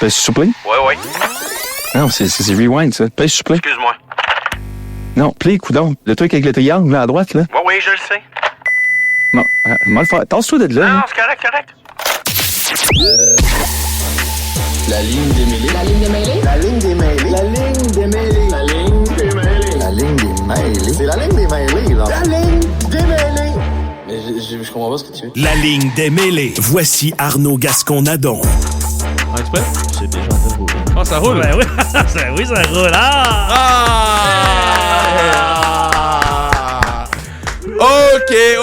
pèses sur play? Ouais. Non, c'est rewind, ça. Pèse sur play. Excuse-moi. Non, play, coudonc. Le truc avec le triangle, là, à droite, là. Oui, je le sais. Non, mal le faire. Tasse-toi de là. Non, c'est correct. La ligne des mêlés. La ligne des mêlés. La ligne des mêlés. La ligne des mêlés. La ligne des mêlés. La ligne des mêlés. C'est la ligne des mêlés, là. La ligne des mêlés. Mais je comprends pas ce que tu veux. La ligne des mêlés. Voici Arnaud Gascon-Nadon. Tu prêt? C'est déjà en train de rouler. Ah, ça roule? Ben oui, oui, ça roule.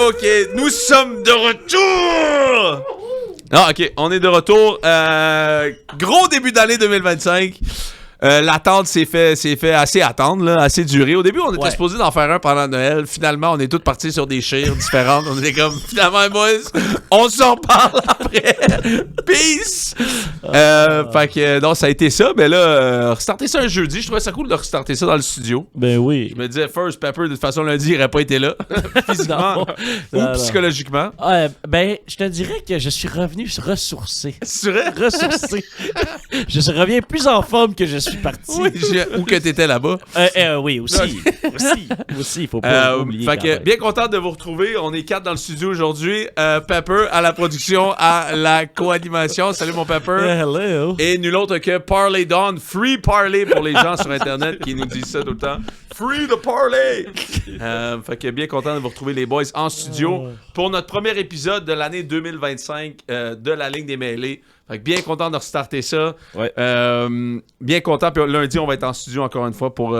OK. Nous sommes de retour! OK, on est de retour. Gros début d'année 2025. L'attente s'est fait assez attendre, là, assez duré. Au début, on était supposé d'en faire un pendant Noël. Finalement, on est tous partis sur des chires différentes. On était comme, finalement, boys, on s'en parle après. Peace! Fait que, non, ça a été ça. Mais là, restarter ça un jeudi. Je trouvais ça cool de restarter ça dans le studio. Ben oui. Je me disais, First Pepper, de toute façon, lundi, il n'aurait pas été là. Physiquement ou psychologiquement. Ben, je te dirais que je suis revenu ressourcé. C'est vrai? Ressourcé. Je reviens plus en forme que je suis parti. Oui, ou que t'étais là-bas. Oui, aussi. Aussi, faut pas oublier. Fait que, bien content de vous retrouver. On est 4 dans le studio aujourd'hui. Pepper à la production, à la co-animation. Salut mon Pepper. Hello. Et nul autre que Parley Dawn. Free Parley pour les gens sur Internet qui nous disent ça tout le temps. Free the Parley. Fait que bien content de vous retrouver les boys en studio pour notre premier épisode de l'année 2025 de la ligne des mêlés. Fait que bien content de restarter ça. Ouais. Bien content. Puis lundi, on va être en studio encore une fois pour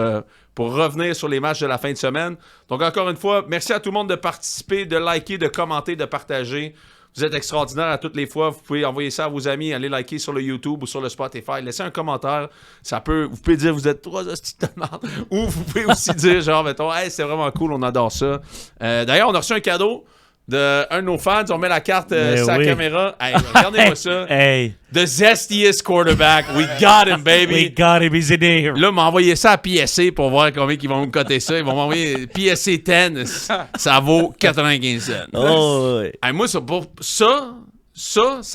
revenir sur les matchs de la fin de semaine. Donc encore une fois, merci à tout le monde de participer, de liker, de commenter, de partager. Vous êtes extraordinaires à toutes les fois. Vous pouvez envoyer ça à vos amis, aller liker sur le YouTube ou sur le Spotify. Laissez un commentaire. Vous pouvez dire vous êtes 3 hosties de merde. Ou vous pouvez aussi dire genre, mettons, hey, c'est vraiment cool, on adore ça. D'ailleurs, on a reçu un cadeau d'un de nos fans. On met la carte sur la caméra. Hey, regardez-moi ça. Hey. The zestiest quarterback. We got him, baby. We got him, he's in here. Là, m'a envoyé ça à PSC pour voir combien ils vont me coter ça. Ils vont m'envoyer PSC 10. Ça vaut 95 cents. Oh, oui. Hey, moi, ça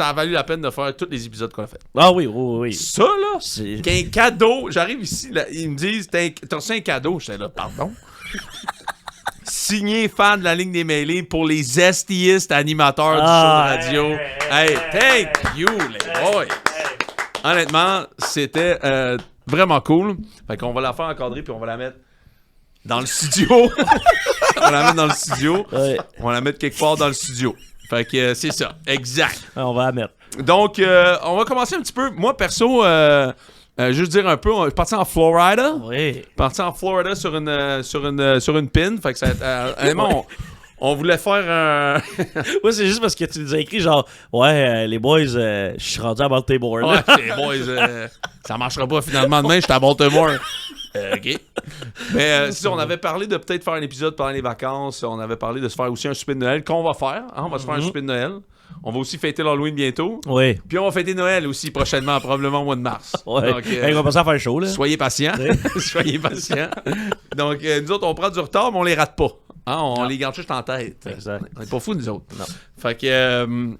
a valu la peine de faire tous les épisodes qu'on a fait. Ah oui. Ça, là, C'est... qu'un cadeau. J'arrive ici, là, ils me disent, t'as reçu un cadeau. J'étais là, pardon. Signé fan de la ligne des mêlés pour les zestiest animateurs du show de radio. Hey, thank you, les boys. Honnêtement, c'était vraiment cool. Fait qu'on va la faire encadrer puis on va la mettre dans le studio. On va la mettre dans le studio. Ouais. On va la mettre quelque part dans le studio. Fait que c'est ça, exact. On va la mettre. Donc, on va commencer un petit peu. Moi, perso, juste dire un peu, je suis parti en Florida. Oui. Parti en Florida sur une pin. Fait que ça honnêtement, on voulait faire un. Moi, c'est juste parce que tu nous as écrit genre, les boys, je suis rendu à Baltimore. Ouais, les boys, ça marchera pas finalement demain, j'étais à Baltimore. OK. Mais si on avait parlé de peut-être faire un épisode pendant les vacances, on avait parlé de se faire aussi un souper de Noël, qu'on va faire. Hein, on va se faire un souper de Noël. On va aussi fêter l'Halloween bientôt. Oui. Puis on va fêter Noël aussi prochainement, probablement au mois de mars. Ouais. Donc, On va passer à faire chaud, là. soyez patients. Soyez patients. Donc, nous autres, on prend du retard, mais on les rate pas. Hein, on les garde juste en tête. Exact. On est pas fous, nous autres. Non. Fait que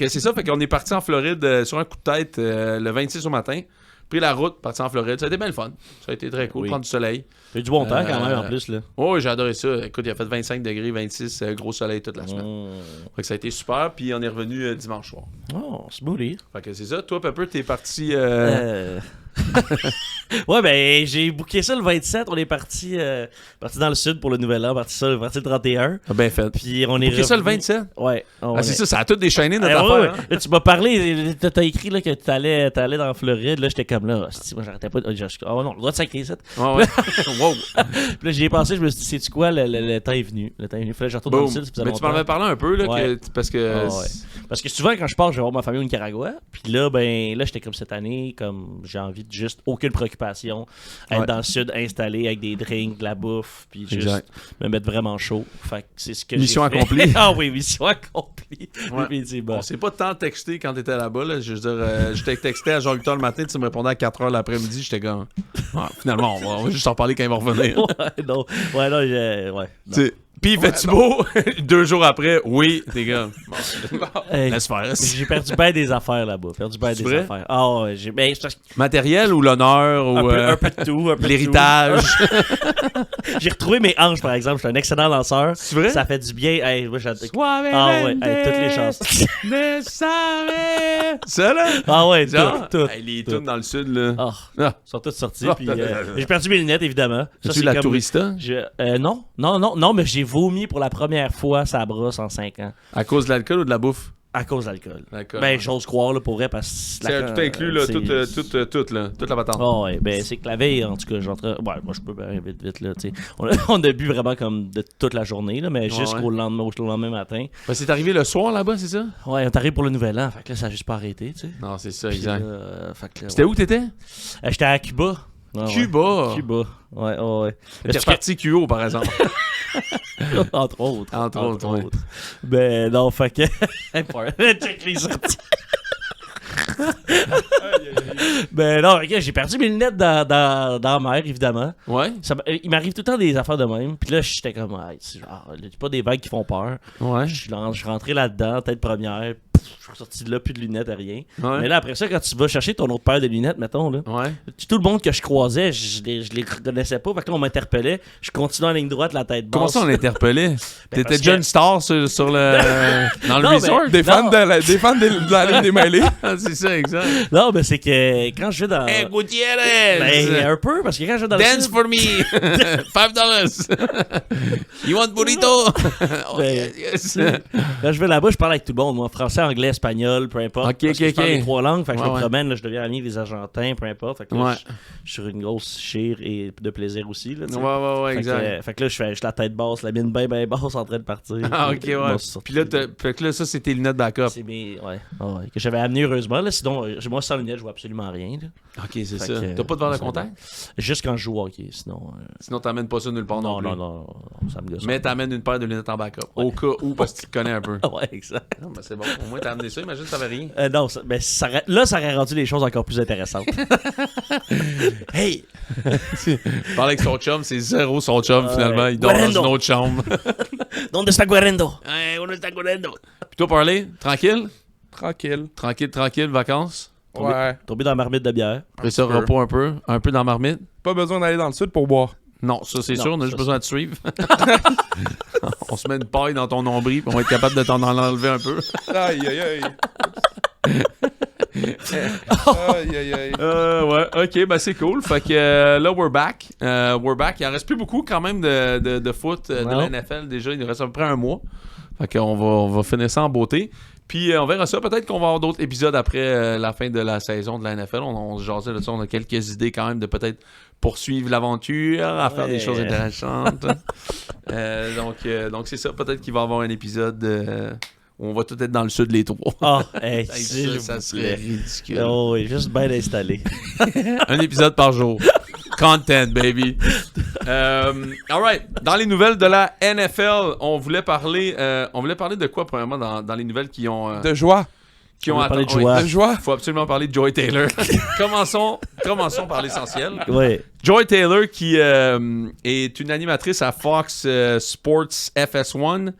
c'est ça. Fait qu'on est parti en Floride sur un coup de tête le 26 au matin. Pris la route, parti en Floride. Ça a été bien le fun. Ça a été très cool. Oui. Prendre du soleil. T'as eu du bon temps quand même en plus, là. Oui, j'ai adoré ça. Écoute, il a fait 25 degrés, 26, gros soleil toute la semaine. Fait que ça a été super. Puis on est revenu dimanche soir. Oh, smoothie. Fait que c'est ça. Toi, Pepper, t'es parti... Ouais, ben, j'ai booké ça le 27. On est parti dans le sud pour le nouvel an. Parti le 31. Ah, bien fait. Puis on est booké ça le revenu- 27? Ouais. C'est ça a tout déchaîné notre Ouais, affaire. ouais. Hein? Là, tu m'as parlé, t'as écrit là, que t'allais dans la Floride. Là, j'étais comme là, hostie, moi j'arrêtais pas. Oh non, le droit de sacrer ça. Ouais, ouais. Wow. Puis là, j'y ai pensé, je me suis dit, sais-tu quoi, le temps est venu. Le temps est venu. Fallait que je retourne dans le Boom. sud. Ça faisait Mais tu m'en longtemps. avais parlé un peu, là, Ouais. parce que... Ah ouais. Parce que souvent, quand je pars, je vais voir ma famille au Nicaragua. Puis là, ben, là, j'étais comme cette année, comme j'ai envie de juste aucune préoccupation. Être Ouais. dans le sud, installé avec des drinks, de la bouffe, puis juste Exact. me mettre vraiment chaud. Fait que c'est ce que Mission j'ai fait. accomplie. Ah oui, mission accomplie. Ouais. Définitivement. On s'est pas tant texté quand t'étais là-bas. Là. Je veux dire, je t'ai texté à genre 8h le matin, tu me répondais à 4h l'après-midi. J'étais comme... Ah, finalement, on va juste en parler quand il va revenir. Ouais, non. Ouais, non, ouais. Non. Puis, fais-tu beau? 2 jours après, oui. T'es comme, bon, Hey, laisse faire. j'ai perdu bien des affaires là-bas. C'est vrai? Affaires. Ah ouais, c'est parce que Matériel ou l'honneur ou un peu de tout. Un peu de l'héritage? tout. J'ai retrouvé mes hanches, par exemple. Je suis un excellent lanceur. C'est vrai? Ça fait du bien. Hey, moi, j'adore. Suavemente Ah ouais, hey, toutes les chansons. de saber. Ça, là? Ah ouais, Genre, tout. hey, les tunes dans le sud, là. Ah, Ah. ils sont toutes sortis. Puis, j'ai perdu mes lunettes, évidemment. Ça, Tu c'est la comme- tourista? Non, mais j'ai vomi pour la première fois sa brosse en 5 ans. À cause de l'alcool ou de la bouffe? À cause de l'alcool. L'alcool. Ben, j'ose croire, là, pour vrai, parce que... C'est tout inclus, là, tout, là, toute la patente. Ah ouais, ben c'est que la veille, en tout cas, j'entrais... Ouais, moi, je peux bien vite, là, tu sais. On a bu vraiment comme de toute la journée, là, mais jusqu'au lendemain matin. Ben, c'est arrivé le soir, là-bas, c'est ça? Ouais, on t'arrive pour le nouvel an, fait que là, ça a juste pas arrêté, tu sais. Non, c'est ça, Puis exact. là, fait que là, C'était ouais. où t'étais? J'étais à Cuba. Ouais, ouais. Cuba. Cuba. Ouais. T'es parti QO, par exemple. Entre autres. Entre autres, ouais. Ben non, fait que... Check les sorties. Ben non, ok, j'ai perdu mes lunettes dans la mer, évidemment. Ouais? Il m'arrive tout le temps des affaires de même. Puis là, j'étais comme, ah, c'est pas des vagues qui font peur. Ouais. Je suis rentré là-dedans, tête première. Je suis sorti de là, plus de lunettes, rien. Ouais. Mais là, après ça, quand tu vas chercher ton autre paire de lunettes, mettons, là, Ouais. tout le monde que je croisais, je les reconnaissais pas. Fait que là, on m'interpellait. Je continuais en ligne droite, la tête basse. Comment ça, on l'interpellait? T'étais parce déjà que- une star sur le... dans le Non, resort? mais- Des fans Non. de la ligne des mêlés. Ah, c'est ça, exact. Non, mais c'est que quand je vais dans. Hey, Gutiérrez! Ben, un peu, parce que quand je vais dans le Dance sud- for me! $5! You want burrito? Oh, Ben, yes. Quand je vais là-bas, je parle avec tout le monde, moi. Français, anglais, espagnol, peu importe. Ok, Parce que je parle ok. les 3 langues. Fait que Ouais, je me ouais. promène, là, je deviens ami des Argentins, peu importe. Fait que là, Ouais. je suis sur une grosse chire et de plaisir aussi. Là, tu sais. Ouais, Fait que, exact. fait que là, je suis la tête basse, la mine bien basse en train de partir. Ah, ok, Puis, ouais. bon, c'est Puis là, fait que là, ça, c'était lunettes backup. c'est mes. Ouais. Que j'avais amené heureusement. Là, sinon, moi, sans lunettes, je vois absolument rien. Là. Ok, c'est Fait ça. que, T'as pas de verre de ça contact? Juste quand je joue au hockey. Sinon. Sinon, t'amènes pas ça nulle part non, Non, plus. ça me gosse. Mais t'amènes une paire de lunettes en backup. Au cas où, parce que tu te connais un peu. Ouais, exact. Non, mais c'est bon. Au moins, t'as amené ça. Imagine, t'avais rien. Non, ça aurait rendu les choses encore plus intéressantes. Hey! Parler avec son chum, c'est zéro son chum, finalement. Il dort dans Guarendo. une autre chambre. Donde está Guarendo? Hey, on est à Guarendo. Puis toi, parler, tranquille? Tranquille, vacances? Ouais. Tombé dans la marmite de bière. Après ça, peu. repos un peu dans la marmite? Pas besoin d'aller dans le sud pour boire. Non, ça c'est Non, sûr, on a ça, juste besoin de te suivre. On se met une paille dans ton nombril, puis on va être capable de t'en enlever un peu. Aïe, aïe, aïe. Aïe, aïe, aïe. Ouais, ok, ben c'est cool. Fait que là, we're back. Il en reste plus beaucoup quand même de foot de Non. la NFL. Déjà, il nous reste à peu près un mois. Fait qu'on on va finir ça en beauté. Puis on verra ça. Peut-être qu'on va avoir d'autres épisodes après la fin de la saison de la NFL. On se jasait là-dessus. On a quelques idées quand même de peut-être poursuivre l'aventure, à faire des choses intéressantes. Donc c'est ça. Peut-être qu'il va y avoir un épisode où on va tout être dans le sud les trois. Ah, hey, Hey, s'il ça vous serait plaît. ridicule. Oh, oui, juste bien installé. Un épisode par jour. Content, baby. All right. Dans les nouvelles de la NFL, on voulait parler de quoi, premièrement, dans les nouvelles qui ont... De joie. qui on ont va parler attendu- de joie. Oui. De joie. Faut absolument parler de Joy Taylor. Commençons par l'essentiel. Ouais. Joy Taylor, qui est une animatrice à Fox Sports FS1,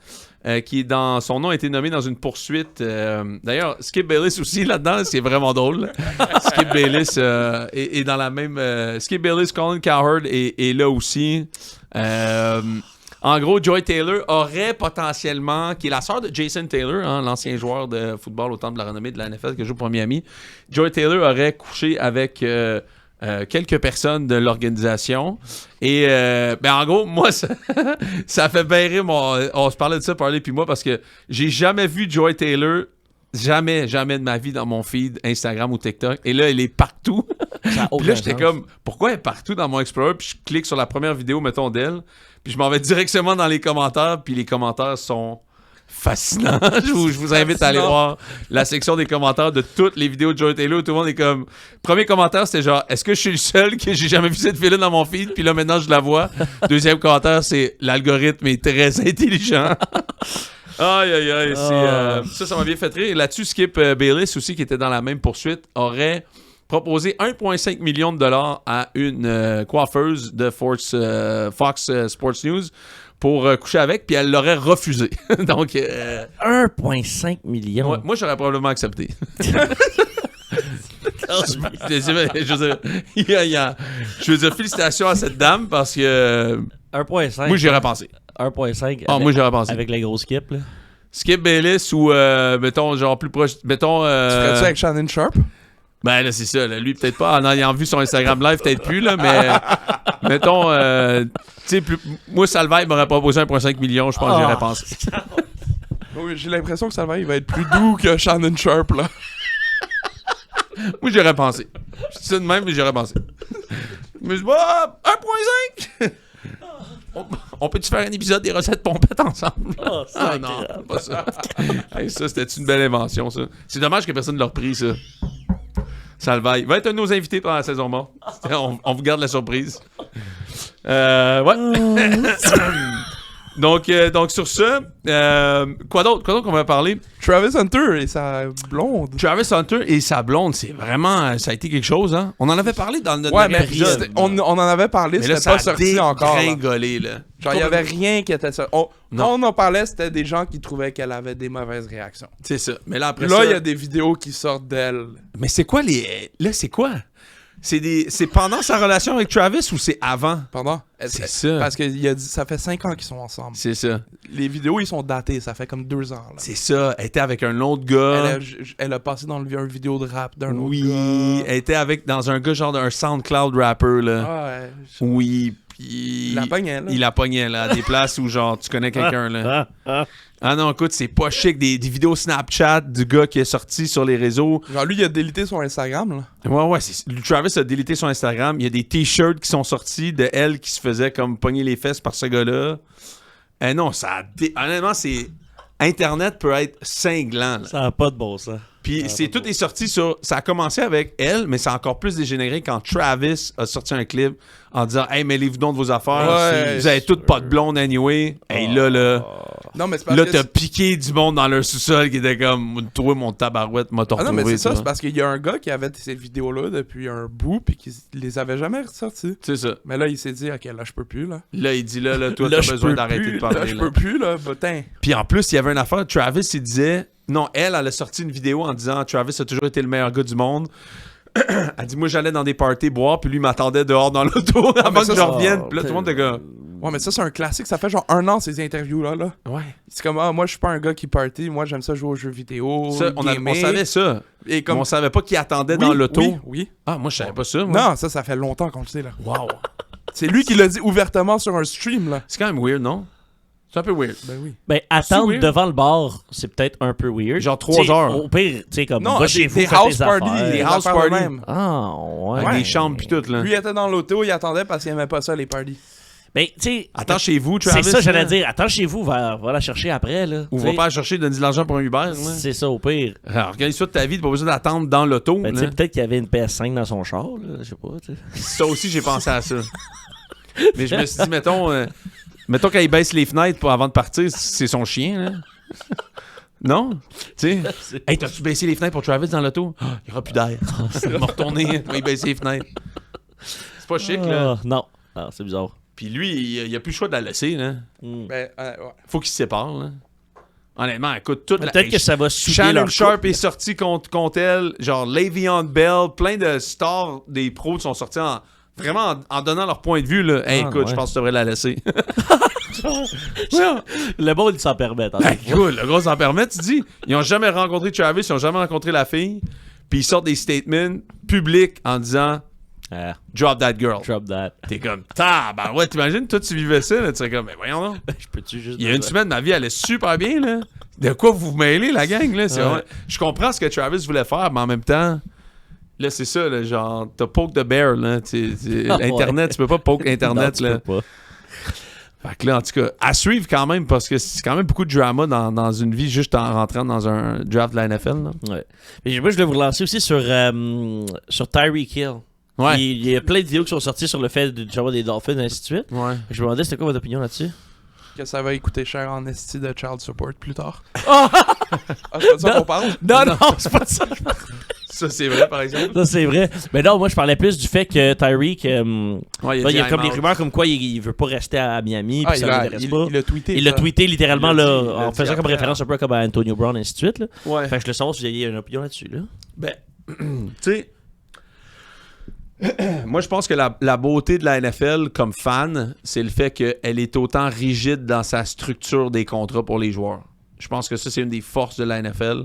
qui dans son nom a été nommé dans une poursuite. D'ailleurs, Skip Bayless aussi là-dedans, c'est vraiment drôle. Skip Bayless est dans la même. Skip Bayless, Colin Cowherd est là aussi. En gros, Joy Taylor aurait potentiellement, qui est la sœur de Jason Taylor, hein, l'ancien joueur de football au temple de la renommée de la NFL que joue pour Miami. Joy Taylor aurait couché avec quelques personnes de l'organisation. Et en gros, moi, ça fait bien rire. On se parlait de ça, puis moi, parce que j'ai jamais vu Joy Taylor, jamais de ma vie dans mon feed Instagram ou TikTok. Et là, elle est partout. Ça a Puis aucun là, j'étais sens. comme, pourquoi elle est partout dans mon Explorer? Puis je clique sur la première vidéo, mettons, d'elle. Puis je m'en vais directement dans les commentaires. Puis les commentaires sont fascinants. je vous invite à aller voir la section des commentaires de toutes les vidéos de Joy Taylor. Tout le monde est comme... Premier commentaire, c'était genre, est-ce que je suis le seul que j'ai jamais vu cette fille-là dans mon feed? Puis là, maintenant, je la vois. Deuxième commentaire, c'est l'algorithme est très intelligent. Aïe, ça m'a bien fait rire. Et là-dessus, Skip Bayless aussi, qui était dans la même poursuite, aurait proposé 1,5 million de dollars à une coiffeuse de Fox Sports News pour coucher avec, puis elle l'aurait refusé. Donc, 1,5 million. ouais, moi, j'aurais probablement accepté. Je veux dire, félicitations à cette dame parce que 1,5. moi, j'y aurais pensé. 1,5. Ah, moi, j'aurais pensé. Avec les gros skips, là. Skip Bayless ou, mettons, genre plus proche. Mettons. Tu ferais-tu avec Shannon Sharp? Ben là, c'est ça. Là, lui, peut-être pas. En ayant vu son Instagram live, peut-être plus, là, mais mettons. Tu sais, moi, Salvaille m'aurait proposé 1,5 million. Je pense que j'aurais pensé. Oui, j'ai l'impression que Salvaille va être plus doux que Shannon Sharp, là. Moi, j'aurais pensé. Je dis ça de même, mais j'aurais pensé. Mais je dis, 1,5! On peut-tu faire un épisode des recettes pompettes ensemble? Oh, Ah non, pas ça. Hey, ça, c'était une belle invention, ça. C'est dommage que personne ne l'a repris, ça. Salvaille. Va être un de nos invités pendant la saison morte. On vous garde la surprise. Ouais. Donc sur ça, quoi d'autre qu'on va parler? Travis Hunter et sa blonde. Travis Hunter et sa blonde, c'est vraiment... Ça a été quelque chose, hein? On en avait parlé dans notre Ouais, dernier mais épisode. on en avait parlé, Mais là, c'était ça pas a sorti encore. Là. dégringolé, là. Genre, il y avait rien qui était sorti. Non. Quand on en parlait, c'était des gens qui trouvaient qu'elle avait des mauvaises réactions. C'est ça. Mais là, après Là, ça... il y a des vidéos qui sortent d'elle. Mais c'est quoi les... Là, c'est quoi? C'est pendant sa relation avec Travis ou c'est avant? Pardon? C'est ça. Parce que ça fait 5 ans qu'ils sont ensemble. C'est ça. Les vidéos, ils sont datés. Ça fait comme 2 ans. Là. C'est ça. Elle était avec un autre gars. Elle a passé dans une vidéo de rap d'un autre Oui. gars. Elle était dans un gars genre d'un SoundCloud rapper, là. Ah ouais. Oui. Puis... Il la pognait, là. Il la pognait, là. À des places où, genre, tu connais quelqu'un, là. Ah non, écoute, c'est pas chic. Des vidéos Snapchat du gars qui est sorti sur les réseaux. Genre, lui, il a délité son Instagram, là. Ouais. Travis a délité son Instagram. Il y a des t-shirts qui sont sortis de elle qui se faisait comme pogner les fesses par ce gars-là. Non, honnêtement, c'est... Internet peut être cinglant, là. Ça n'a pas de bon sens. Puis tout est sorti sur... Ça a commencé avec elle, mais c'est encore plus dégénéré quand Travis a sorti un clip en disant « Hey, mêlez-vous donc de vos affaires. Ouais, vous avez toutes pas de blonde anyway. Hey, là... Non, mais c'est parce Là, que t'as piqué du monde dans leur sous-sol qui était comme « Toi, mon tabarouette m'a torturé. » Ah non, mais c'est ça, c'est parce qu'il y a un gars qui avait ces vidéos-là depuis un bout puis qui les avait jamais ressorties. C'est ça. Mais là, il s'est dit « Ok, là, je peux plus, là. » Là, il dit « Là, toi, Là, t'as je besoin peux d'arrêter plus, de parler. » Là, je peux plus, là. Putain. Puis en plus, il y avait une affaire. Travis, il disait... Non, elle a sorti une vidéo en disant « Travis a toujours été le meilleur gars du monde. » Elle dit « Moi, j'allais dans des parties boire, puis lui m'attendait dehors dans l'auto avant que je revienne. » Puis là, tout le monde était comme... Ouais, mais ça, c'est un classique. Ça fait genre 1 an, ces interviews-là. Là. Ouais. C'est comme, moi, je suis pas un gars qui party. Moi, j'aime ça jouer aux jeux vidéo. Ça, on savait ça. Et comme... Mais on savait pas qui attendait dans l'auto. Oui. Ah, moi, je savais pas ça. Moi. Non, ça fait longtemps qu'on le sait, là. Wow. C'est lui qui l'a dit ouvertement sur un stream, là. C'est quand même weird, non? C'est un peu weird. Ben oui. Ben, attendre weird? devant le bar, c'est peut-être un peu weird. Genre 3 T'sais, heures. Au pire, tu sais, comme, Non, va chez vous, des faites house tes parties. affaires. Des Des house affaires de parties. même. Ah, ouais. Avec des chambres pis tout, là. Lui, il était dans l'auto, il attendait parce qu'il aimait pas ça, les parties. Ben, tu sais... Attends chez vous, Travis. C'est ça, j'allais là. dire. Attends chez vous, va la chercher après, là. Ou T'sais, va pas la chercher, donne de l'argent pour un Uber, là. c'est ça, au pire. Alors, organise-toi de ta vie, t'as pas besoin d'attendre dans l'auto, Ben, tu là. sais, peut-être qu'il y avait une PS5 dans son char, là. Je sais pas, tu sais. Ça aussi, j'ai pensé à ça. Mais je me suis dit, mettons quand il baisse les fenêtres avant de partir, c'est son chien, là. Non? Tu sais? Hey, t'as-tu baissé les fenêtres pour Travis dans l'auto? Oh, il n'y aura plus d'air. Il va retourner, il va baisser les fenêtres. C'est pas chic, là. Non. Ah, c'est bizarre. Puis lui, il a plus le choix de la laisser, là. Ben, ouais. Faut qu'il se sépare, là. Honnêtement, écoute, toute la... Peut-être que ça va souder Shannon leur Sharp couple. est sorti contre elle, genre Le'Veon Bell, plein de stars des pros sont sortis en donnant leur point de vue, là. Hey, écoute, je pense que tu devrais la laisser. Le bon, il s'en permet. Ben, cool, le gros s'en permet, tu dis. Ils ont jamais rencontré Travis, ils ont jamais rencontré la fille, puis ils sortent des statements publics en disant drop that girl. Drop that. T'es comme, ben ouais, t'imagines, toi tu vivais ça, là, tu serais comme, mais voyons donc. Je peux-tu juste... Il y a une semaine, ma vie allait super bien, là. De quoi vous vous mêlez, la gang, là? C'est vraiment... Je comprends ce que Travis voulait faire, mais en même temps, là, c'est ça, là, genre, t'as poke the bear, là. Internet, tu peux pas poke Internet, non, tu là. peux pas. Fait que là, en tout cas, à suivre quand même, parce que c'est quand même beaucoup de drama dans une vie juste en rentrant dans un draft de la NFL, là. Ouais. Mais moi, je voulais vous relancer aussi sur Tyreek Hill. Ouais. Il y a plein de vidéos qui sont sorties sur le fait de genre des Dolphins et ainsi de suite. Ouais. Je me demandais, c'était quoi votre opinion là-dessus? Que ça va coûter cher en esti de child support plus tard. Ah, c'est pas de ça qu'on parle? Non, c'est pas ça. Ça, c'est vrai, par exemple. Ça, c'est vrai. Mais non, moi, je parlais plus du fait que Tyreek, Ouais, il y a comme des des rumeurs comme quoi il veut pas rester à Miami, puis ça l'intéresse pas. Il a tweeté. Il l'a tweeté littéralement, Il l'a là, dit, il l'a en dit faisant comme après, référence un peu comme à Antonio Brown, et ainsi de suite. Là. Ouais. Fait que je le sens si vous avez une opinion là-dessus. Là. Ben, tu sais, moi, je pense que la beauté de la NFL comme fan, c'est le fait qu'elle est autant rigide dans sa structure des contrats pour les joueurs. Je pense que ça, c'est une des forces de la NFL.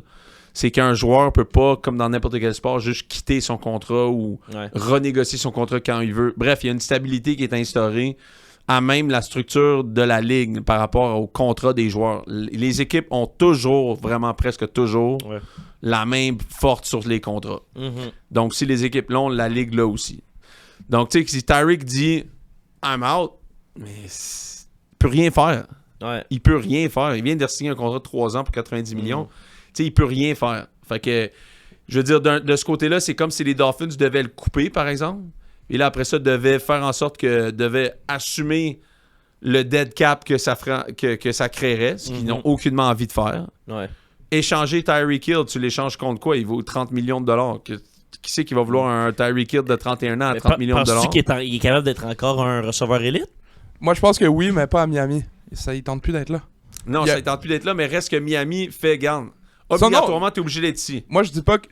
C'est qu'un joueur peut pas, comme dans n'importe quel sport, juste quitter son contrat ou renégocier son contrat quand il veut. Bref, il y a une stabilité qui est instaurée à même la structure de la ligue par rapport au contrat des joueurs. Les équipes ont toujours, vraiment presque toujours, la main forte sur les contrats. Mm-hmm. Donc, si les équipes l'ont, la ligue l'a aussi. Donc, tu sais, si Tyreek dit « I'm out », mais il peut rien faire. Ouais. Il peut rien faire. Il vient de signer un contrat de 3 ans pour 90 millions. Tu sais, il peut rien faire. Fait que, je veux dire, de ce côté-là, c'est comme si les Dolphins devaient le couper, par exemple. Et là, après ça, devaient faire en sorte devaient assumer le dead cap que ça créerait, ce qu'ils n'ont aucunement envie de faire. Ouais. Échanger Tyreek Hill, tu l'échanges contre quoi? Il vaut 30 millions de dollars. Qui c'est qui va vouloir un Tyreek Hill de 31 ans à 30 millions de dollars? Penses-tu qu'il est capable d'être encore un receveur élite? Moi, je pense que oui, mais pas à Miami. Ça, il tente plus d'être là. Non, ça ne tente plus d'être là, mais reste que Miami fait garde. Obligatoirement, tu es obligé d'être ici. Moi, je dis pas que.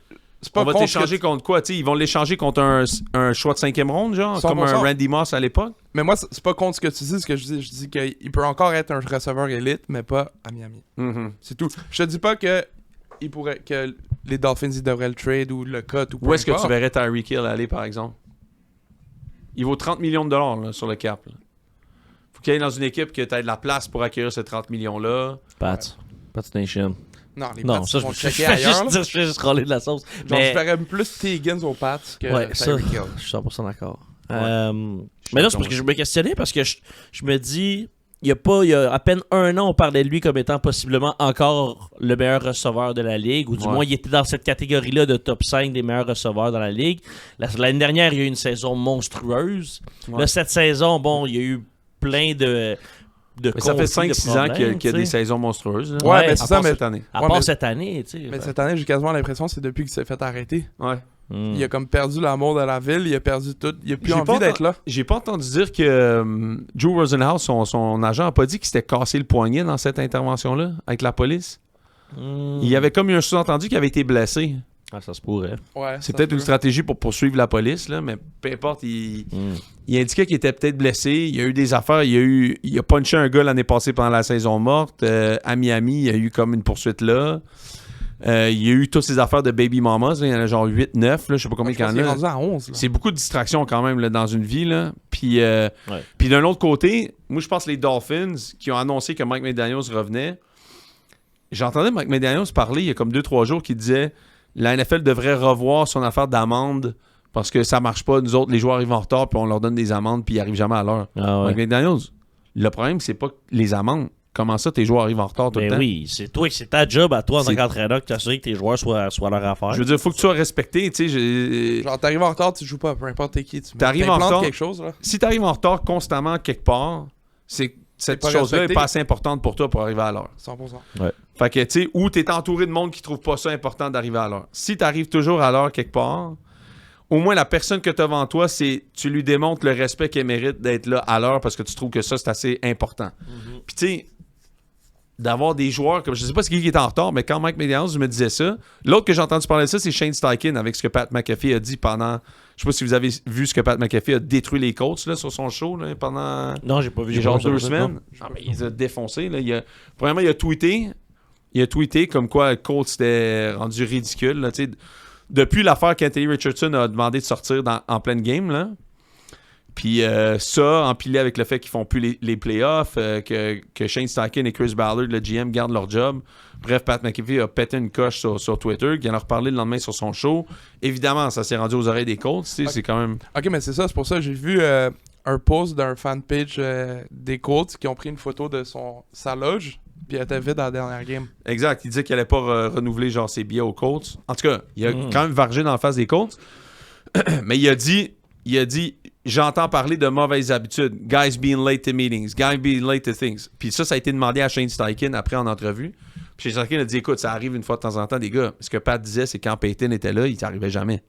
On va t'échanger contre quoi? T'sais, ils vont l'échanger contre un choix de 5e ronde, genre, 100%. comme un Randy Moss à l'époque? Mais moi, c'est pas contre ce que tu dis. Ce que je dis qu'il peut encore être un receveur élite, mais pas à Miami. Mm-hmm. C'est tout. Je te dis pas que les Dolphins ils devraient le trade ou le cut ou peu Où est-ce que importe. tu verrais Tyreek Hill aller, par exemple? Il vaut 30 millions de dollars là, sur le cap. Là. Faut qu'il y ait dans une équipe que tu aies de la place pour acquérir ces 30 millions-là. Pats Nation. Non, les Non, Pats ça, vont je checker fais ailleurs. juste, je fais juste roller de la sauce. Genre, Mais, je verrais plus Higgins aux Pats que ouais, ça, Tyreek Hill. je suis 100% d'accord. Ouais. Mais là, c'est parce que je me questionnais, parce que je me dis, il y a à peine 1 an, on parlait de lui comme étant possiblement encore le meilleur receveur de la Ligue, ou du moins, il était dans cette catégorie-là de top 5 des meilleurs receveurs dans la Ligue. L'année dernière, il y a eu une saison monstrueuse. Ouais. Là, cette saison, bon, il y a eu plein de Mais ça fait conflits, de 5-6 ans qu'il y a problèmes, des saisons monstrueuses. Là. Ouais, mais à c'est ça, part mais- cette année. À Ouais, part mais- cette année, tu sais. Mais cette année, j'ai quasiment l'impression que c'est depuis qu'il s'est fait arrêter. Ouais. Il a comme perdu l'amour de la ville, il a perdu tout. Il a plus J'ai envie pas d'être là. J'ai pas entendu dire que Joe Rosenhaus, son agent, a pas dit qu'il s'était cassé le poignet dans cette intervention-là avec la police. Il y avait comme eu un sous-entendu qu'il avait été blessé. Ah, ça se pourrait. Ouais, C'est ça peut-être se une peut. stratégie pour poursuivre la police, là, mais peu importe, il indiquait qu'il était peut-être blessé. Il y a eu des affaires. Il a punché un gars l'année passée pendant la saison morte. À Miami, il y a eu comme une poursuite là. Il y a eu toutes ces affaires de baby mamas. Là. Il y en a genre 8-9. Là, je sais pas combien Je il y pense en qu'il est a. rendu à 11. Là. C'est beaucoup de distractions quand même là, dans une vie. Là. Puis d'un autre côté, moi je pense que les Dolphins qui ont annoncé que Mike McDaniels revenait, j'entendais Mike McDaniels parler il y a comme 2-3 jours qui disait la NFL devrait revoir son affaire d'amende parce que ça marche pas. Nous autres, les joueurs arrivent en retard puis on leur donne des amendes puis ils arrivent jamais à l'heure. Ah ouais. Mike McDaniels, le problème c'est pas les amendes. Comment ça, tes joueurs arrivent en retard tout le Ben temps? oui, c'est ta job à toi en tant C'est- qu'entraîneur que t'assurer que tes joueurs soient à leur affaire. Je veux dire, faut que tu sois respecté. Tu sais, Genre, t'arrives en retard, tu joues pas, peu importe t'es qui. Tu T'arrives en t'implantes retard. quelque chose, là. si tu arrives en retard constamment quelque part, c'est cette pas chose-là respecté. n'est pas assez importante pour toi pour arriver à l'heure. 100%. Fait que, tu sais, ou tu es entouré de monde qui trouve pas ça important d'arriver à l'heure. Si tu arrives toujours à l'heure quelque part, au moins la personne que tu as devant toi, tu lui démontres le respect qu'elle mérite d'être là à l'heure parce que tu trouves que ça, c'est assez important. Puis, tu sais, d'avoir des joueurs comme je sais pas ce qui est en retard, mais quand Mike McDaniels me disait ça, l'autre que j'ai entendu parler de ça, c'est Shane Steichen avec ce que Pat McAfee a dit pendant. Je sais pas si vous avez vu ce que Pat McAfee a détruit les Colts là, sur son show là, pendant. Non, j'ai pas vu. Il y a j'ai genre pas vu 2 ça, semaines. Ah, mais il les a défoncés. Là. Premièrement, il a tweeté comme quoi le Colts s'était rendu ridicule. Là, tu sais. Depuis l'affaire qu'Anthony Richardson a demandé de sortir en pleine game, là. Puis ça, empilé avec le fait qu'ils font plus les playoffs, que Shane Steichen et Chris Ballard, le GM, gardent leur job. Bref, Pat McAfee a pété une coche sur Twitter, qui en a reparlé le lendemain sur son show. Évidemment, ça s'est rendu aux oreilles des Colts. Tu sais, c'est quand même... Ok, mais c'est ça, c'est pour ça que j'ai vu un post d'un fanpage des Colts qui ont pris une photo de sa loge, puis elle était vide à la dernière game. Exact. Il disait qu'il allait pas renouveler genre ses billets aux Colts. En tout cas, il a quand même vargé dans la face des Colts. Mais il a dit, j'entends parler de mauvaises habitudes. Guys being late to meetings. Guys being late to things. Puis ça a été demandé à Shane Steichen après en entrevue. Puis Shane Steichen a dit, écoute, ça arrive une fois de temps en temps, des gars. Ce que Pat disait, c'est que quand Peyton était là, il n'arrivait jamais.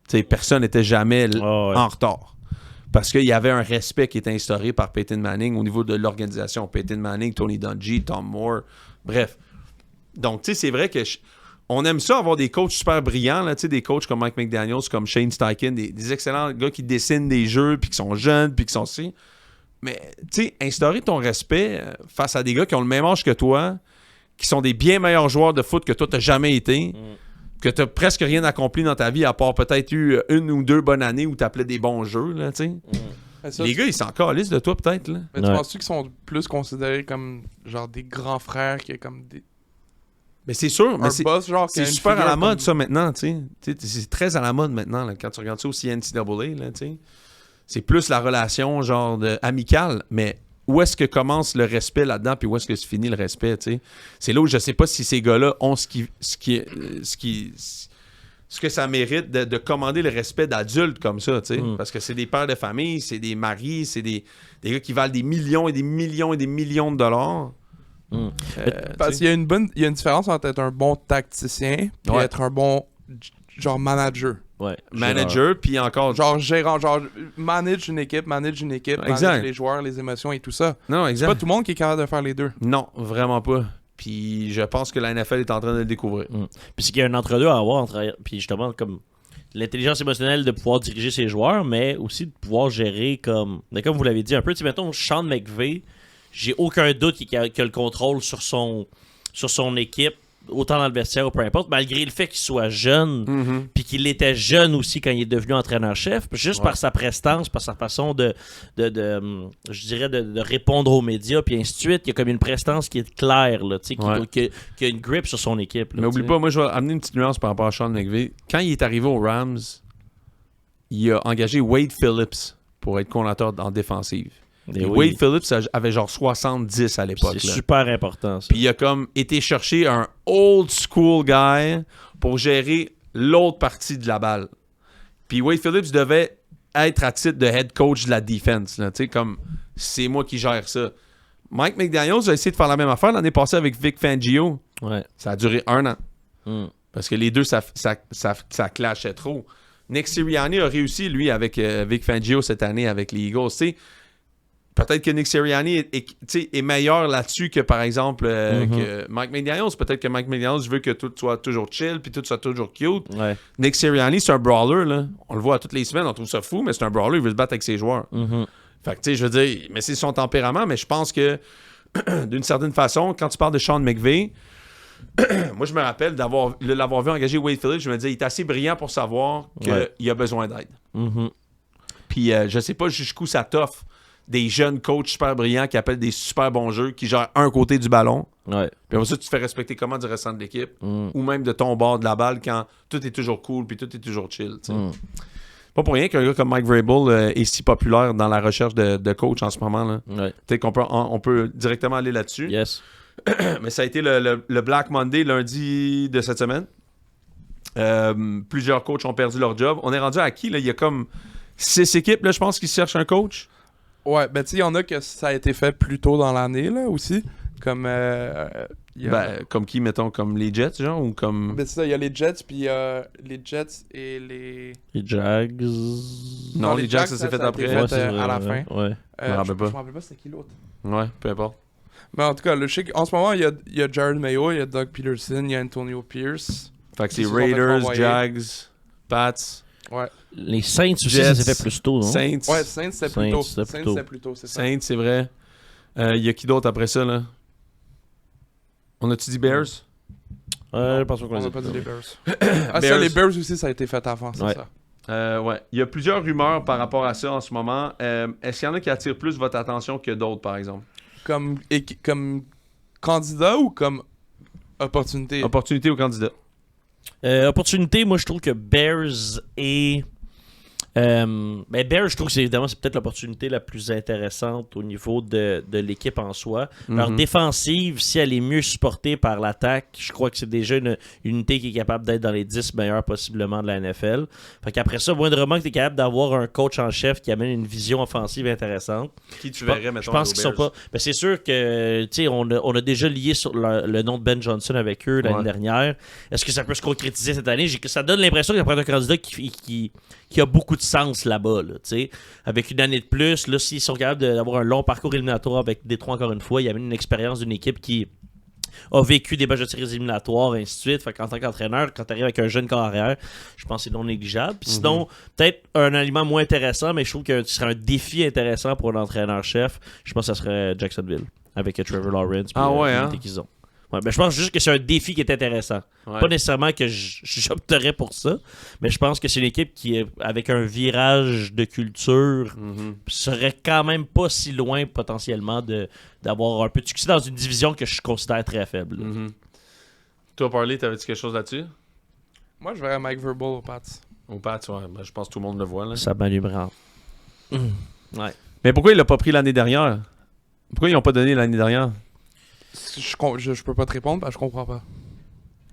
Tu sais, personne n'était jamais en retard. Parce qu'il y avait un respect qui était instauré par Peyton Manning au niveau de l'organisation. Peyton Manning, Tony Dungy, Tom Moore, bref. Donc, tu sais, c'est vrai que on aime ça avoir des coachs super brillants, là, tu sais, des coachs comme Mike McDaniels, comme Shane Steichen, des excellents gars qui dessinent des jeux, puis qui sont jeunes, puis qui sont si. Mais, tu sais, instaurer ton respect face à des gars qui ont le même âge que toi, qui sont des bien meilleurs joueurs de foot que toi, tu n'as jamais été, que tu n'as presque rien accompli dans ta vie, à part peut-être eu 1 ou 2 bonnes années où tu appelais des bons jeux, là, tu sais. Les gars, ils s'en calissent de toi, peut-être, là. Mais tu penses-tu qu'ils sont plus considérés comme, genre, des grands frères, qui est comme des... Mais c'est sûr, mais boss, genre, c'est super à la mode, ça, maintenant, tu sais. C'est très à la mode, maintenant, là, quand tu regardes ça aussi NCAA, là, tu sais. C'est plus la relation, genre, amicale, mais où est-ce que commence le respect là-dedans, puis où est-ce que se finit le respect, tu sais. C'est là où je sais pas si ces gars-là ont ce que ça mérite de commander le respect d'adultes comme ça, tu sais. Parce que c'est des pères de famille, c'est des maris, c'est des gars qui valent des millions et des millions et des millions de dollars. Parce qu'il y a une différence entre être un bon tacticien et être un bon genre manager. Ouais. Manager, puis encore... Genre gérant, genre manage une équipe, manage les joueurs, les émotions et tout ça. Non, exact. C'est pas tout le monde qui est capable de faire les deux. Non, vraiment pas. Puis je pense que la NFL est en train de le découvrir. Puis c'est qu'il y a un entre-deux à avoir, puis justement, comme l'intelligence émotionnelle de pouvoir diriger ses joueurs, mais aussi de pouvoir gérer comme vous l'avez dit un peu, tu sais, mettons, Sean McVay, j'ai aucun doute qu'il a le contrôle sur son équipe, autant dans le vestiaire ou peu importe, malgré le fait qu'il soit jeune, puis qu'il était jeune aussi quand il est devenu entraîneur-chef, juste par sa prestance, par sa façon de répondre aux médias, puis ainsi de suite, il y a comme une prestance qui est claire, là, qui a une grip sur son équipe. Là, mais oublie pas, moi je vais amener une petite nuance par rapport à Sean McVay. Quand il est arrivé aux Rams, il a engagé Wade Phillips pour être coordinateur en défensive. Et Wade Phillips avait genre 70 à l'époque. C'est super important, ça. Puis il a comme été chercher un old school guy pour gérer l'autre partie de la balle. Puis Wade Phillips devait être à titre de head coach de la defense. Tu sais, comme c'est moi qui gère ça. Mike McDaniels a essayé de faire la même affaire l'année passée avec Vic Fangio. Ouais. Ça a duré 1 an. Parce que les deux, ça clashait trop. Nick Sirianni a réussi, lui, avec Vic Fangio cette année avec les Eagles. Tu sais, peut-être que Nick Sirianni est meilleur là-dessus que, par exemple, que Mike McDaniels. Peut-être que Mike McDaniels veut que tout soit toujours chill puis tout soit toujours cute. Ouais. Nick Sirianni, c'est un brawler, là. On le voit toutes les semaines, on trouve ça fou, mais c'est un brawler, il veut se battre avec ses joueurs. Fait que, tu sais, je veux dire, mais c'est son tempérament, mais je pense que, d'une certaine façon, quand tu parles de Sean McVay, moi, je me rappelle l'avoir vu engager Wade Phillips, je me disais, il est assez brillant pour savoir qu'il a besoin d'aide. Puis, je sais pas jusqu'où ça t'offre des jeunes coachs super brillants qui appellent des super bons jeux, qui gèrent un côté du ballon. Ouais. Puis après ça, tu te fais respecter comment du restant de l'équipe, ou même de ton bord de la balle quand tout est toujours cool puis tout est toujours chill. Pas pour rien qu'un gars comme Mike Vrabel est si populaire dans la recherche de coach en ce moment. Là. Ouais. Peut-être qu'on peut directement aller là-dessus. Yes. Mais ça a été le Black Monday lundi de cette semaine. Plusieurs coachs ont perdu leur job. On est rendu à qui? Là? Il y a comme 6 équipes, là, je pense, qui cherchent un coach. Ouais, ben tu sais, il y en a que ça a été fait plus tôt dans l'année, là, aussi. Comme, comme qui, mettons, comme les Jets, genre, ou comme... Ben c'est ça, il y a les Jets, puis les Jets et les... Les Jags... Non, les Jags, ça s'est fait après. Fait, à la fin. Ouais. Je me rappelle pas. Je me rappelle pas c'était qui l'autre. Ouais, peu importe. Mais en tout cas, je sais qu'en ce moment, il y a Jared Mayo, il y a Doug Peterson, il y a Antonio Pierce. Fait que c'est Raiders, Jags, Pats... Ouais. Les Saints aussi, ça s'est fait plus tôt, non? Saints. Ouais, Saints, c'est plus tôt. Saints, c'est plus tôt, c'est ça. Saints, c'est vrai. Il y a qui d'autre après ça, là? On a-tu dit Bears? Je pense qu'on n'a pas dit les Bears. Ça, les Bears aussi, ça a été fait avant, c'est ça. Ouais. Il y a plusieurs rumeurs par rapport à ça en ce moment. Est-ce qu'il y en a qui attirent plus votre attention que d'autres, par exemple? Comme candidat ou comme opportunité? Opportunité ou candidat? Opportunité, moi je trouve que Bears et Bears, je trouve que c'est peut-être l'opportunité la plus intéressante au niveau de l'équipe en soi. Leur défensive, si elle est mieux supportée par l'attaque, je crois que c'est déjà une unité qui est capable d'être dans les 10 meilleurs possiblement de la NFL. Fait qu'après ça, moindrement que tu es capable d'avoir un coach en chef qui amène une vision offensive intéressante. Qui tu verrais, mettons, je pense qu'ils sont pas. Ben, c'est sûr que on a déjà lié sur le nom de Ben Johnson avec eux l'année dernière. Est-ce que ça peut se concrétiser cette année? Ça donne l'impression qu'il y a un candidat qui a beaucoup de sens là-bas. Là, avec une année de plus, là, s'ils sont capables d'avoir un long parcours éliminatoire avec Détroit encore une fois, il y a une expérience d'une équipe qui a vécu des matchs de séries éliminatoires, et ainsi de suite. Fait qu'en tant qu'entraîneur, quand tu arrives avec un jeune corps arrière, je pense que c'est non négligeable. Puis sinon, peut-être un aliment moins intéressant, mais je trouve que ce serait un défi intéressant pour l'entraîneur-chef. Je pense que ça serait Jacksonville, avec Trevor Lawrence. L'unité qu'ils ont. Ouais, ben je pense juste que c'est un défi qui est intéressant. Ouais. Pas nécessairement que j'opterais pour ça, mais je pense que c'est une équipe qui, avec un virage de culture, serait quand même pas si loin potentiellement d'avoir un peu de succès dans une division que je considère très faible. Toi, Parley, t'avais-tu quelque chose là-dessus? Moi, je verrais Mike Vrabel aux Pats. Aux Pats, ouais. Ben, je pense que tout le monde le voit. Là. Ça m'allumerait. Ouais. Mais pourquoi il l'a pas pris l'année dernière? Pourquoi ils l'ont pas donné l'année dernière? Je peux pas te répondre parce que je comprends pas.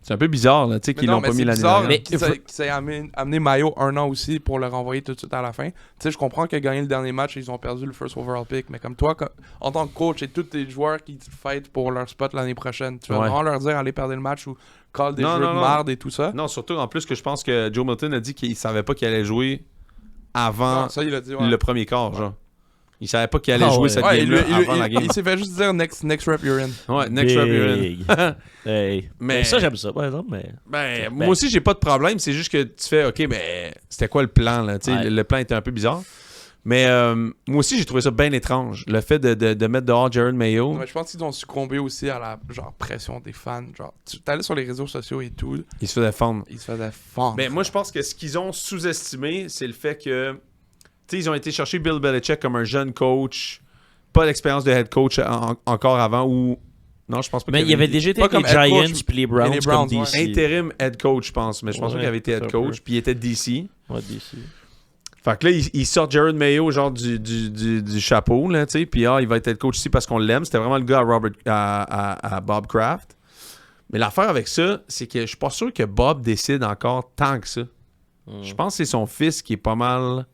C'est un peu bizarre, là, tu sais, qu'ils l'ont pas mis l'année dernière. Mais qu'ils aient amené Mayo un an aussi pour le renvoyer tout de suite à la fin. Tu sais, je comprends qu'ils ont gagné le dernier match et ils ont perdu le first overall pick, mais comme toi, en tant que coach et tous tes joueurs qui fightent pour leur spot l'année prochaine, tu vas vraiment leur dire allez perdre le match ou call des jeux de marde et tout ça? Non, surtout en plus que je pense que Joe Milton a dit qu'il savait pas qu'il allait jouer avant il a dit, le premier quart, genre. Il savait pas qu'il allait jouer cette game-là avant la game. Il s'est fait juste dire next rep you're in. Ouais, next rep you're in. Hey. Mais ça, j'aime ça, par exemple. Mais... moi aussi, j'ai pas de problème. C'est juste que tu fais, OK, mais c'était quoi le plan, là? Le plan était un peu bizarre. Mais moi aussi, j'ai trouvé ça bien étrange. Le fait de mettre dehors Jared Mayo. Ouais, je pense qu'ils ont succombé aussi à la pression des fans. Genre, tu allais sur les réseaux sociaux et tout. Ils se faisaient fendre. Mais moi, je pense que ce qu'ils ont sous-estimé, c'est le fait que ils ont été chercher Bill Belichick comme un jeune coach, pas d'expérience de head coach encore avant, ou non, je pense pas. Mais il avait déjà été avec les Giants puis les Browns comme DC. Intérim head coach, je pense, mais je pense pas qu'il avait été head coach, puis il était DC. Ouais, DC. Fait que là, il sort Jared Mayo genre du chapeau, là, tu sais, puis il va être head coach ici parce qu'on l'aime. C'était vraiment le gars à Bob Kraft. Mais l'affaire avec ça, c'est que je suis pas sûr que Bob décide encore tant que ça. Je pense que c'est son fils qui est pas mal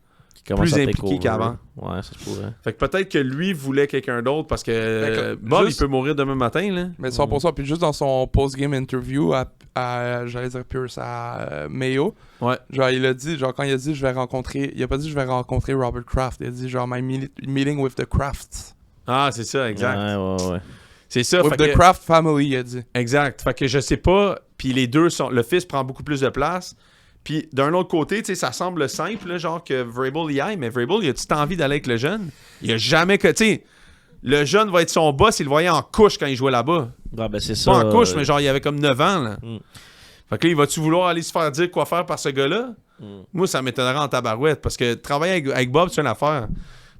plus impliqué qu'avant. Ouais, ça se pourrait. Fait que peut-être que lui voulait quelqu'un d'autre parce que Bob, il peut mourir demain matin, là. Mais 100%. Puis juste dans son post-game interview j'allais dire Pierce, à Mayo, genre il a dit, genre quand il a dit il a pas dit je vais rencontrer Robert Kraft, il a dit genre my meeting with the Krafts. Ah, c'est ça, exact. Ouais. C'est ça. With the Kraft family, il a dit. Exact. Fait que je sais pas, puis les deux le fils prend beaucoup plus de place. Puis d'un autre côté, tu sais, ça semble simple, là, genre que Vrabel y aille, mais Vrabel, il a-tu envie d'aller avec le jeune? Il a jamais que, tu sais, le jeune va être son boss, il le voyait en couche quand il jouait là-bas. Ah, ben c'est ça. Pas en couche, mais genre, il avait comme 9 ans, là. Fait que là, il va-tu vouloir aller se faire dire quoi faire par ce gars-là? Moi, ça m'étonnerait en tabarouette, parce que travailler avec Bob, c'est une affaire.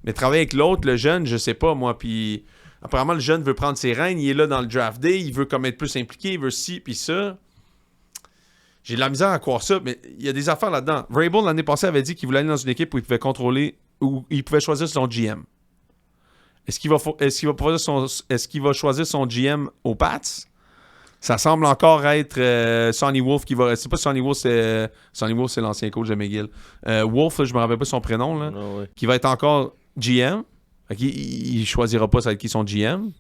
Mais travailler avec l'autre, le jeune, je sais pas, moi, puis apparemment, le jeune veut prendre ses rênes, il est là dans le draft day, il veut comme être plus impliqué, il veut ci, puis ça. J'ai de la misère à croire ça, mais il y a des affaires là-dedans. Vrabel, l'année passée, avait dit qu'il voulait aller dans une équipe où il pouvait contrôler, où il pouvait choisir son GM. Est-ce qu'il va choisir son GM aux Pats? Ça semble encore être Sonny Wolf qui va... C'est pas Sonny Wolf, c'est l'ancien coach de McGill. Wolf, là, je me rappelle pas son prénom, là, qui va être encore GM. Il choisira pas ça avec qui son GM.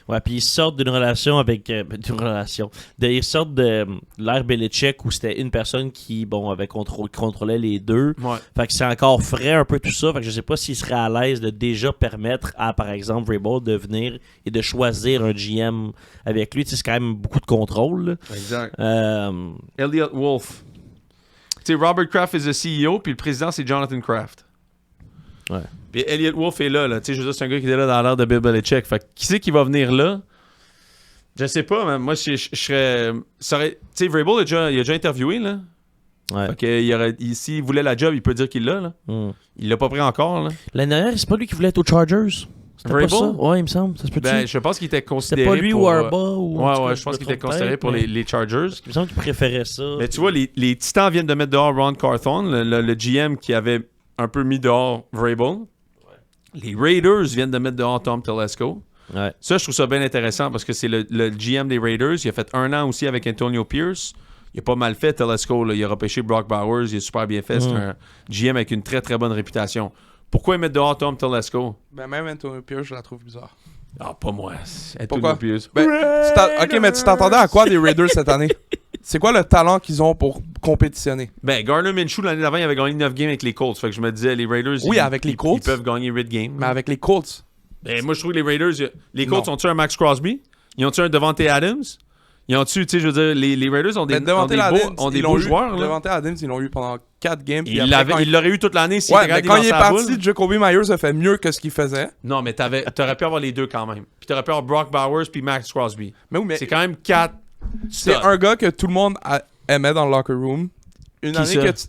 Ouais, puis ils sortent d'une relation avec... ils sortent de l'ère Belichick où c'était une personne qui, avait contrôlait les deux. Ouais. Fait que c'est encore frais un peu tout ça. Fait que je sais pas s'il serait à l'aise de déjà permettre à, par exemple, Vrabel de venir et de choisir un GM avec lui. Tu sais, c'est quand même beaucoup de contrôle. Là. Exact. Elliot Wolf. Tu sais, Robert Kraft est le CEO, puis le président, c'est Jonathan Kraft. Ouais. Puis Elliot Wolf est là. Tu sais, je veux dire, c'est un gars qui était là dans l'ère de Bill Belichick. Fait que qui c'est qui va venir là? Je sais pas, mais moi, je serais... Tu sais, Vrabel, il a déjà interviewé, là. Ouais. Fait que s'il voulait la job, il peut dire qu'il l'a, là. Il l'a pas pris encore, là. L'année dernière, c'est pas lui qui voulait être aux Chargers? C'était pas ça? Ouais, il me semble. Ça se peut-tu? Je pense qu'il était considéré C'était pas lui pour... ou Arba ou... Ouais, je pense qu'il était considéré pour les Chargers. Il me semble qu'il préférait ça. Mais tu vois, les Titans viennent de mettre dehors Ron Carthon, le GM qui avait un peu mis dehors Vrabel. Les Raiders viennent de mettre dehors Tom Telesco. Ouais. Ça, je trouve ça bien intéressant parce que c'est le GM des Raiders. Il a fait 1 an aussi avec Antonio Pierce. Il a pas mal fait, Telesco. Là. Il a repêché Brock Bowers. Il a super bien fait. C'est un GM avec une très, très bonne réputation. Pourquoi ils mettent dehors Tom Telesco? Ben, même Antonio Pierce, je la trouve bizarre. Ah, pas moi. Pourquoi? Antonio Pierce. Ben, ok, mais tu t'attendais à quoi des Raiders cette année? C'est quoi le talent qu'ils ont pour compétitionner? Ben, Gardner Minshew, l'année d'avant, il avait gagné 9 games avec les Colts. Fait que je me disais, les Raiders, Oui, avec les Colts. ils peuvent gagner 8 games. Mais avec les Colts. Ben, moi, je trouve que les Raiders, les Colts Non. ont-tu un Max Crosby? Ils ont-tu un Devontae Adams? Ils ont-tu, tu sais, je veux dire, les Raiders ont des beaux joueurs. Là. Devontae Adams, ils l'ont eu pendant 4 games. puis Il après, quand l'aurait eu toute l'année s'il Ouais, était mais gardé quand dans il est sa parti, boule. Jacoby Myers a fait mieux que ce qu'il faisait. Non, mais t'aurais pu avoir les deux quand même. Puis t'aurais pu avoir Brock Bowers puis Max Crosby. Mais oui, mais C'est quand même 4. c'est un gars que tout le monde aimait dans le locker room. Une Qui année ça? que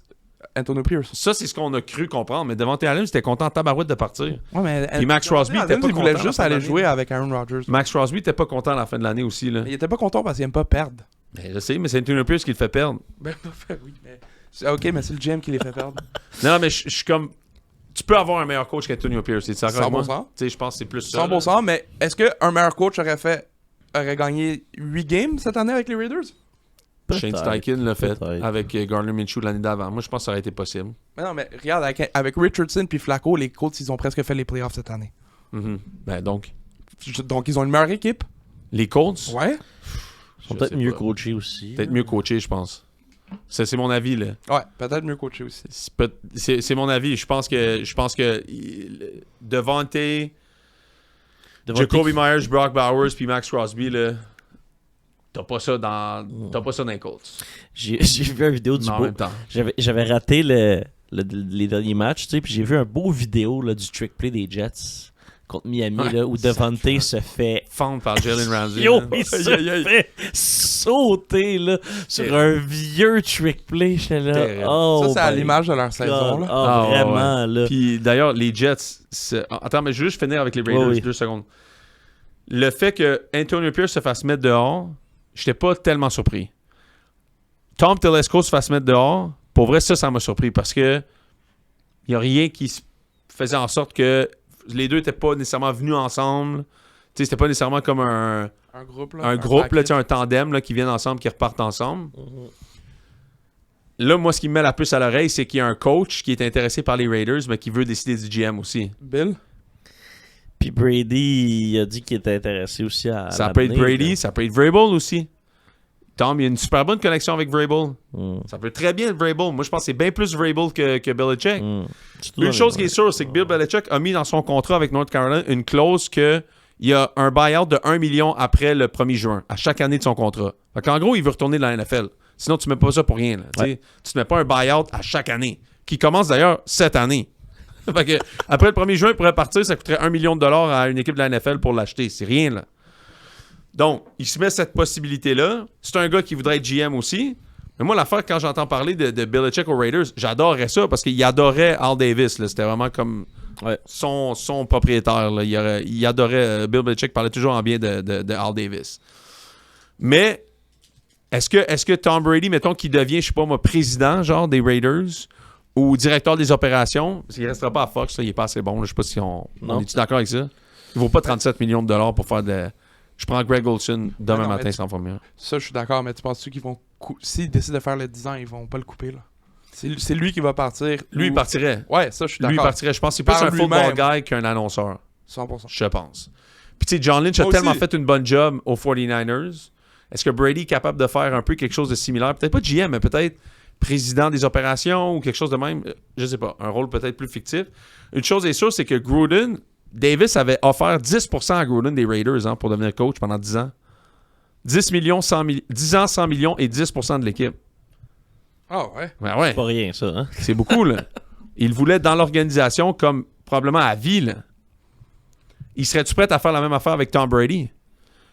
Antonio Pierce. Ça, c'est ce qu'on a cru comprendre. Mais Devontae Adams, c'était content en tabarouette de partir. Ouais, mais Puis Max Crosby était pas il voulait content juste à la fin aller de jouer l'année. avec Aaron Rodgers. Max Crosby était pas content à la fin de l'année aussi. Là. Il était pas content parce qu'il aime pas perdre. Ben, je sais, mais c'est Antonio Pierce qui le fait perdre. Ben, oui, mais. Ok, mais c'est le GM qui les fait perdre. Non, mais je suis comme. Tu peux avoir un meilleur coach qu'Antonio Pierce. C'est ça, 100%. Tu sais, je pense que c'est plus ça. 100%, mais est-ce qu'un meilleur coach aurait gagné 8 games cette année avec les Raiders? Shane Peut-être. Steichen l'a fait Peut-être. avec Gardner Minshew l'année d'avant. Moi, je pense que ça aurait été possible. Mais non, mais regarde, avec Richardson puis Flacco, les Colts, ils ont presque fait les playoffs cette année. Mhm. Ben donc, Donc, ils ont une meilleure équipe. les Colts, Ouais. Ils sont Je peut-être sais mieux pas. coachés aussi. peut-être mieux coachés, je pense. C'est mon avis, là. Ouais, peut-être mieux coaché aussi. C'est mon avis. Je pense que Devontae, Jacoby Myers, Brock Bowers puis Max Crosby, là, t'as pas ça dans les Colts. J'ai vu une vidéo du Mais en beau. même temps. J'avais raté les derniers matchs, tu sais, puis j'ai vu un beau vidéo là, du trick play des Jets contre Miami, Ouais, là, où Devontae se fait. Fendre par Jalen Ramsey. Yo, là. il se fait sauter là, sur un vieux trick play. J'étais là. Terrible. Oh, Ça, c'est à my l'image de leur God. saison. Là. Ah, Ah, vraiment, là. Puis d'ailleurs, les Jets. Attends, mais je veux juste finir avec les Raiders, Oui. 2 secondes. Le fait que Antonio Pierce se fasse mettre dehors, j'étais pas tellement surpris. Tom Telesco se fasse mettre dehors, pour vrai, ça m'a surpris parce que il n'y a rien qui faisait en sorte que les deux n'étaient pas nécessairement venus ensemble. Tu sais, c'était pas nécessairement comme un groupe, là. groupe, là, package. tu sais, un tandem là, qui viennent ensemble, qui repartent ensemble. Là, moi, ce qui me met la puce à l'oreille, c'est qu'il y a un coach qui est intéressé par les Raiders, mais qui veut décider du GM aussi. Bill. Puis Brady, il a dit qu'il était intéressé aussi à. Ça peut être l'amener, Brady, là. ça peut être Vrabel aussi. Tom, il y a une super bonne connexion avec Vrabel. Mm. Ça peut très bien être Vrabel. Moi, je pense que c'est bien plus Vrabel que Belichick. Mm. Surtout Une dans chose les- qui est sûre, c'est que Bill Belichick a mis dans son contrat avec North Carolina une clause qu'il y a un buyout de 1 million après le 1er juin, à chaque année de son contrat. Fait qu'en gros, il veut retourner dans la NFL. Sinon, tu ne mets pas ça pour rien. Là, tu sais. Tu ne mets pas un buyout à chaque année, qui commence d'ailleurs cette année. Fait que, après le 1er juin, il pourrait partir, ça coûterait 1 million de dollars à une équipe de la NFL pour l'acheter. C'est rien, là. Donc, il se met cette possibilité-là. C'est un gars qui voudrait être GM aussi. Mais moi, l'affaire, quand j'entends parler de Belichick aux Raiders, j'adorerais ça parce qu'il adorait Al Davis. Là. C'était vraiment comme son propriétaire. Là. Il adorait... Bill Belichick parlait toujours en bien de Al Davis. Mais est-ce que Tom Brady, mettons, qui devient, je sais pas moi, président genre des Raiders ou directeur des opérations, parce qu'il restera pas à Fox, là, il est pas assez bon. Là. Je sais pas si on est-tu d'accord avec ça? Il vaut pas 37 millions de dollars pour faire de... Je prends Greg Olson demain Non, matin mais sans formule. Ça, je suis d'accord, mais tu penses-tu qu'ils vont. S'ils décident de faire le 10 ans, ils vont pas le couper, là? C'est lui qui va partir. Lui, il partirait. Ouais, ça, je suis Lui, il d'accord. partirait. Je pense que c'est plus Par un football lui-même. guy qu'un annonceur. 100%. Je pense. Puis, tu sais, John Lynch a Moi tellement aussi. fait une bonne job aux 49ers. Est-ce que Brady est capable de faire un peu quelque chose de similaire? Peut-être pas GM, mais peut-être président des opérations ou quelque chose de même. Je sais pas. Un rôle peut-être plus fictif. Une chose est sûre, c'est que Gruden, Davis avait offert 10% à Gruden des Raiders pour devenir coach pendant 10 ans. 10 ans, 100 millions et 10% de l'équipe. Ah ouais. Ben ouais. Pas rien, ça, hein? C'est beaucoup, là. Il voulait dans l'organisation comme probablement à vie, là. Il serait-tu prêt à faire la même affaire avec Tom Brady?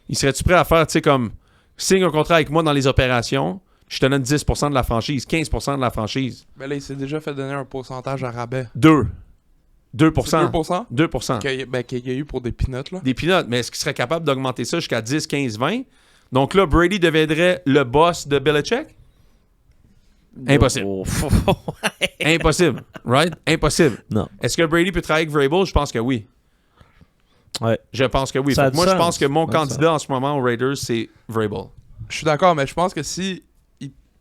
Il serait-tu prêt à faire, tu sais, comme signe un contrat avec moi dans les opérations, je te donne 10% de la franchise, 15% de la franchise. Ben là, il s'est déjà fait donner un pourcentage à rabais. 2%. C'est 2%? 2%. Qu'il y a eu pour des peanuts, là. Des peanuts. Mais est-ce qu'il serait capable d'augmenter ça jusqu'à 10, 15, 20? Donc là, Brady deviendrait le boss de Belichick? Impossible. Oh, Impossible. Right? Impossible. Non. Est-ce que Brady peut travailler avec Vrabel? Je pense que oui. Ouais. Je pense que oui. Ça a Fait que du moi, je sens. pense que mon Ça a du candidat en ce moment aux Raiders, c'est Vrabel. Je suis d'accord, mais je pense que si,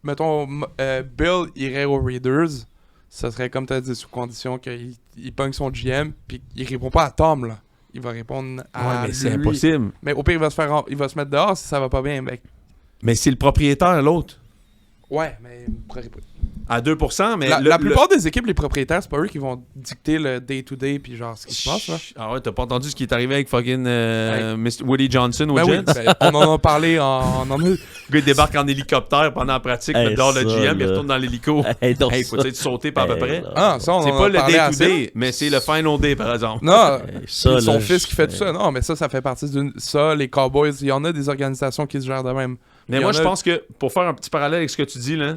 mettons, Bill irait aux Raiders, ça serait comme tu as dit, sous condition qu'il pogne son GM, puis il répond pas à Tom, là. Il va répondre à mais c'est lui. impossible. Mais au pire, il va se mettre dehors si ça va pas bien. Mais... Mais c'est le propriétaire, l'autre. Ouais, mais il pourrait répondre. À 2%, mais... La plupart des équipes, les propriétaires, c'est pas eux qui vont dicter le day-to-day puis genre ce qui se passe, là. Ah ouais, t'as pas entendu ce qui est arrivé avec fucking Mr. Woody Johnson au Ben oui, Jets? ben, on en a parlé Le gars, il débarque en hélicoptère pendant la pratique, Hey, dehors le ça, GM, il là. retourne dans l'hélico. Hey, donc Hey, faut ça. être sauté par à peu près. là. Ah, ça, on C'est en pas a le parlé assez. day-to-day, mais c'est le final day, par exemple. Non, Ça, puis son là, fils qui fait tout ça. Non, mais ça fait partie d'une... Ça, les Cowboys, il y en a des organisations qui se gèrent de même. Mais Il y moi, en je a- pense que, pour faire un petit parallèle avec ce que tu dis, là,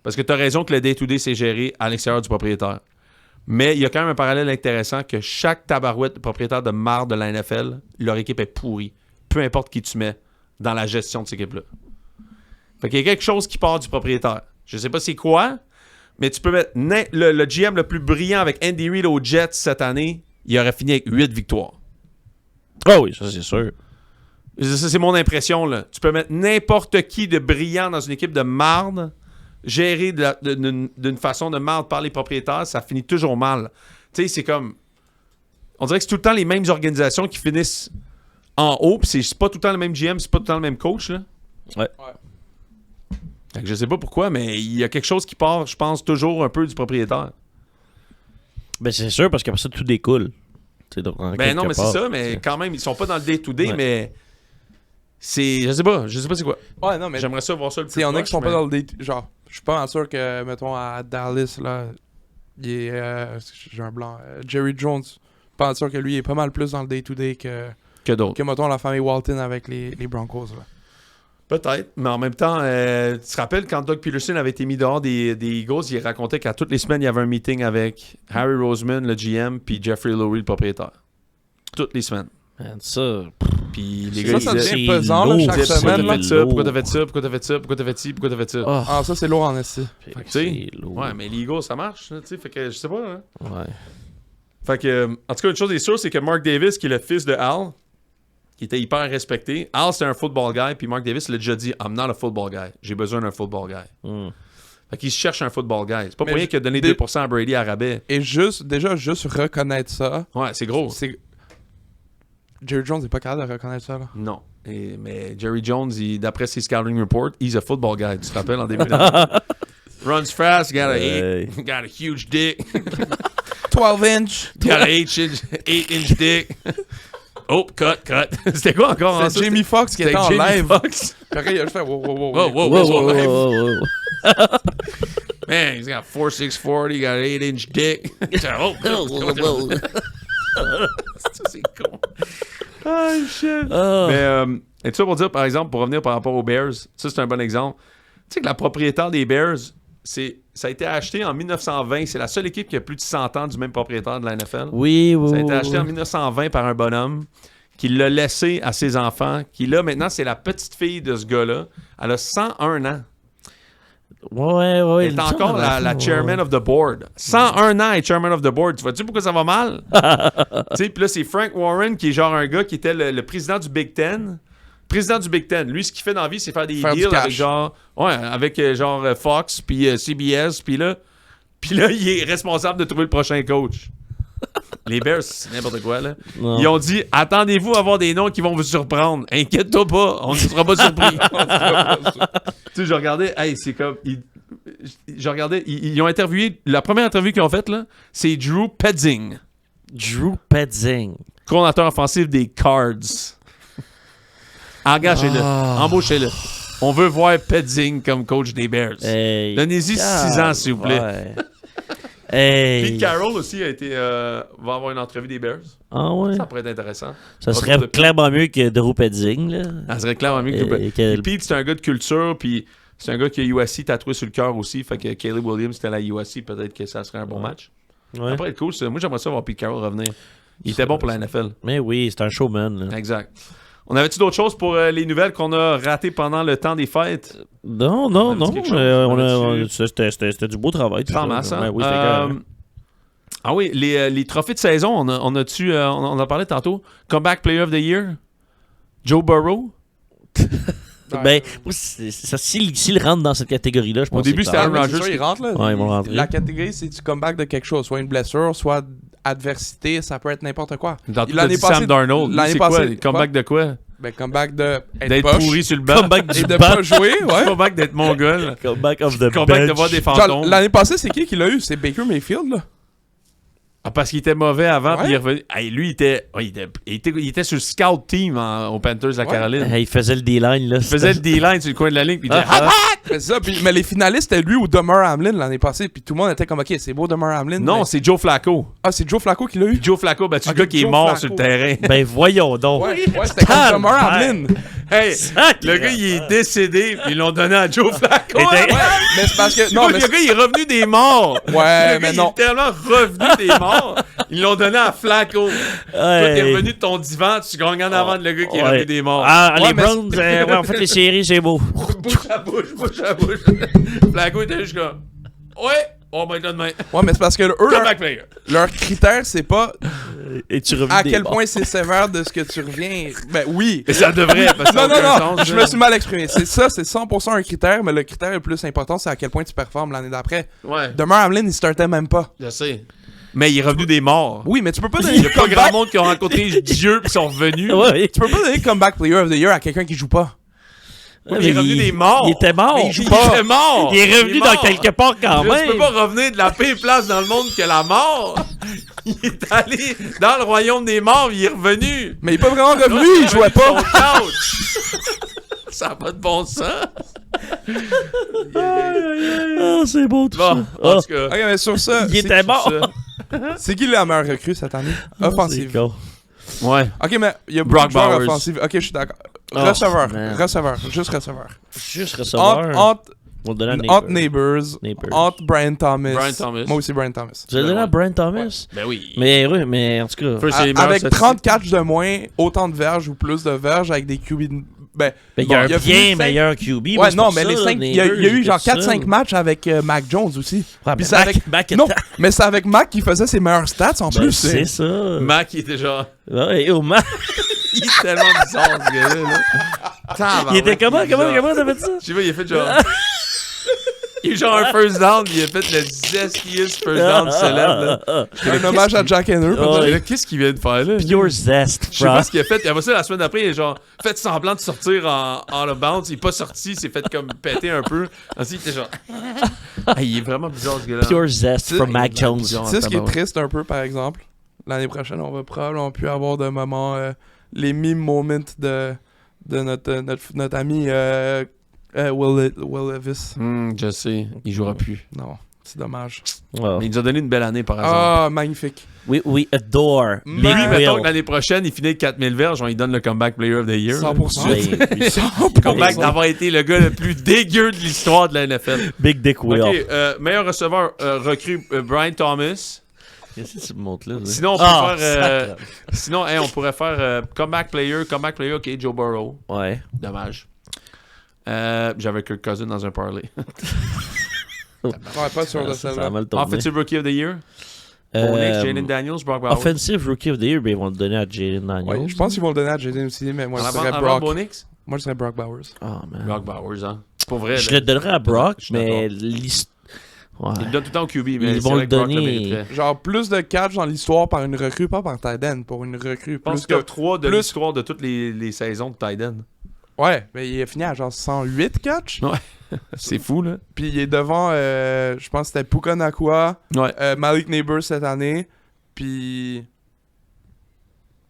parce que t'as raison que le day-to-day, c'est géré à l'extérieur du propriétaire. Mais il y a quand même un parallèle intéressant que chaque tabarouette de propriétaire de marde de la NFL, leur équipe est pourrie. Peu importe qui tu mets dans la gestion de cette équipe-là. Fait qu'il y a quelque chose qui part du propriétaire. Je sais pas c'est quoi, mais tu peux mettre le GM le plus brillant avec Andy Reid aux Jets cette année, il aurait fini avec 8 victoires. Ah oui, ça c'est sûr. Ça, c'est mon impression, là. Tu peux mettre n'importe qui de brillant dans une équipe de marde, géré d'une façon de marde par les propriétaires, ça finit toujours mal. Tu sais, c'est comme... On dirait que c'est tout le temps les mêmes organisations qui finissent en haut, puis c'est pas tout le temps le même GM, c'est pas tout le temps le même coach, là. Ouais. Fait que je sais pas pourquoi, mais il y a quelque chose qui part, je pense, toujours un peu du propriétaire. Ben c'est sûr, parce qu'après ça, tout découle. Tu sais, donc, en Ben non, quelque mais c'est part, ça, mais quand même, ils sont pas dans le day-to-day, Ouais. mais... C'est... Je sais pas c'est quoi. Ouais, non, mais... J'aimerais ça voir ça le plus Il y en a qui proche, sont pas mais- dans le day... Genre, je suis pas sûr que, mettons, à Dallas, là, il est... j'ai un blanc. Jerry Jones, pas sûr que lui, il est pas mal plus dans le day-to-day Que d'autres. que, mettons, la famille Walton avec les Broncos, là. Peut-être, mais en même temps, tu te rappelles quand Doug Peterson avait été mis dehors des Eagles, il racontait qu'à toutes les semaines, il y avait un meeting avec Harry Roseman, le GM, puis Jeffrey Lurie, le propriétaire. Toutes les semaines. Man, ça... Puis les Ça, gars, ça ils disaient, devient pesant, là, chaque pourquoi semaine, t'as là. fait ça, pourquoi t'as fait ça, pourquoi t'as fait ça, pourquoi t'as fait ci, pourquoi t'as fait ça. Ah, Ah, ça, c'est lourd en esti. Fait que, tu c'est sais, lourd. ouais, mais les Eagles, ça marche, tu sais, fait que je sais pas, hein. Ouais. Fait que, en tout cas, une chose est sûre, c'est que Mark Davis, qui est le fils de Al, qui était hyper respecté, Al, c'est un football guy, puis Mark Davis l'a déjà dit, I'm not a football guy. J'ai besoin d'un football guy. Mm. Fait qu'il cherche un football guy. C'est pas pour Mais rien qu'il a donné des- 2% à Brady à rabais. Et déjà reconnaître ça, Ouais, c'est gros. c'est... Jerry Jones n'est pas capable de reconnaître ça, là. Non. Mais Jerry Jones, d'après ses scouting reports, he's a football guy. Tu te rappelles en début Runs fast, got a huge dick. 12-inch! Got a 8-inch dick. Oh, cut. C'était quoi encore? en C'est ça? Jamie Foxx qui C'était était en Jamie live. Foxx. Puis après, il a juste fait wow, wow, wow. Whoa, whoa, Wow, whoa, wow, live. wow, wow, wow. Man, he's got 4'6", 40, he got an 8-inch dick. Oh, ça, c'est con. Ah, shit. Ah. Mais, et tout ça pour dire, par exemple, pour revenir par rapport aux Bears, ça, c'est un bon exemple. Tu sais que la propriétaire des Bears, ça a été acheté en 1920. C'est la seule équipe qui a plus de 100 ans du même propriétaire de la NFL. Oui. Ça a été acheté en 1920 par un bonhomme qui l'a laissé à ses enfants, qui là, maintenant, c'est la petite fille de ce gars-là. Elle a 101 ans. Ouais. Elle est encore la chairman of the board. 101 ans, elle est chairman of the board. Tu vois-tu pourquoi ça va mal? Tu sais, puis là, c'est Frank Warren qui est genre un gars qui était le président du Big Ten. Président du Big Ten. Lui, ce qu'il fait dans la vie, c'est faire des Faire du deals cash. avec genre... Ouais, avec genre Fox, puis CBS, puis là, il est responsable de trouver le prochain coach. Les Bears, c'est n'importe quoi, là. Non. Ils ont dit, attendez-vous à avoir des noms qui vont vous surprendre. Inquiète-toi pas, on ne sera pas surpris. Tu sais, je regardais, hey, c'est comme... Je regardais, ils ont interviewé... La première interview qu'ils ont faite, là, c'est Drew Petzing, Drew Petzing. coordinateur offensif des Cards. Engagez-le, embauchez-le. On veut voir Petzing comme coach des Bears. Hey, Donnez-y 6 ans, s'il vous plaît. Ouais. Hey. Pete Carroll aussi va avoir une entrevue des Bears. Ah ouais. Ça pourrait être intéressant. Ça serait clairement mieux que Drew Petzing, là. Ça serait clairement mieux que Et quel- Pete, c'est un gars de culture, puis c'est un gars qui a USC tatoué sur le cœur aussi. Fait que Caleb Williams, c'était à la USC, peut-être que ça serait un bon match. Ouais. Après, être cool. Moi, j'aimerais ça voir Pete Carroll revenir. Il était bon pour la NFL. Mais oui, c'est un showman, là. Exact. On avait-tu d'autres choses pour les nouvelles qu'on a ratées pendant le temps des fêtes? Non. C'était du beau travail. tout C'est en ça. masse, hein? Ouais, oui, c'était carré. Ah oui, les trophées de saison, on a parlé tantôt. Comeback Player of the Year, Joe Burrow. Ben, moi, s'il rentre dans cette catégorie-là, je pense Au début, que c'était Aaron Mais Rodgers c'est sûr, qui- il rentre, là. Ouais, ils vont rentrer. La catégorie, c'est du comeback de quelque chose. Soit une blessure, soit adversité, ça peut être n'importe quoi. Dans tout L'année dit Sam passée- Darnold. Lui, l'année c'est quoi? passée- Comeback de quoi? Ben, comeback de être D'être poche pourri sur le banc. Comeback et du de banc. pas jouer, ouais. Comeback d'être mongol. Comeback of the Comeback de bench. voir des Genre, fantômes. l'année passée, c'est qui l'a eu? C'est Baker Mayfield, là. Ah, parce qu'il était mauvais avant, Ouais. puis il est revenu. Hey, lui, il était sur le scout team aux Panthers de la Ouais. Caroline. Hey, il faisait le D-line, là. Il faisait le D-line sur le coin de la ligne, puis il disait Mais, ça, mais les finalistes, c'était lui ou Dummer Hamlin l'année passée, puis tout le monde était comme, OK, c'est beau Dummer Hamlin. non, mais- c'est Joe Flacco. Ah, c'est Joe Flacco qui l'a eu? Joe Flacco a battu Ok, le gars qui est Joe mort Flacco. sur le terrain. Ben, voyons donc. Ouais, c'était comme Dummer Hamlin. Hey, Sacré. le gars, il est décédé, puis ils l'ont donné à Joe Flacco. Et Ouais, t'es- Ouais, mais c'est parce que. Non, mais. le gars, il est revenu des morts. Ouais, Le gars, mais il non. est tellement revenu des morts. Ils l'ont donné à Flacco. Toi, t'es Hey. revenu de ton divan, tu gagnes en avant de le gars qui est Ouais. revenu des morts. Ah, Ouais, les mais Browns, ouais, en fait, les séries, c'est beau. Bouche à bouche, bouche à bouche. Flacco était juste comme, ouais, on va être là demain. Ouais, mais c'est parce que eux, Comeback player. leur critère, c'est pas Et tu reviens à des quel bords. point c'est sévère de ce que tu reviens. Ben oui. Mais ça devrait, parce que ça Non, n'a non, aucun non, sens, je là. me suis mal exprimé. C'est ça, c'est 100% un critère, mais le critère le plus important, c'est à quel point tu performes l'année d'après. Ouais, Dummer Hamlin, il startait même pas. je sais. Mais il est revenu des morts. Oui, mais tu peux pas donner Il y a le pas grand comeback. monde qui ont rencontré Dieu puis sont revenus. Ouais. Tu peux pas donner le comeback player of the year à quelqu'un qui joue pas. Oui, mais il est revenu des morts. Il était mort. Mais il était mort. Il est revenu mort. dans quelque part quand Tu même. peux pas revenir de la pire place dans le monde que la mort. Il est allé dans le royaume des morts, il est revenu. Mais il est pas vraiment revenu, Là, il jouait est revenu de pas. son couch. Ça n'a pas de bon sens. Ah, c'est beau tout Bon, ça. en tout cas. Ok, mais sur ça, Il c'est- était mort. c'est qui la meilleure recrue cette année? Offensive. C'est con. Ouais. Ok, mais il y a beaucoup Brock de joueurs Bowers. offensifs. Ok, je suis d'accord. Oh, Receveur, man. receveur, juste receveur. Juste receveur. Entre On le donne à entre Neighbors, Neighbors. entre Brian Thomas. Brian Thomas. Moi aussi, Brian Thomas. Tu l'as donné à Brian Thomas? Ben oui. Mais oui, mais en tout cas. First, c'est les meilleurs Avec statistiques. 30 catchs de moins, autant de verges ou plus de verges avec des QB. Ben, Mais il y a un fini bien cinq- meilleur QB. Ouais, moi, c'est non, pour mais ça, les là, 5. Il y a Neighbors, eu genre j'étais 4-5 seul. matchs avec Mac Jones aussi. Ouais, Puis mais c'est avec. Mac Non, mais c'est avec Mac qui faisait ses meilleurs stats en Ben, plus. c'est ça. Mac, il était genre. Ouais, oh, Mac. Il est tellement bizarre, ce gars-là. Là. Il était comment Tabarouette, t'as fait ça? Je sais pas, il a fait genre. Il a eu genre un first down, il a fait le zestiest first down célèbre. Là. Un hommage à Jack Henry. Oh, peut-être. Et là, qu'est-ce qu'il vient de faire là? Pure zest, Je sais pas ce qu'il a fait. Et après ça, la semaine d'après, il a genre fait semblant de sortir en bounce. Il est pas sorti, il s'est fait comme péter un peu. Ensuite, il était genre. Ah, il est vraiment bizarre ce gars-là. Pure zest from Mac Jones. Tu sais ce qui est triste un peu, par exemple? L'année prochaine, on va probablement plus avoir de moments, les meme moments de notre ami Will Levis. Je sais, il jouera plus. Non, c'est dommage. Oh. Mais il nous a donné une belle année par exemple. Ah, magnifique. We adore Lui, Lui, Big mettons Will. que l'année prochaine, il finit avec 4000 verges, on lui donne le comeback player of the year. 100%. Ben, 100%. Comeback d'avoir été le gars le plus dégueu de l'histoire de la NFL. Big Dick Will. Ok, meilleur receveur recrue Brian Thomas. Qu'est-ce que tu me montres là? Sinon, on peut Ah, faire. sacre. Sinon, on pourrait faire comeback player, ok, Joe Burrow. Ouais. Dommage. J'avais Kirk Cousins dans un parlay. Ouais, pas sûr de Ça celle-là. a mal tourné. Offensive Rookie of the Year. Bo Nix, Jalen Daniels, Brock Bowers. Offensive Rookie of the Year, ben ils vont le donner à Jalen Daniels. Ouais, je pense qu'ils vont le donner à Jaden aussi, mais moi, je Avant, serais avant Brock. Bo Nix? Moi, je serais Brock Bowers. Ah, man. Brock Bowers, hein. Pour vrai. Je là. le donnerais à Brock, Je suis mais d'accord. l'histoire. Ouais. Il le donne tout le temps au QB, mais Ils c'est vont vrai le que Brock donner. mériterait. Genre, plus de catch dans l'histoire par une recrue, pas par tight end. Pour une recrue. Je pense Plus que que... 3 de plus- l'histoire de toutes les saisons de Tiden. Ouais, mais il a fini à genre 108 catch. C'est fou, là. Puis il est devant, je pense que c'était Puka Nacua, Ouais. Malik Neighbors cette année. Puis.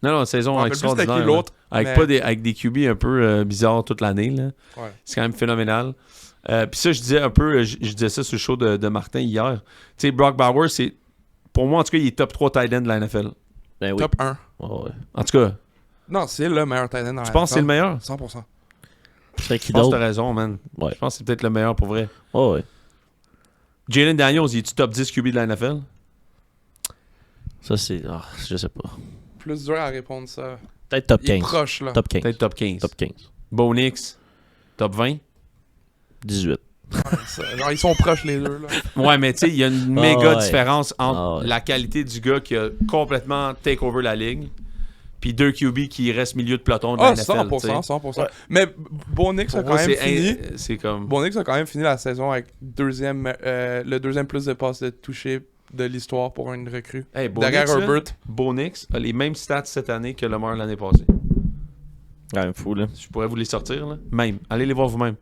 Non, saison Je me rappelle plus c'était extraordinaire. qui l'autre, là. Avec, mais- pas des, avec des QB un peu bizarres toute l'année, là. Ouais. C'est quand même phénoménal. Puis ça, je disais un peu, je disais ça sur le show de Martin hier. Tu sais, Brock Bowers, c'est. Pour moi, en tout cas, il est top 3 tight end de la NFL. Ben oui. Top 1. Ouais. En tout cas, Non, c'est le meilleur tight end dans la tu penses que c'est le meilleur? 100%. C'est qui Je pense que d'autre? t'as raison, man. Ouais. Je pense que c'est peut-être le meilleur pour vrai. Oh, ouais. Jalen Daniels, il est-tu top 10 QB de la NFL? Ça, c'est. Ah, je sais pas. Plus dur à répondre ça. Peut-être top Il est 15. proche, là. Top 15. Peut-être top 15. Top 15. Bo Nix, top 20. 18. Genre, ils sont proches, les deux, là. Ouais, mais tu sais, il y a une méga ouais. différence entre Ah ouais. la qualité du gars qui a complètement take over la ligue, puis deux QB qui restent milieu de peloton de la Ah, NFL. 100%, 100%. Mais Bo Nix a Pour quand moi, même fini. c'est comme... Bo Nix a quand même fini la saison avec le deuxième plus de passes de toucher de l'histoire pour une recrue. Hey, Bo Derrière Nix, là, Herbert. Bo Nix a les mêmes stats cette année que Lamar l'année passée. Quand même fou, là. Je pourrais vous les sortir, là. Même. Allez les voir vous-même.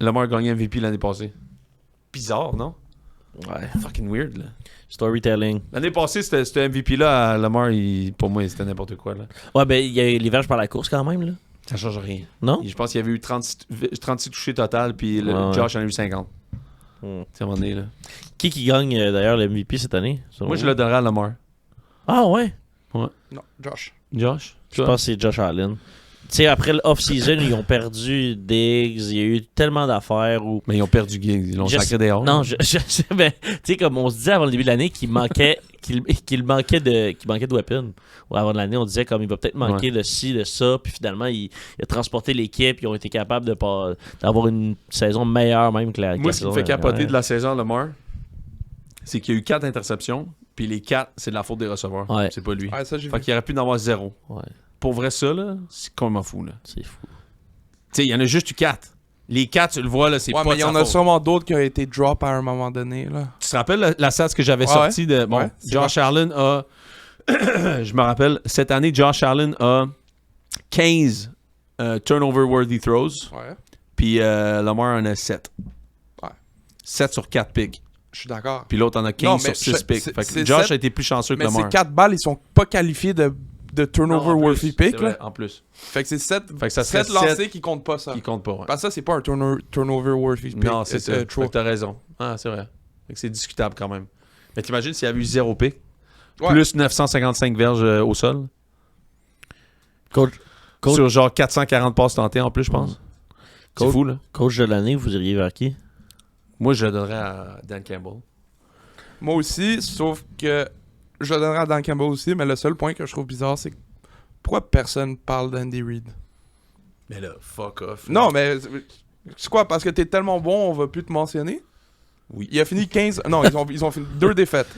Lamar a gagné MVP l'année passée. Bizarre, non? Ouais. Fucking weird, là. Storytelling. L'année passée, ce MVP-là, à Lamar, pour moi, c'était n'importe quoi, là. Ouais, ben, il y a les verges par la course quand même, là. Ça change rien. Non? Je pense qu'il y avait eu 36 touchés total, puis Ouais. Josh en a eu 50. C'est à un moment donné, là. Qui gagne d'ailleurs le MVP cette année? Moi, je le donnerais à Lamar. Ah ouais? Non, Josh. Josh? Je pense que c'est Josh Allen. Tu sais, après l'off-season, ils ont perdu Diggs, il y a eu tellement d'affaires où... Mais ils ont perdu Giggs, ils l'ont sacré dehors. Non, je sais, ben, tu sais, comme on se disait avant le début de l'année qu'il manquait, qu'il manquait de weapons. Ou avant de l'année, on disait comme il va peut-être manquer de ci, de ça, puis finalement, il a transporté l'équipe, ils ont été capables d'avoir une saison meilleure même que la Moi, ce qui me fait capoter dernière. de la saison Lamar, c'est qu'il y a eu 4 interceptions, puis les 4, c'est de la faute des receveurs. Ouais. C'est pas lui. Ouais, ça, j'ai Fait vu. qu'il aurait pu en avoir 0. Ouais, Pour vrai, ça, là, c'est complètement fou, là. c'est fou. Tu sais, il y en a juste eu 4. Les 4, tu le vois, là, c'est Ouais, pas mais de il y sa en a faute. sûrement d'autres qui ont été drop à un moment donné, là. Tu te rappelles la stats que j'avais Ouais, sortie de... Bon, ouais, c'est Josh Allen a... je me rappelle, cette année, Josh Allen a 15 turnover-worthy throws, Ouais. puis Lamar en a 7. Ouais. 7 sur 4 picks. Je suis d'accord. Puis l'autre en a 15 Non, sur mais 6 picks. c'est- Fait que c'est Josh 7, a été plus chanceux que Mais Lamar. ces 4 balles, ils sont pas qualifiés de Non, turnover en plus, worthy c'est pick, vrai, là. en plus. Fait que c'est 7 Fait que ça serait lancés 7 qui comptent pas ça. qui compte pas, ouais. Parce que ça, c'est pas un turnover worthy pick. Non, c'est ça. Fait trop. que t'as raison. Ah, c'est vrai. Fait que c'est discutable quand même. Mais t'imagines s'il y avait eu 0 pick, Ouais. plus 955 verges au sol, Coach sur genre 440 passes tentées en plus, je pense. C'est Coach- fou, là. Coach de l'année, vous iriez vers qui? Moi, je le donnerais à Dan Campbell. Moi aussi, sauf que je le donnerai à Dan Campbell aussi, mais le seul point que je trouve bizarre, c'est que pourquoi personne parle d'Andy Reid? Mais là, fuck off. là. Non, mais c'est quoi? Parce que t'es tellement bon, on va plus te mentionner? Oui. Il a fini 15... Non, ils ont fini 2 défaites.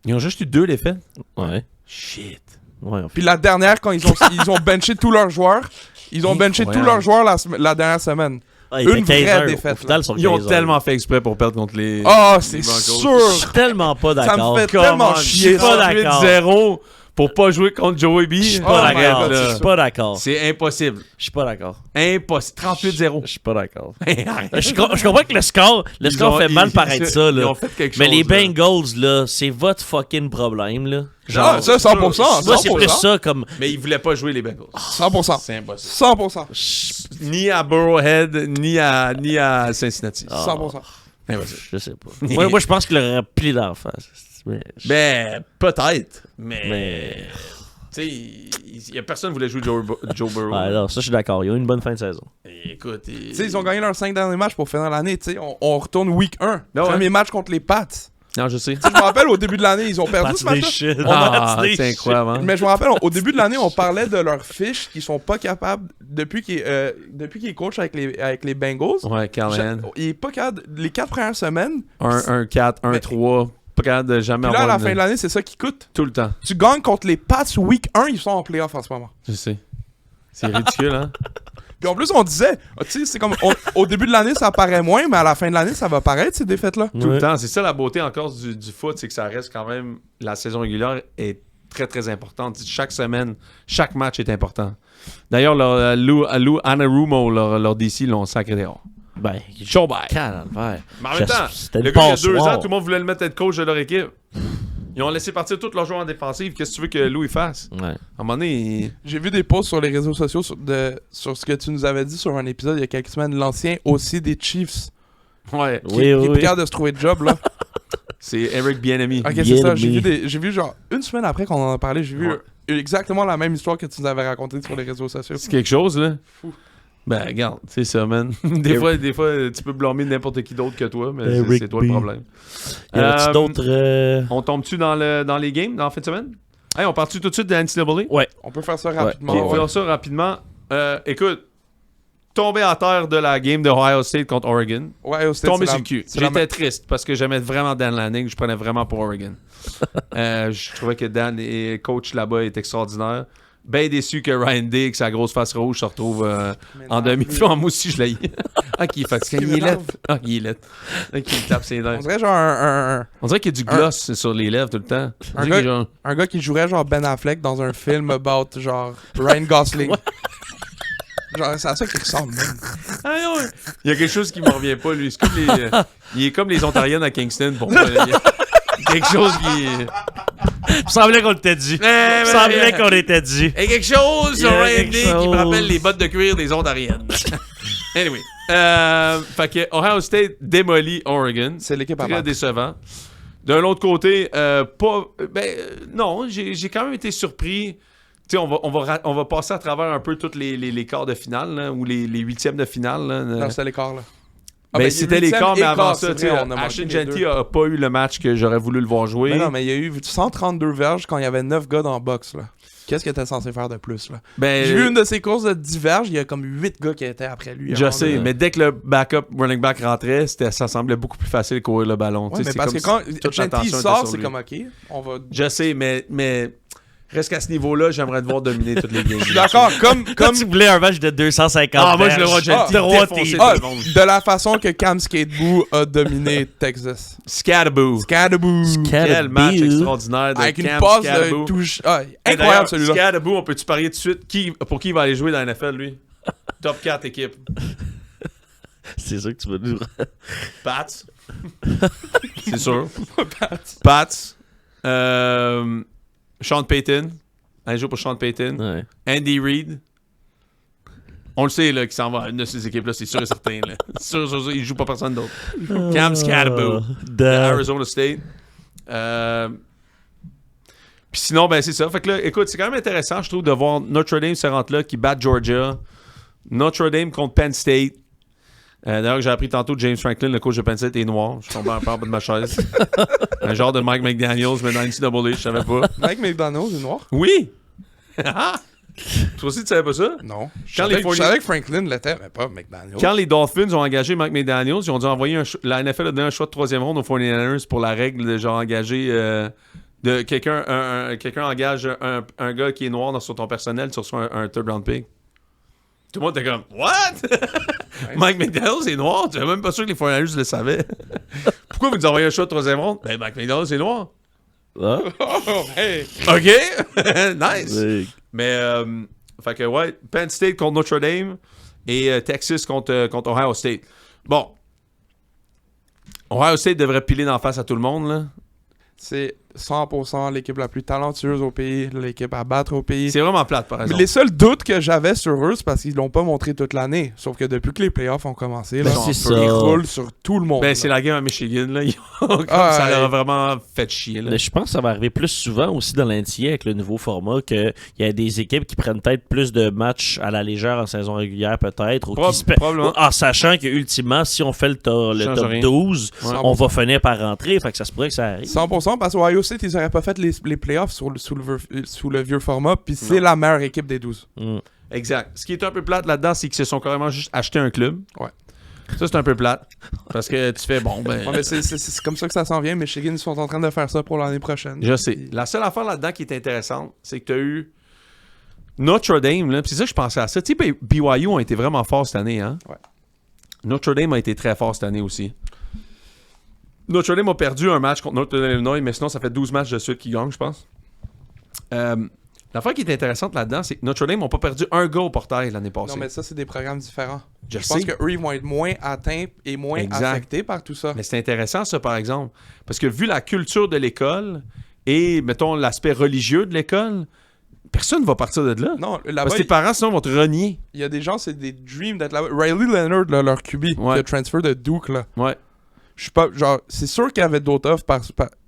Ils ont juste eu 2 défaites. Ouais. Shit. Ouais, Puis la dernière, quand ils ont benché tous leurs joueurs, ils ont benché tous Incroyable. leurs joueurs la dernière semaine. Ah, il Une fait 15 vraie heures. défaite, Au final, ils sont Ils ont 15 heures. tellement fait exprès pour perdre contre les. Ah, c'est les Broncos. Je sûr! suis tellement pas d'accord. Ça me fait Come tellement on, chier. je suis pas d'accord. 38-0 pour pas jouer contre Joey B. Je suis Oh pas my d'accord. God, Je là. suis pas d'accord. C'est impossible. Je suis pas d'accord. Impossible. 38-0. Je suis pas d'accord. Arrête. Je comprends que le score fait mal paraître ça, Ils là. ont fait quelque chose. Mais les là. Bengals, là, c'est votre fucking problème, là. Ah, ça, 100%. Moi, c'est plus 100%. ça comme. Mais ils voulaient pas jouer les Bengals. 100%. C'est impossible. 100%. Ni à Burrowhead, ni à Cincinnati. 100%. Impossible. Je sais pas. moi, je pense qu'il aurait plié d'en face. Ben, peut-être. Mais. Mais. Tu sais, il y a personne qui voulait jouer Joe Burrow. Ouais, non, ça, je suis d'accord. Ils ont eu une bonne fin de saison. Et écoute. Tu sais, ils ont gagné leurs 5 derniers matchs pour finir l'année. Tu sais, on retourne week 1. Ben ouais. Premier match contre les Pats. Tu Non, je sais. sais, je me rappelle, au début de l'année, ils ont perdu ce match-là. Ah, c'est incroyable. Hein? Mais je me rappelle, au début de l'année, on parlait de leurs fiches qui sont pas capables, depuis qu'il est coach avec les Bengals, Ouais, Callahan. il est pas capable, les 4 premières semaines, 1-4, 1-3. Pas capable de jamais puis là, à avoir la fin de l'année, c'est ça qui coûte. Tout le temps. Tu gagnes contre les Pats week 1, ils sont en playoff en ce moment. Je sais. C'est ridicule, hein? Puis en plus, on disait, tu sais, c'est comme, au début de l'année, ça paraît moins, mais à la fin de l'année, ça va paraître, ces défaites-là. Tout le temps. C'est ça la beauté encore du foot, c'est que ça reste quand même. La saison régulière est très très importante. Chaque semaine, chaque match est important. D'ailleurs, Lou Anarumo, leur DC, l'ont sacré dehors. Ben, Show bye. calvaire. Mais en même temps, C'était le une gars, il y a 2 passoire. ans, tout le monde voulait le mettre être coach de leur équipe. Ils ont laissé partir tous leurs joueurs en défensive. Qu'est-ce que tu veux que Lou il fasse? Ouais. À un moment donné, J'ai vu des posts sur les réseaux sociaux sur ce que tu nous avais dit sur un épisode il y a quelques semaines, l'ancien aussi des Chiefs, ouais, qui Oui, est oui, plus capable de se trouver de job, là. c'est Eric Bieniemy. Ok, c'est ça. Bien J'ai vu genre une semaine après qu'on en a parlé, j'ai vu exactement la même histoire que tu nous avais racontée sur les réseaux sociaux. C'est quelque chose, là. Fou. Ben, regarde, c'est ça, man. des fois, tu peux blâmer n'importe qui d'autre que toi, mais Eric c'est toi le B. problème. Y avait-tu d'autres. On tombe-tu dans les games dans la fin de semaine? Hey, on part-tu tout de suite de NCAA? Ouais. On peut faire ça Ouais. rapidement. On va ouais. faire ça rapidement. Écoute, tomber à terre de la game de Ohio State contre Oregon. Ouais, c'était Tombé sur le cul. c'est la J'étais triste parce que j'aimais vraiment Dan Lanning. Je prenais vraiment pour Oregon. Je trouvais que Dan et coach là-bas est extraordinaire. Ben déçu que Ryan Day, avec sa grosse face rouge, se retrouve en demi-finale. Moi aussi, je l'ai. Ah, qui est fatigué. Il est laid. Ah, il est laid. Ah, qui tape ses On nerfs. dirait genre On dirait qu'il y a du gloss sur les lèvres tout le temps. On dirait qu'il y a genre- un gars qui jouerait genre Ben Affleck dans un film about genre Ryan Gosling. Genre, c'est à ça qu'il ressemble même. Ah non, il y a quelque chose qui me revient pas, lui. C'est comme il est comme les Ontariennes à Kingston pour moi. Là. Il y a quelque chose qui. Il me semblait qu'on l'était dit. Il me semblait qu'on l'était dit. Il y a quelque chose Il y a sur Ryan quelque Day qui me chose. rappelle les bottes de cuir des Ontariennes. Anyway. Fait que Ohio State démolit Oregon. C'est l'équipe à Très battre. décevant. D'un autre côté, non, j'ai quand même été surpris. Tu sais, on va passer à travers un peu tous les quarts de finale, là, ou les huitièmes de finale. Là. Non, c'était l'écart, là. Ben, c'était les quarts, mais avant ça, c'est tu sais, vrai, on a manqué Ashton les Genty deux. a pas eu le match que j'aurais voulu le voir jouer. Mais non, mais il y a eu 132 verges quand il y avait 9 gars dans le box, là. Qu'est-ce que t'es censé faire de plus, là? Ben, J'ai vu une de ses courses de 10 verges, il y a comme 8 gars qui étaient après lui. je sais, mais dès que le backup running back rentrait, ça semblait beaucoup plus facile de courir le ballon. Ouais, Tu sais, mais c'est parce que comme quand si toute Genty l'attention était sort, sur c'est lui. comme OK, on va. Je sais, mais reste qu'à ce niveau-là, j'aimerais te voir dominer toutes les games. Je suis d'accord, comme Tu voulais un match de 250 Ah, moi, je le vois verges. Genty Droit défoncer TD. tout Ah, le monde. de la façon que Cam Skateboo a dominé Texas. Scadaboo. Scadaboo. Quel match Scadaboo. extraordinaire de Avec une Cam passe Scadaboo. de touche. Ah, Hey, incroyable d'ailleurs, celui-là. Scadaboo, on peut-tu parier tout de suite pour qui il va aller jouer dans la NFL, lui? Top 4 équipe. C'est sûr que tu vas nous. Pats. C'est sûr. Pats. Sean Payton. Un jour pour Sean Payton. Ouais. Andy Reid. On le sait, là, qu'il s'en va à une de ces équipes-là, c'est sûr et certain. Là. sûr, il joue pas personne d'autre. Cam Scadaboo. de Arizona State. Puis sinon, ben c'est ça. Fait que là, écoute, c'est quand même intéressant, je trouve, de voir Notre Dame se rendre là, qui bat Georgia. Notre Dame contre Penn State. D'ailleurs, j'ai appris tantôt que James Franklin, le coach de Penn State, est noir. Je suis tombé un peu en bas de ma chaise. Un genre de Mike McDaniels, mais dans NCAA, je savais pas. Mike McDonald est noir? Oui! Toi aussi, tu savais pas ça? Non. Quand les Je savais que Franklin l'était, mais pas McDaniel. Quand les Dolphins ont engagé Mike McDaniels, ils ont dû envoyer la NFL a donné un choix de troisième ronde aux 49ers pour la règle de genre engager de quelqu'un engage un gars qui est noir sur ton personnel, tu reçois un third round pick. Tout le monde était comme What? Mike McDaniels est noir? Tu n'es même pas sûr que les 49ers le savaient. Pourquoi vous nous envoyez un choix de troisième ronde? Ben Mike McDaniels est noir. Ah. Oh, hey! OK! Nice! Ouais. Mais, fait que, ouais, Penn State contre Notre Dame et Texas contre Ohio State. Bon. Ohio State devrait piler d'en face à tout le monde, là. C'est 100% l'équipe la plus talentueuse au pays, l'équipe à battre au pays. C'est vraiment plate, par Mais exemple. les seuls doutes que j'avais sur eux, c'est parce qu'ils l'ont pas montré toute l'année. Sauf que depuis que les playoffs ont commencé, là, Ben, c'est ça. ils roulent sur tout le monde. Ben, là. c'est la game à Michigan, là. Ah, ça leur a ouais. vraiment fait chier, là. Mais je pense que ça va arriver plus souvent aussi dans l'NCAA avec le nouveau format qu'il y a des équipes qui prennent peut-être plus de matchs à la légère en saison régulière peut-être ou Probablement. en sachant que ultimement si on fait le Change top rien. 12 Ouais. on va finir par rentrer, fait que ça se pourrait que ça arrive. 100% parce qu'Ohio State, ils auraient pas fait les playoffs sous le vieux format, puis c'est la meilleure équipe des 12. Mm. Exact. Ce qui est un peu plate là-dedans, c'est qu'ils se sont carrément juste acheté un club. Ouais. Ça, c'est un peu plate. Parce que tu fais, bon, ben... Ouais, mais c'est comme ça que ça s'en vient. Michigan, ils sont en train de faire ça pour l'année prochaine. Je sais. La seule affaire là-dedans qui est intéressante, c'est que tu as eu Notre Dame, là, puis c'est ça que je pensais à ça. Tu sais, BYU ont été vraiment forts cette année, hein? Ouais. Notre Dame a été très fort cette année aussi. Notre Dame a perdu un match contre Notre Dame Illinois, mais sinon, ça fait 12 matchs de suite qu'ils gagnent, je pense. L'affaire qui est intéressante là-dedans, c'est que Notre Dame n'ont pas perdu un gars au portail l'année passée. Non, mais ça, c'est des programmes différents. Je Je sais. pense qu'eux, ils vont être moins atteints et moins Exact. affectés par tout ça. Mais c'est intéressant, ça, par exemple. Parce que vu la culture de l'école et, mettons, l'aspect religieux de l'école, personne ne va partir de là. Non, Parce là-bas, que tes parents, sinon, vont te renier. il y a des gens, c'est des dreams d'être là-bas. Riley Leonard, là, leur QB, Ouais. le transfer de Duke, là. Ouais. Je suis pas. Genre, c'est sûr qu'il y avait d'autres offres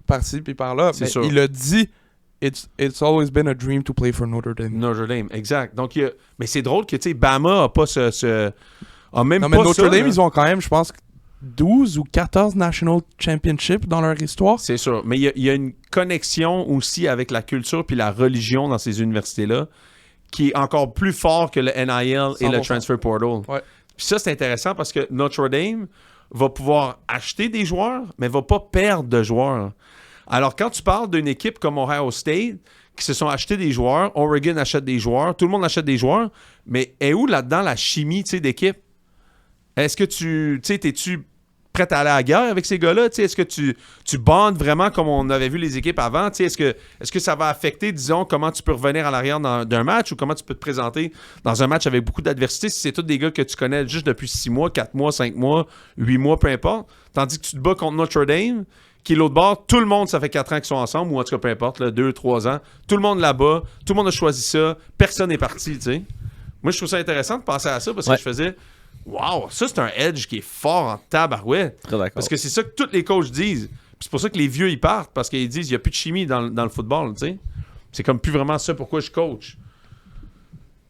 par-ci puis par-là, C'est mais sûr. il a dit It's always been a dream to play for Notre Dame. Notre Dame, exact. Donc, mais c'est drôle que, tu sais, Bama a pas a même Non, mais pas Notre ça, Dame, là. ils ont quand même, je pense, 12 ou 14 National Championships dans leur histoire. C'est sûr. Mais il y a une connexion aussi avec la culture puis la religion dans ces universités-là qui est encore plus fort que le NIL et le 100%. Transfer Portal. Ouais. Puis ça, c'est intéressant parce que Notre Dame va pouvoir acheter des joueurs, mais va pas perdre de joueurs. Alors, quand tu parles d'une équipe comme Ohio State qui se sont achetés des joueurs, Oregon achète des joueurs, tout le monde achète des joueurs, mais est où là-dedans la chimie d'équipe? Est-ce que t'es-tu prêt à aller à la guerre avec ces gars-là? Est-ce que tu bandes vraiment comme on avait vu les équipes avant? Est-ce que ça va affecter, disons, comment tu peux revenir à l'arrière d'un match ou comment tu peux te présenter dans un match avec beaucoup d'adversité si c'est tous des gars que tu connais juste depuis 6 mois, 4 mois, 5 mois, 8 mois, peu importe. Tandis que tu te bats contre Notre Dame, qui est l'autre bord, tout le monde, ça fait 4 ans qu'ils sont ensemble, ou en tout cas, peu importe, 2, 3 ans. Tout le monde là-bas, tout le monde a choisi ça, personne n'est parti, tu sais. Moi, je trouve ça intéressant de penser à ça parce que je faisais... Wow, ça c'est un edge qui est fort en tabarouette. Très d'accord. Parce que c'est ça que tous les coachs disent. Puis c'est pour ça que les vieux ils partent parce qu'ils disent il n'y a plus de chimie dans le football, tu sais. C'est comme plus vraiment ça pourquoi je coach.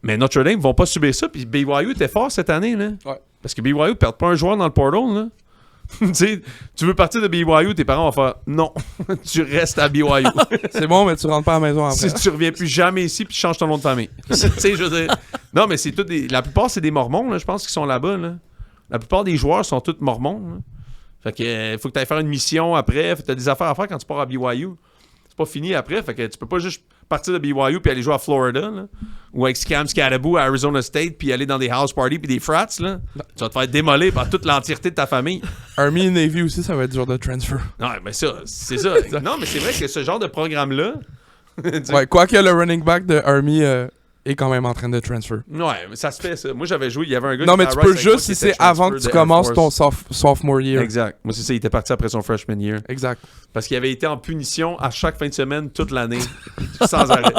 Mais Notre Dame ne vont pas subir ça. Puis BYU était fort cette année, là. Ouais. Parce que BYU ne perd pas un joueur dans le portal, là. Tu sais, tu veux partir de BYU, tes parents vont faire non, tu restes à BYU. C'est bon, mais tu rentres pas à la maison après. Si tu reviens plus jamais ici puis tu changes ton nom de famille. Tu sais, je veux dire. Non, mais c'est tout la plupart, c'est des Mormons, là, je pense, qui sont là-bas. Là. La plupart des joueurs sont tous Mormons. Là. Fait que faut que tu ailles faire une mission après. Tu as des affaires à faire quand tu pars à BYU. C'est pas fini après. Fait que tu peux pas juste partir de BYU puis aller jouer à Florida. Là, ou avec Scam Scadaboo à Arizona State puis aller dans des house parties puis des frats. Là. Tu vas te faire démolir par toute l'entièreté de ta famille. Army et Navy aussi, ça va être dur de transfer. Non, mais ça, c'est ça. Non, mais c'est vrai que ce genre de programme-là... Ouais, quoique le running back de Army est quand même en train de transfer. Ouais, mais ça se fait, ça. Moi, j'avais joué, il y avait un gars Non, qui mais était tu à peux Rice avec moi juste qui si était c'est avant transfer que tu de Air commences ton Force. sophomore year. Exact. Moi, c'est ça, il était parti après son freshman year. Exact. Parce qu'il avait été en punition à chaque fin de semaine, toute l'année, sans arrêt.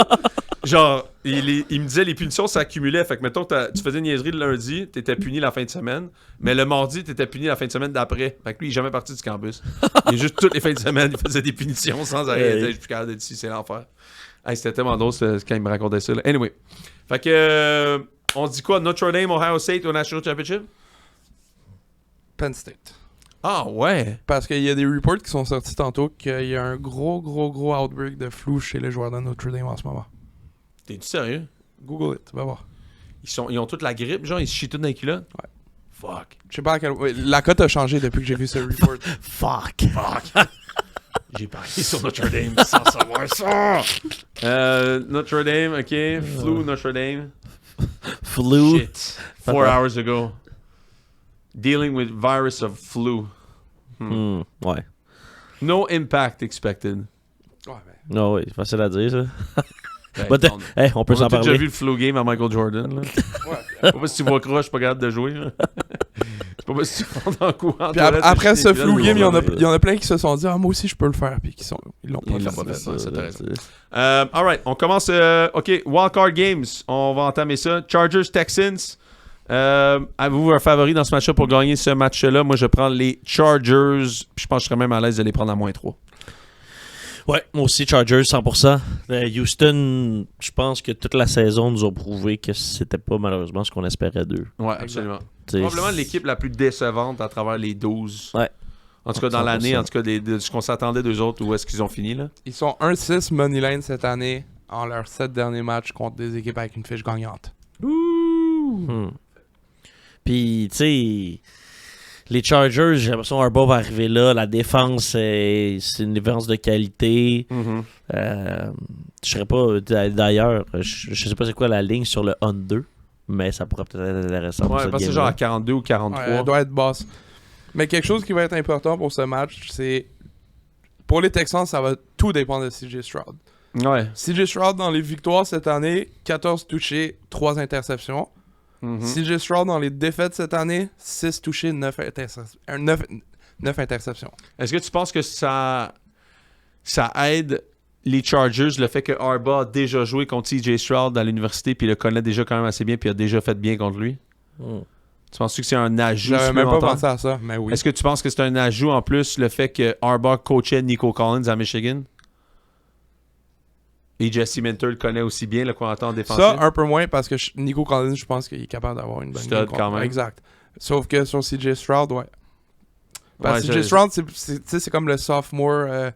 Genre, il me disait, les punitions s'accumulaient. Fait que, mettons, tu faisais une niaiserie le lundi, t'étais puni la fin de semaine, mais le mardi, t'étais puni la fin de semaine d'après. Fait que lui, il est jamais parti du campus. Il est juste toutes les fins de semaine, il faisait des punitions sans arrêt. Il disait, je suis plus capable d'être ici, c'est l'enfer. Hey, c'était tellement drôle quand il me racontait ça. Là. Anyway. Fait que, on se dit quoi? Notre Dame, Ohio State au National Championship? Penn State. Ah ouais. Parce qu'il y a des reports qui sont sortis tantôt qu'il y a un gros outbreak de flou chez les joueurs de Notre Dame en ce moment. T'es-tu sérieux? Google it, va voir. Ils ont toute la grippe, genre, ils se chient tous dans les culottes? Ouais. Fuck. Je sais pas à quel... ouais, la cote a changé depuis que j'ai vu ce report. Fuck. J'ai parié sur Notre Dame sans savoir ça. Notre Dame, ok. Flu, Notre Dame. Flu. Shit. 4 hours ago. Dealing with virus of flu. Ouais. No impact expected. Ouais, mais... Non, oui, facile à dire, ça. Hey, But, on peut on s'en a déjà parler. vu le flu game à Michael Jordan. Là. Ouais. Pas parce que tu vois croche, je suis pas capable de jouer. Là. C'est pas parce que tu rentres en courant. Puis après ce flou game, il y en a plein qui se sont dit « Ah, moi aussi, je peux le faire. » Puis ils l'ont pas Ils l'ont fait. pas fait. C'est intéressant. C'est- Alright, on commence. OK, Wildcard Games. On va entamer ça. Chargers, Texans. Avez-vous un favori dans ce match-là pour gagner ce match-là? Moi, je prends les Chargers. Puis je pense que je serais même à l'aise de les prendre à -3. Ouais, moi aussi, Chargers, 100%. Houston, je pense que toute la saison nous a prouvé que c'était pas malheureusement ce qu'on espérait d'eux. Ouais, absolument. T'sais, Probablement l'équipe la plus décevante à travers les 12. Ouais. En tout cas, dans l'année, en tout cas, de ce qu'on s'attendait d'eux autres, où est-ce qu'ils ont fini, là? Ils sont 1-6 Moneyline cette année en leurs 7 derniers matchs contre des équipes avec une fiche gagnante. Puis, tu sais, les Chargers, j'ai l'impression qu'Harbaugh va arriver là. La défense, c'est une défense de qualité. Je serais pas, d'ailleurs, je sais pas c'est quoi la ligne sur le on-2, mais ça pourrait peut-être être intéressant. pour Ouais, cette parce que c'est game-là. genre à 42 ou 43. Ouais, elle doit être basse. Mais quelque chose qui va être important pour ce match, c'est... Pour les Texans, ça va tout dépendre de CJ Stroud. Ouais. CJ Stroud, dans les victoires cette année, 14 touchés, 3 interceptions. CJ Stroud, dans les défaites cette année, 6 touchés, 9 interceptions. Est-ce que tu penses que ça aide les Chargers, le fait que Harbaugh a déjà joué contre CJ Stroud à l'université, puis il le connaît déjà quand même assez bien, puis a déjà fait bien contre lui? Tu penses que c'est un ajout J'avais même pas supplémentaire? pensé à ça, mais oui. Est-ce que tu penses que c'est un ajout en plus, le fait que Harbaugh coachait Nico Collins à Michigan? Et Jesse Minter le connaît aussi bien, le coordinateur défensif? Ça, un peu moins, parce que Nico Collins, je pense qu'il est capable d'avoir une bonne Stud game quand même. Exact. Sauf que sur CJ Stroud, ouais. Parce que CJ Stroud, c'est comme le sophomore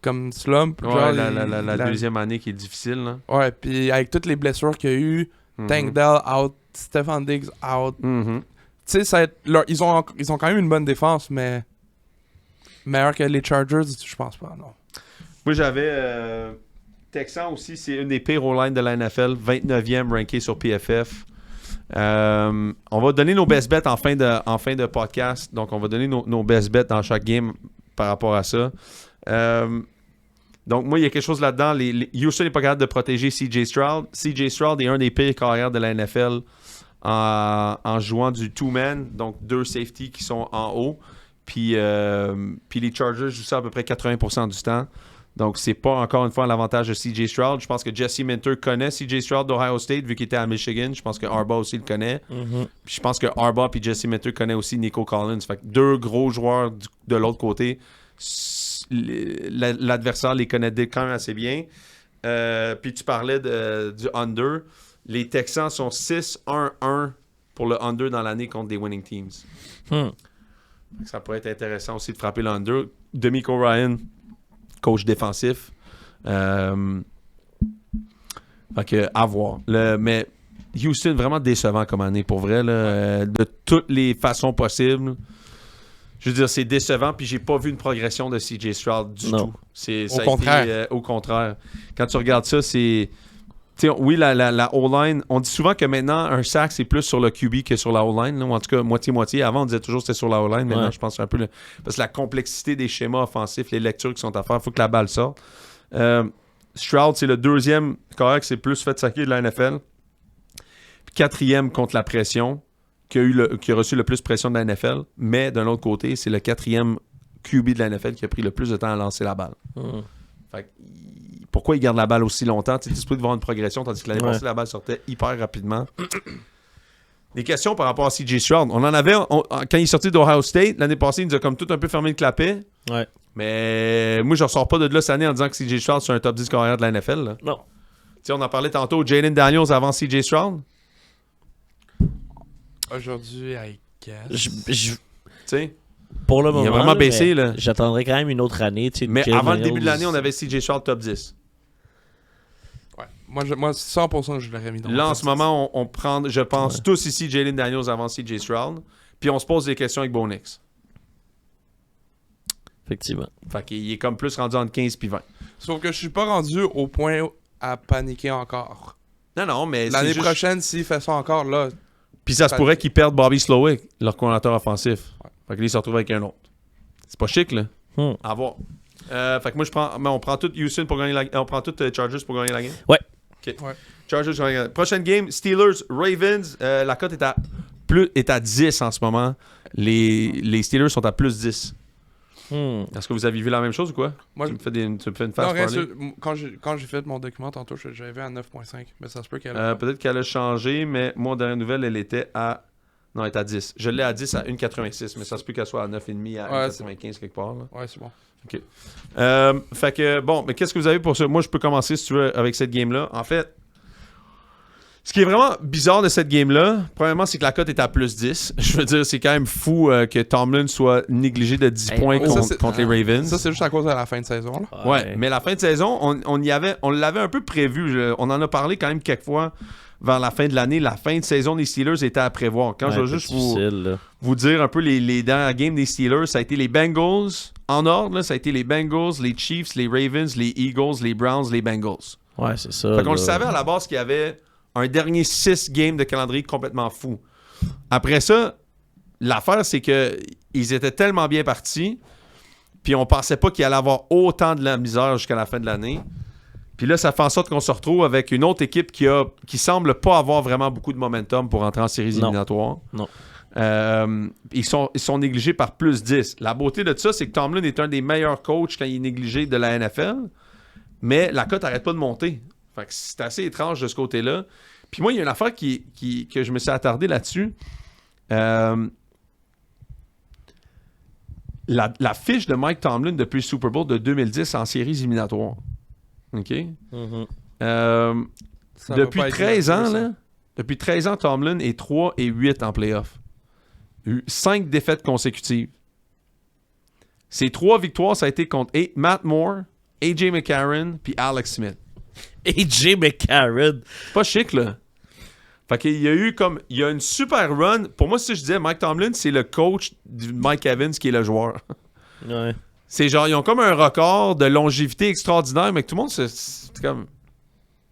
comme slump. Ouais, genre, la deuxième année qui est difficile. Là. Ouais, puis avec toutes les blessures qu'il y a eu, Tank Dell out, Stephon Diggs out. Mm-hmm. Tu sais, ils ont quand même une bonne défense, mais meilleur que les Chargers, je pense pas, non. Moi, j'avais Texan aussi, c'est une des pires O-line de la NFL, 29e ranké sur PFF. On va donner nos best bets en fin de podcast. Donc, on va donner nos best bets dans chaque game par rapport à ça. Donc, moi, il y a quelque chose là-dedans. Houston n'est pas capable de protéger CJ Stroud. CJ Stroud est un des pires carrières de la NFL en jouant du two-man, donc 2 safeties qui sont en haut. Puis les Chargers jouent ça à peu près 80% du temps. Donc, c'est pas encore une fois l'avantage de CJ Stroud. Je pense que Jesse Minter connaît CJ Stroud d'Ohio State vu qu'il était à Michigan. Je pense que Harbaugh aussi le connaît. Puis je pense que Harbaugh et Jesse Minter connaît aussi Nico Collins. Fait que 2 gros joueurs de l'autre côté. L'adversaire les connaît quand même assez bien. Puis tu parlais du under. Les Texans sont 6-1-1 pour le under dans l'année contre des winning teams. Ça pourrait être intéressant aussi de frapper le under. DeMeco Ryan, coach défensif. Fait que, à voir. Mais Houston, vraiment décevant comme année, pour vrai. Là, de toutes les façons possibles. Je veux dire, c'est décevant, puis j'ai pas vu une progression de CJ Stroud du tout. Au contraire. Au contraire. Quand tu regardes ça, c'est... oui, la O-line, on dit souvent que maintenant, un sack, c'est plus sur le QB que sur la O-line. Là, ou en tout cas, moitié-moitié. Avant, on disait toujours que c'était sur la O-line. Maintenant, je pense que c'est un peu... Parce que la complexité des schémas offensifs, les lectures qui sont à faire, il faut que la balle sorte. Stroud, c'est le 2e carrière qui s'est plus fait saquer de la NFL. Puis 4e contre la pression, qui a reçu le plus de pression de la NFL. Mais d'un autre côté, c'est le 4e QB de la NFL qui a pris le plus de temps à lancer la balle. Fait que, pourquoi il garde la balle aussi longtemps? Tu peux voir une progression, tandis que l'année passée, la balle sortait hyper rapidement. Des questions par rapport à CJ Stroud. On en avait, quand il est sorti d'Ohio State, l'année passée, il nous a comme tout un peu fermé le clapet. Ouais. Mais moi, je ne ressors pas de là cette année en disant que CJ Stroud, c'est un top 10 carrière de la NFL. Là. Non. T'sais, on en parlait tantôt, Jalen Daniels avant CJ Stroud. Aujourd'hui, I guess. Tu sais? Pour le moment, il a vraiment baissé. Là. J'attendrai quand même une autre année. Mais avant le début de l'année, on avait CJ Stroud top 10. Ouais. Moi 100% je l'aurais mis dans là, en ce moment, on prend, je pense, tous ici Jalen Daniels avant CJ Stroud. Puis on se pose des questions avec Bo Nix. Effectivement. Fait qu'il est comme plus rendu entre 15 et 20. Sauf que je suis pas rendu au point à paniquer encore. Non, mais l'année prochaine, s'il fait ça encore, là... Puis ça se pourrait qu'ils perdent Bobby Slowick, leur coordinateur offensif. Ouais. Fait qu'il se retrouve avec un autre. C'est pas chic, là. À voir. Fait que moi, on prend tout Houston pour gagner on prend tout Chargers pour gagner la game? Ouais. OK. Ouais. Chargers pour gagner la game. Prochaine game, Steelers-Ravens. La cote est à 10 en ce moment. Les Steelers sont à plus 10. Est-ce que vous avez vu la même chose ou quoi? Moi, tu me fais une face parler? Quand j'ai fait mon document tantôt, j'avais vu à 9.5. Mais ça se peut qu'elle peut-être qu'elle a changé, mais moi, dernière nouvelle, elle était à... Non, elle est à 10. Je l'ai à 10 à 1,86, mais ça se peut qu'elle soit à 9,5 à 1,95 quelque part. Là. Ouais, c'est bon. OK. Fait que, bon, mais qu'est-ce que vous avez pour ça? Moi, je peux commencer, si tu veux, avec cette game-là. En fait, ce qui est vraiment bizarre de cette game-là, premièrement, c'est que la cote est à plus 10. Je veux dire, c'est quand même fou que Tomlin soit négligé de 10 points contre les Ravens. Ça, c'est juste à cause de la fin de saison. Là. Ouais, mais la fin de saison, on l'avait un peu prévu. On en a parlé quand même quelques fois vers la fin de l'année. La fin de saison des Steelers était à prévoir. Quand je vais juste vous dire un peu les dernières games des Steelers, ça a été les Bengals, en ordre, là, ça a été les Bengals, les Chiefs, les Ravens, les Eagles, les Browns, les Bengals. Ouais, c'est ça. Fait qu'on le savait à la base qu'il y avait un dernier 6 games de calendrier complètement fou. Après ça, l'affaire, c'est que ils étaient tellement bien partis, puis on pensait pas qu'il allait avoir autant de la misère jusqu'à la fin de l'année. Puis là, ça fait en sorte qu'on se retrouve avec une autre équipe qui semble pas avoir vraiment beaucoup de momentum pour entrer en séries éliminatoires. Non. Ils sont négligés par plus 10. La beauté de ça, c'est que Tomlin est un des meilleurs coachs quand il est négligé de la NFL, mais la cote n'arrête pas de monter. Fait que c'est assez étrange de ce côté-là. Puis moi, il y a une affaire que je me suis attardé là-dessus. La fiche de Mike Tomlin depuis le Super Bowl de 2010 en séries éliminatoires. OK? Depuis 13 ans, là, depuis 13 ans, Tomlin est 3-8 en playoff. 5 défaites consécutives. Ces 3 victoires, ça a été contre Matt Moore, AJ McCarron puis Alex Smith. AJ McCarron. C'est pas chic, là. Fait qu'il y a eu comme... Il y a une super run. Pour moi, si je disais, Mike Tomlin, c'est le coach de Mike Evans qui est le joueur. Ouais. C'est genre, ils ont comme un record de longévité extraordinaire, mais que tout le monde c'est comme...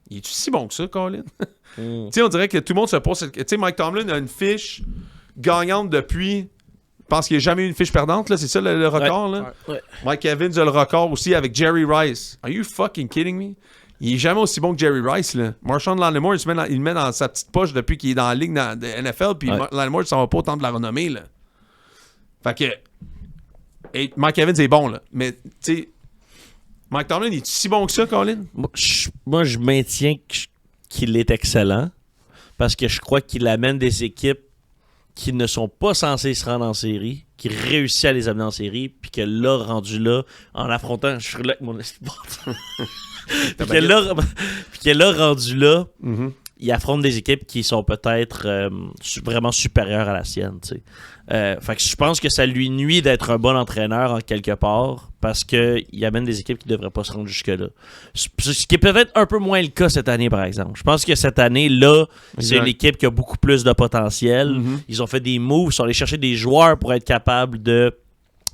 Il est-tu si bon que ça, Colin? Tu sais, on dirait que tout le monde se pose... Tu sais, Mike Tomlin a une fiche gagnante depuis... Je pense qu'il n'y a jamais eu une fiche perdante, là. C'est ça le record, là? Ouais. Mike Evans a le record aussi avec Jerry Rice. Are you fucking kidding me? Il est jamais aussi bon que Jerry Rice, là. Marshall Lattimore, il le met dans sa petite poche depuis qu'il est dans la ligue de NFL, puis Lattimore, ça va pas autant de la renommée, là. Fait que... Et Mike Evans est bon, là. Mais, tu sais... Mike Tomlin, il est si bon que ça, Colin? Moi, je maintiens qu'il est excellent parce que je crois qu'il amène des équipes qui ne sont pas censées se rendre en série, qui réussit à les amener en série, puis que là, rendu là, en affrontant... Je suis là avec mon espoir. Puis que là, rendu là, il affronte des équipes qui sont peut-être vraiment supérieures à la sienne, tu sais. Fait que je pense que ça lui nuit d'être un bon entraîneur en quelque part parce qu'il amène des équipes qui ne devraient pas se rendre jusque-là. Ce qui est peut-être un peu moins le cas cette année, par exemple. Je pense que cette année-là, c'est une équipe qui a beaucoup plus de potentiel. Ils ont fait des moves, ils sont allés chercher des joueurs pour être capables de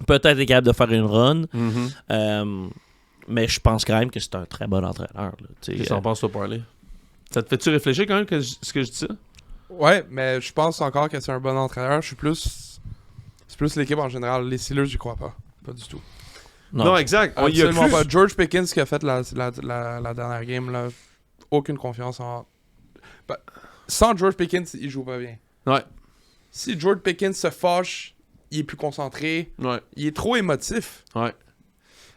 peut-être être capables de faire une run. Mais je pense quand même que c'est un très bon entraîneur. Qu'est-ce que t'en penses, toi, parler? Ça te fait-tu réfléchir quand même ce que je dis ça? Ouais, mais je pense encore que c'est un bon entraîneur. C'est plus l'équipe en général. Les Steelers, j'y crois pas. Pas du tout. Non, exact. Absolument pas. George Pickens qui a fait la dernière game, là, aucune confiance en... sans George Pickens, il joue pas bien. Ouais. Si George Pickens se fâche, il est plus concentré. Ouais. Il est trop émotif. Ouais.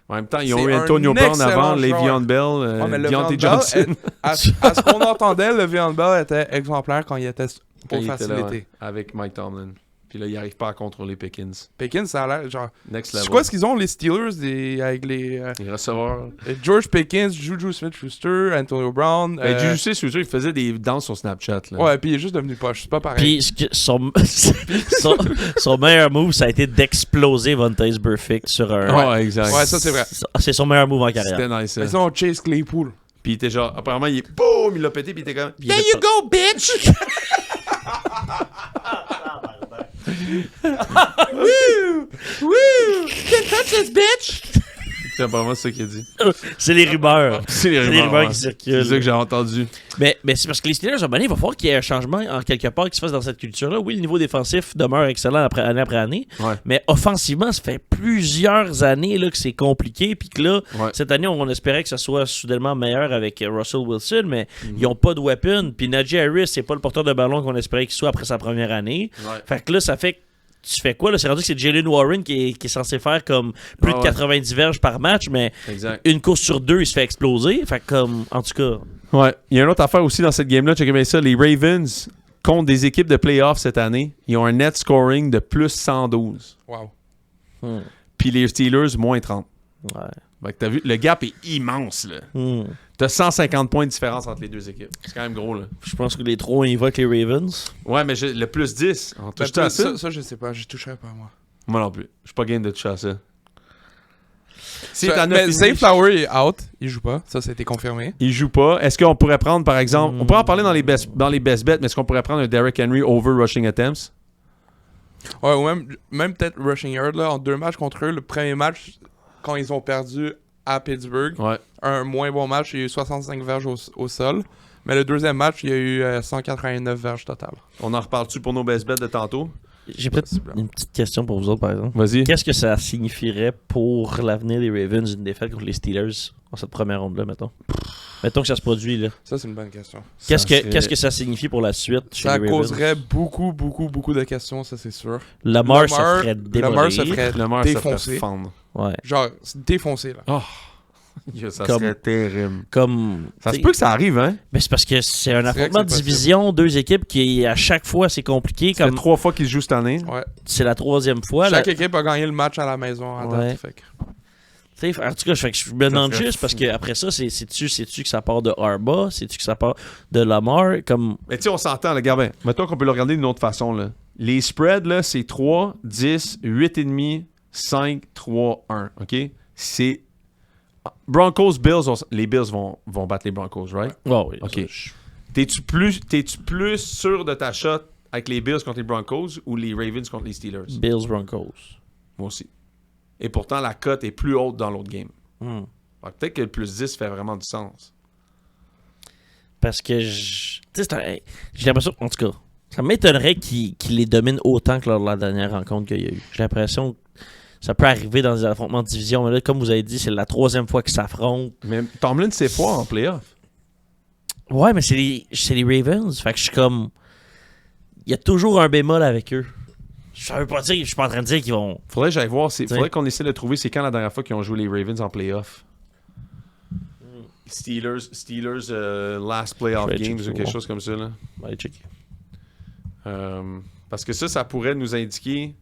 En même temps, ils ont eu Antonio Brown avant, Le'Veon Bell, Deontay Johnson. À ce qu'on entendait, Le'Veon Bell était exemplaire quand il était pour faciliter. Avec Mike Tomlin. Puis là, il n'arrive pas à contrôler Pickens. Pickens, ça a l'air genre... Next level. C'est quoi ce qu'ils ont, les Steelers, avec les receveurs? George Pickens, Juju Smith-Schuster, Antonio Brown... Juju Smith-Schuster, il faisait des danses sur Snapchat. Là. Ouais, puis il est juste devenu poche. C'est pas pareil. Puis son meilleur move, ça a été d'exploser Vontaze Burfict sur un... Ouais, exact. Ouais, ça, c'est vrai. C'est son meilleur move en carrière. C'était nice. Ils ont Chase Claypool. Puis il était genre... Apparemment, il est... Boum! Il l'a pété, puis il était comme... There you go, bitch! Woo! Woo! Can't touch this, bitch! C'est apparemment ça qu'il a dit. C'est les rumeurs. C'est les rumeurs qui circulent. C'est ça que j'ai entendu. Mais c'est parce que les Steelers, il va falloir qu'il y ait un changement en quelque part qui se fasse dans cette culture-là. Oui, le niveau défensif demeure excellent année après année. Ouais. Mais offensivement, ça fait plusieurs années là, que c'est compliqué. Puis que là, cette année, on espérait que ça soit soudainement meilleur avec Russell Wilson, mais ils n'ont pas de weapon. Puis Najee Harris, c'est pas le porteur de ballon qu'on espérait qu'il soit après sa première année. Ouais. Fait que là, ça fait tu fais quoi là? C'est rendu que c'est Jalen Warren qui est censé faire comme plus de 90 verges par match, mais une course sur 2, il se fait exploser. Fait comme, en tout cas. Ouais. Il y a une autre affaire aussi dans cette game-là. Checkez bien ça. Les Ravens contre des équipes de playoffs cette année, ils ont un net scoring de plus 112. Wow. Puis les Steelers, moins 30. Ouais. Fait que t'as vu, le gap est immense, là. T'as 150 points de différence entre les deux équipes. C'est quand même gros, là. Je pense que les trois, on y va avec les Ravens. Ouais, mais le plus 10. On touche à ça? Ça, je sais pas. Je toucherais pas, moi. Moi non plus. Je suis pas game de toucher à ça. Mais Zay Flower est out. Il joue pas. Ça a été confirmé. Il joue pas. Est-ce qu'on pourrait prendre, par exemple... On pourrait en parler dans les best bets, mais est-ce qu'on pourrait prendre un Derrick Henry over rushing attempts? Ouais, ou même peut-être rushing yard, là. En 2 matchs contre eux, le premier match, quand ils ont perdu à Pittsburgh, un moins bon match, il y a eu 65 verges au sol. Mais le deuxième match, il y a eu 189 verges total. On en reparle-tu pour nos best bets de tantôt? J'ai peut-être une petite question pour vous autres, par exemple. Vas-y. Qu'est-ce que ça signifierait pour l'avenir des Ravens, une défaite contre les Steelers en cette première ronde-là, mettons? Mettons que ça se produit, là. Ça, c'est une bonne question. Qu'est-ce que ça signifie pour la suite chez les Ravens? Ça causerait beaucoup de questions, ça, c'est sûr. Lamar se ferait démolir. Lamar se ferait défoncer. Se ferait fendre. Ouais. Genre, défoncer, là. Oh. Ça serait terrible. Ça se peut que ça arrive, hein? Mais c'est parce que c'est un affrontement de division, 2 équipes qui, à chaque fois, c'est compliqué. Ça fait 3 fois qu'ils se jouent cette année. Ouais. C'est la 3e fois. Chaque équipe a gagné le match à la maison à date. Fait que... En tout cas, je me demande juste parce qu'après ça, sais-tu que ça part de Harbaugh? Sais-tu que ça part de Lamar? Mais tu sais, on s'entend, regarde bien. Mettons qu'on peut le regarder d'une autre façon. Là. Les spreads, là, c'est 3, 10, 8,5, 5-3-1, OK? C'est... Broncos, Bills, les Bills vont battre les Broncos, right? Oh, oui. OK. T'es-tu plus sûr de ta shot avec les Bills contre les Broncos ou les Ravens contre les Steelers? Bills, Broncos. Moi aussi. Et pourtant, la cote est plus haute dans l'autre game. Hmm. Fait que peut-être que le plus 10 fait vraiment du sens. Parce que tu sais, j'ai l'impression, en tout cas, ça m'étonnerait qu'il les domine autant que lors de la dernière rencontre qu'il y a eu. J'ai l'impression que ça peut arriver dans des affrontements de division, mais là, comme vous avez dit, c'est la 3e fois qu'ils s'affrontent. Mais Tomlin, c'est fort en playoff. Ouais, mais c'est les Ravens. Fait que je suis comme... Il y a toujours un bémol avec eux. Ça veut pas dire... Je suis pas en train de dire qu'ils vont... Faudrait que j'aille voir. Faudrait qu'on essaie de trouver c'est quand la dernière fois qu'ils ont joué les Ravens en playoff. Steelers last playoff Je vais games checker ou quelque ça. chose comme ça. Là. Allez, checker. Parce que ça pourrait nous indiquer...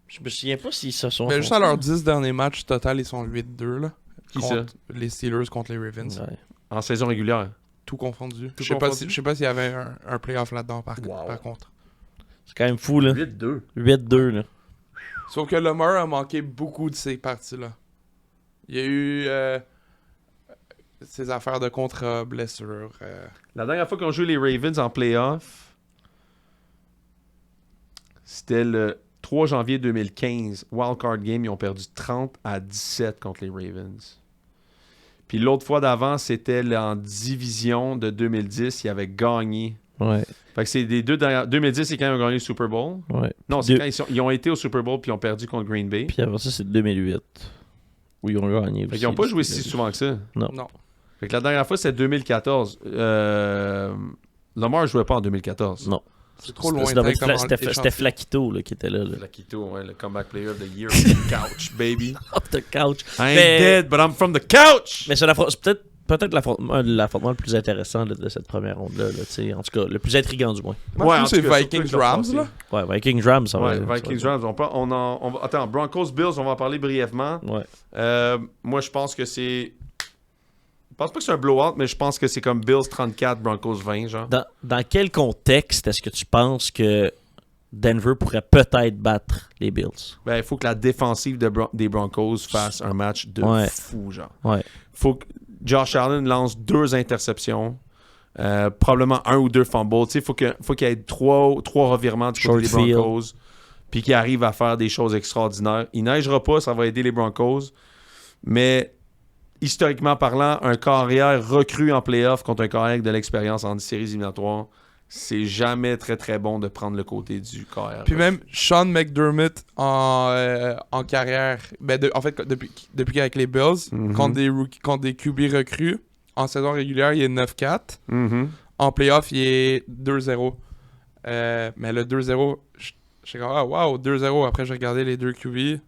Je me souviens pas s'ils se sont... Mais juste à leurs 10 derniers matchs total, ils sont 8-2 là. Qui contre les Steelers contre les Ravens. Ouais. En saison régulière. Tout confondu. Tout Je sais confondu? pas s'il y avait un playoff là-dedans par contre. C'est quand même fou, là. 8-2. 8-2, là. Sauf que Lamar a manqué beaucoup de ces parties-là. Il y a eu ses affaires de contrat, blessures. La dernière fois qu'on joue les Ravens en playoff, c'était le 3 janvier 2015. Wildcard Game, ils ont perdu 30-17 contre les Ravens. Puis l'autre fois d'avant, c'était en division de 2010. Ils avaient gagné. Ouais. Fait que c'est des deux dernières... 2010, c'est quand ils ont gagné le Super Bowl. Ouais. Non, c'est Deux- quand ils ont été au Super Bowl puis ils ont perdu contre Green Bay. Puis avant ça, c'est 2008. Où ils ont gagné Fait aussi. qu'ils n'ont pas joué si souvent que ça. Non. Non. Fait que la dernière fois, c'était 2014. Lamar ne jouait pas en 2014. Non. C'est trop C'était- lointain comme C'était Flacquito là, qui était là. Flacquito, ouais, le comeback player of the year of the couch, baby. Off the couch. I ain't Mais- dead, but I'm from the couch! Mais c'est peut-être l'affrontement le plus intéressant là, de cette première ronde-là. Là, tu sais. En tout cas, le plus intriguant du moins. Moi, en je trouve tout que cas, c'est surtout avec Vikings-Rams, leur là. Ouais, Vikings-Rams, ça va. Ouais, ça va Vikings-Rams. Attends, Broncos-Bills, on va en parler brièvement. Ouais. Moi, je pense que c'est... Je pense pas que c'est un blowout, mais je pense que c'est comme Bills 34, Broncos 20, genre. Dans quel contexte est-ce que tu penses que Denver pourrait peut-être battre les Bills? Ben, il faut que la défensive des Broncos fasse un match de fou, genre. Ouais. Faut que Josh Allen lance 2 interceptions, probablement 1 ou 2 fumbles. Tu sais, faut qu'il y ait 3 revirements du côté des Short field. Broncos, puis qu'il arrive à faire des choses extraordinaires. Il neigera pas, ça va aider les Broncos, mais historiquement parlant, un carrière recru en playoff contre un carrière avec de l'expérience en séries éliminatoires, c'est jamais très très bon de prendre le côté du carrière. Puis même Sean McDermott en carrière, en fait depuis qu'avec les Bills, contre des QB recrues, en saison régulière, il est 9-4. Mhm. En playoff, il est 2-0. Mais le 2-0, j'étais comme, ah wow, 2-0. Après, j'ai regardé les deux QB.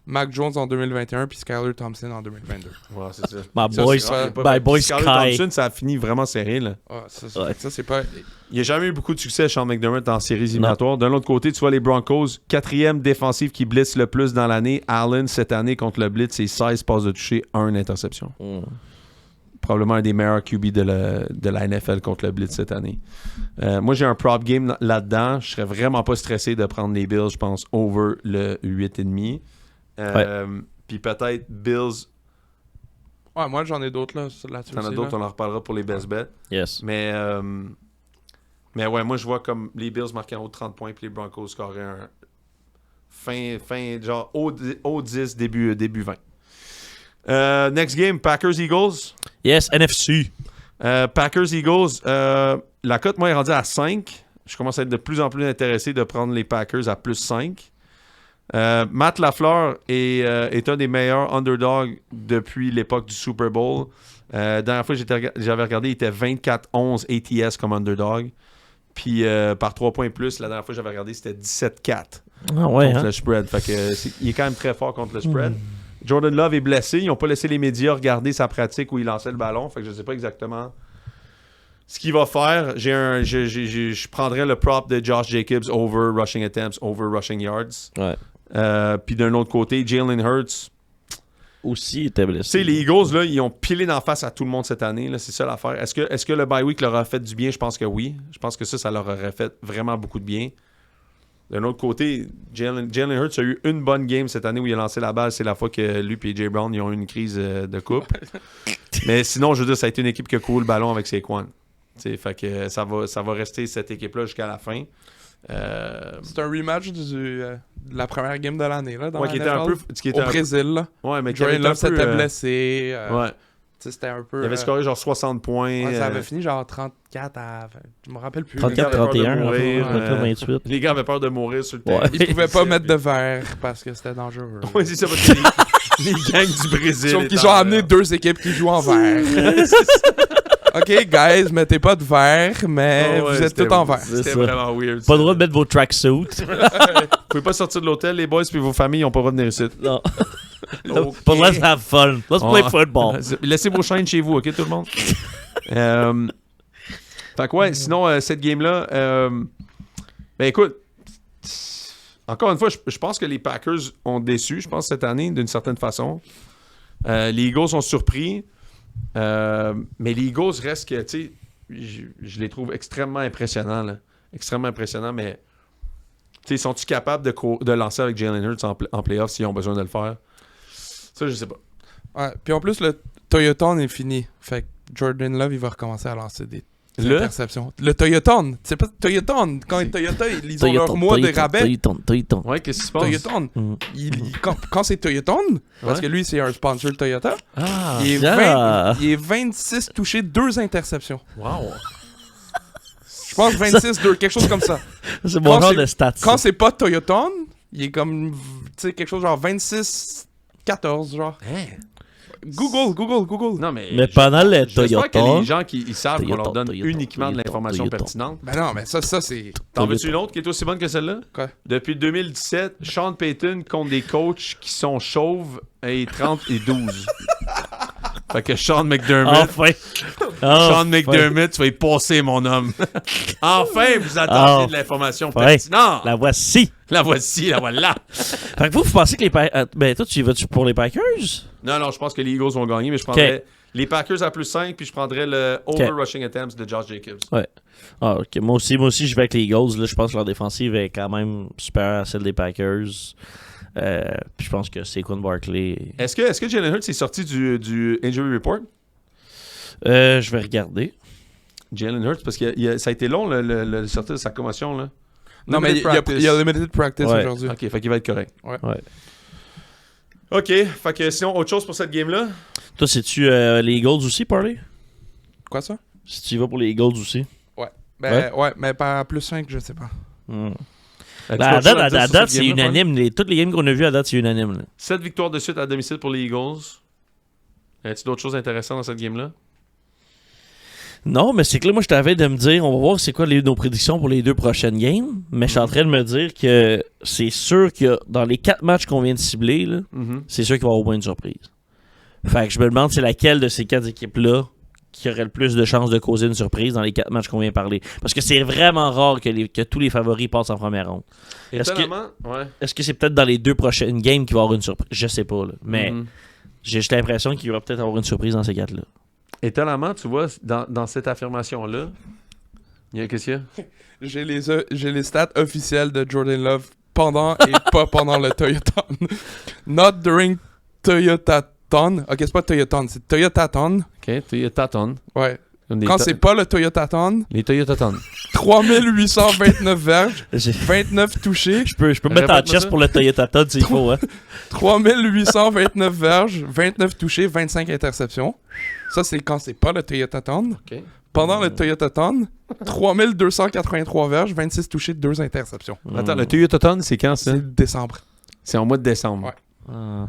Mac Jones en 2021 puis Skyler Thompson en 2022. Ouais, c'est ça. My Ça, boy, c'est pas- my boy Skyler Sky. Thompson, ça a fini vraiment serré, là. Ah, ça, Ouais. ça, c'est pas... Il n'y a jamais eu beaucoup de succès, Sean McDermott, en séries éliminatoires. D'un autre côté, tu vois les Broncos, 4e défensive qui blitz le plus dans l'année. Allen, cette année, contre le blitz, c'est 16 passes de toucher, 1 interception. Probablement un des meilleurs QB de la NFL contre le blitz cette année. Moi, j'ai un prop game là-dedans. Je serais vraiment pas stressé de prendre les Bills, je pense, over le 8,5. Puis peut-être Bills. Ouais, moi, j'en ai d'autres là-dessus T'en as aussi, d'autres, là. on en reparlera pour les best bets. Yes. Mais ouais, moi je vois comme les Bills marquer en haut de 30 points puis les Broncos scorer un fin genre haut 10, début 20. Next game, Packers-Eagles. Yes, NFC. Packers-Eagles, la cote, moi, est rendue à 5. Je commence à être de plus en plus intéressé de prendre les Packers à plus 5. Matt Lafleur est un des meilleurs underdogs depuis l'époque du Super Bowl. Dernière fois que j'avais regardé, il était 24-11 ATS comme underdog. Puis par 3 points plus, la dernière fois que j'avais regardé, c'était 17-4 Ah ouais, contre hein? le spread. Fait que, il est quand même très fort contre le spread. Jordan Love est blessé. Ils n'ont pas laissé les médias regarder sa pratique où il lançait le ballon. Fait que je ne sais pas exactement ce qu'il va faire. Je prendrais le prop de Josh Jacobs over rushing attempts, over rushing yards. Ouais. Puis d'un autre côté, Jalen Hurts. Aussi, il était Tu blessé. sais, les Eagles, là, ils ont pilé d'en face à tout le monde cette année. Là, c'est ça l'affaire. Est-ce que le bye week leur a fait du bien? Je pense que oui. Je pense que ça leur aurait fait vraiment beaucoup de bien. D'un autre côté, Jalen Hurts a eu une bonne game cette année où il a lancé la balle. C'est la fois que lui et Jay Brown ils ont eu une crise de coupe. Mais sinon, je veux dire, ça a été une équipe qui a couru le ballon avec ses coins. Fait que ça va rester cette équipe-là jusqu'à la fin. C'est un rematch de la première game de l'année là, dans la qui était NFL, un peu... au Brésil. Là. Ouais, mais qui Jordan avait Love un peu, s'était blessé. Ouais. C'était un peu... Il avait scoré genre 60 points. Ouais, ça avait fini genre 34 à... Je me rappelle plus. 34-31, mourir, 28. Les gars avaient peur de mourir sur le terrain. Ouais. Ils pouvaient pas mettre de verre parce que c'était dangereux. Oui, c'est ça, parce que les gangs du Brésil. Sauf qu'ils ont amené 2 équipes qui jouent en verre. OK, guys, mettez pas de verre, mais vous êtes tous en verre. C'était ça. vraiment weird. Pas le droit de mettre vos tracksuits. Vous pouvez pas sortir de l'hôtel, les boys, puis vos familles n'ont pas le droit de venir ici. Non. Ok. Pas le droit de have fun. Let's play football. Laissez vos chaînes chez vous, OK, tout le monde? Fait que ouais, sinon, cette game-là, ben écoute, encore une fois, je pense que les Packers ont déçu, je pense, cette année, d'une certaine façon. Les Eagles sont surpris, mais les Eagles restent que, tu sais, je les trouve extrêmement impressionnants, là. Extrêmement impressionnants, mais, tu sais, sont-ils capables de lancer avec Jalen Hurts en playoff s'ils ont besoin de le faire? Ça, je sais pas. Ouais, puis en plus, le Toyoton est fini. Fait que Jordan Love, il va recommencer à lancer des interceptions. Le Toyoton. C'est pas Toyoton. Quand Toyota, ils ont leur mois de rabais. Toyoton. Ouais, qu'est-ce qui se passe? Toyoton. Quand c'est Toyoton, parce que lui, c'est un sponsor Toyota, Ah, il est 26 touchés, 2 interceptions. Wow. Je pense 26-2, quelque chose comme ça. C'est mon Quand genre c'est- de stats. Quand c'est pas Toyoton, il est comme, tu sais, quelque chose genre 26-14, genre. Hein? Google. Non, mais... Mais pendant le J'espère que Toyota... les gens qui ils savent qu'on leur donne Toyota, uniquement de Toyota, l'information Toyota. pertinente. Ben non, mais ça c'est... T'en veux-tu une autre qui est aussi bonne que celle-là? Quoi? Depuis 2017, Sean Payton contre des coachs qui sont chauves et 30 et 12. Fait que Sean McDermott, Enfin! Sean McDermott, tu vas y passer, mon homme. Enfin, vous attendez de l'information pertinente. La voici! La voici, la voilà. Fait que vous pensez que les Packers... Ben toi, tu vas-tu pour les Packers? Non, je pense que les Eagles vont gagner, mais je prendrais les Packers à plus 5, puis je prendrais le over-rushing attempts de Josh Jacobs. Ouais. Ah, ok. Moi aussi, je vais avec les Eagles. Là, je pense que leur défensive est quand même supérieure à celle des Packers. Puis je pense que Saquon Barkley... Est-ce que Jalen Hurts est sorti du injury report? Je vais regarder. Jalen Hurts, parce que ça a été long le sortir de sa commotion, là. Non, mais il y a limited practice Ouais. aujourd'hui. Ok, fait qu'il va être correct. Ouais. Ok, fait que sinon, autre chose pour cette game-là? Toi, c'est-tu les Eagles aussi, Parley? Quoi ça? Si tu y vas pour les Eagles aussi. Ben ouais, mais par plus 5, je sais pas. À date, c'est unanime. Toutes les games qu'on a vues à date, c'est unanime. Là. 7 victoires de suite à domicile pour les Eagles. Y a-t-il d'autres choses intéressantes dans cette game-là? Non, mais c'est que là, moi, je t'avais de me dire, on va voir c'est quoi nos prédictions pour les 2 prochaines games. Mais je suis en train de me dire que c'est sûr que dans les 4 matchs qu'on vient de cibler, là, c'est sûr qu'il va y avoir au moins une surprise. Fait que je me demande c'est laquelle de ces 4 équipes-là qui aurait le plus de chances de causer une surprise dans les 4 matchs qu'on vient de parler. Parce que c'est vraiment rare que tous les favoris passent en première ronde. Étonnamment, ouais. Est-ce que c'est peut-être dans les 2 prochaines games qu'il va y avoir une surprise? Je sais pas, là. Mais j'ai juste l'impression qu'il va peut-être avoir une surprise dans ces 4-là. Étonnamment, tu vois, dans cette affirmation-là, qu'est-ce qu'il y a? J'ai les stats officielles de Jordan Love pendant et pas pendant le Toyoton. Not during Toyotaton. Ok, c'est pas Toyoton, c'est Toyotaton. Ok, Toyotaton. Ouais. Quand c'est pas le Toyotaton, les Toyotaton. 3829 verges, 29 touchés, Je peux me mettre en Répète-moi chest ça. pour le Toyota Todd s'il faut, hein. 3829 verges, 29 touchés, 25 interceptions. Ça, c'est quand c'est pas le Toyotaton. Ok. Pendant le Toyotaton, 3283 verges, 26 touchés, 2 interceptions. Attends, le Toyotaton, c'est quand ça? C'est décembre. C'est en mois de décembre. Ouais. Ah.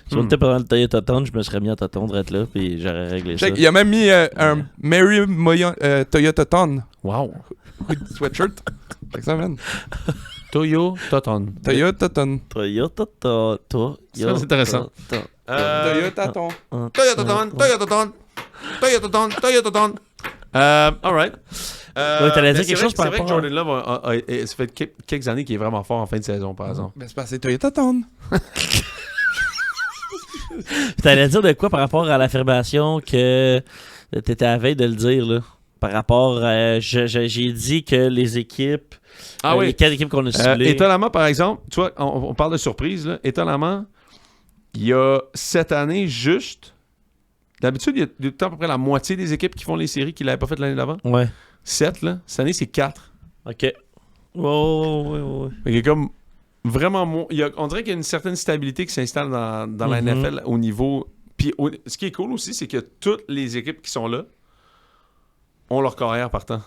Si on était pendant le Toyota Todd, je me serais mis à t'attendre être là, puis j'aurais réglé ça. Check, il a même mis un Mary Toyotaton Wow. sweatshirt. Fait que ça, man. Toyotaton. Toyotaton. Toyota Todd. Ça, c'est intéressant. Toyotaton. Toyotaton. Alright. t'allais dire quelque chose par C'est vrai que rapport à- Jordan Love, ça fait quelques années qu'il est vraiment fort en fin de saison, par exemple. Ben, c'est pas c'est Toyotaton. T'allais dire de quoi par rapport à l'affirmation que t'étais à la veille de le dire, là? par rapport à... J'ai dit que les équipes... Ah oui. Les 4 équipes qu'on a ciblées... Étonnamment, par exemple, tu vois, on parle de surprise, là. Étonnamment, il y a cette année juste... D'habitude, il y a tout le temps à peu près la moitié des équipes qui font les séries qui ne l'avaient pas fait l'année d'avant. Ouais. 7, là. Cette année, c'est 4. OK. Ouais. Il y a comme vraiment... on dirait qu'il y a une certaine stabilité qui s'installe dans la NFL au niveau... Puis ce qui est cool aussi, c'est que toutes les équipes qui sont là ont leur carrière partant.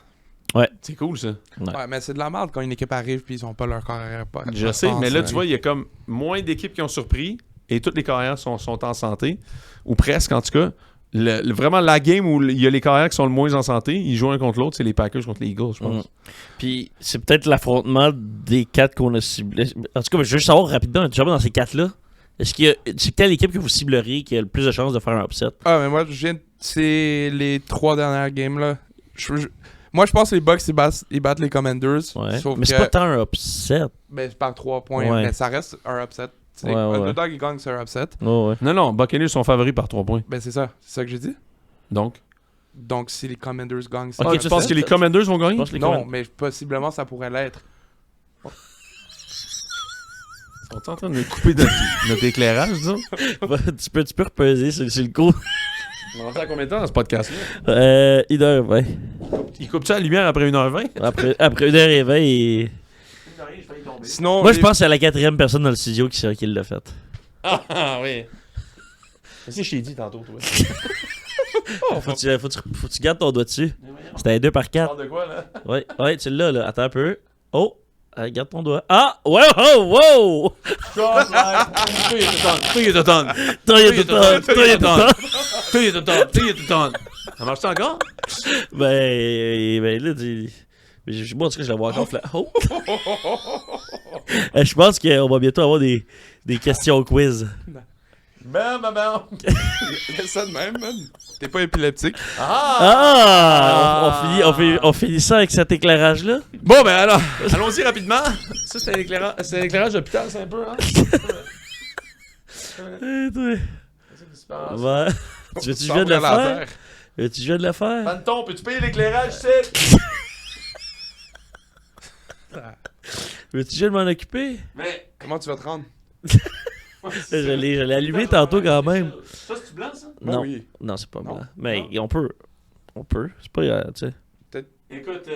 Ouais. C'est cool, ça. Ouais, mais c'est de la merde quand une équipe arrive puis ils ont pas leur carrière. Je sais, mais là, tu vois, il y a comme moins d'équipes qui ont surpris et toutes les carrières sont en santé, ou presque en tout cas. Vraiment, la game où il y a les carrières qui sont le moins en santé, ils jouent un contre l'autre, c'est les Packers contre les Eagles, je pense. Puis c'est peut-être l'affrontement des 4 qu'on a ciblés. En tout cas, je veux juste savoir rapidement, déjà dans ces 4-là, c'est quelle équipe que vous cibleriez qui a le plus de chances de faire un upset? Ah, mais moi, c'est les 3 dernières games, là. Moi, je pense que les Bucks, ils battent les Commanders. Ouais. Sauf Mais c'est que- pas tant un upset. Ben, c'est par 3 points, Ouais. mais ça reste un upset. Ouais. Le dog, il gagne, c'est un upset. Ouais. Non, Buccaneers sont favoris par 3 points. Ben, c'est ça que j'ai dit. Donc, Donc, si les Commanders gagnent, c'est Ok, un tu upset. penses que les Commanders vont gagner? Je pense que les Non, Commanders- mais possiblement, ça pourrait l'être. On est en train de couper notre éclairage, disons. tu peux repeser, c'est le coup. On va faire combien de temps dans ce podcast-là? 1h20. Il coupe ça la lumière après 1h20? Après 1h20, et... Sinon, Moi, je pense que c'est la 4e personne dans le studio qui l'a fait. Ah oui. Qu'est-ce que je t'ai dit tantôt, toi? Faut que tu gardes ton doigt dessus. C'était un 2 par 4. de quoi, là? Ouais, tu l'as, là. Attends un peu. Oh! Garde ton doigt. Ah! Wow! Toi, il est automne. Toi, il est automne. Ça marche encore? Ben là, moi, en tout cas, je la vois encore. Oh! Je pense qu'on va bientôt avoir des questions quiz. Bam. laisse ça de même, man. T'es pas épileptique. On finit ça avec cet éclairage-là? Bon, ben alors, allons-y rapidement. Ça, c'est un éclairage d'hôpital, c'est un peu, hein? Ouais. Tu veux-tu jouer de le faire? Veux-tu jouer de le faire? Panton, peux-tu payer l'éclairage, c'est? Veux-tu jouer de m'en occuper? Mais, Comment tu vas te rendre? Je l'ai allumé tantôt quand même. ça, c'est blanc, ça? Non, oui. non, c'est pas Non. blanc. Mais on peut. C'est pas grave, tu sais. Écoute,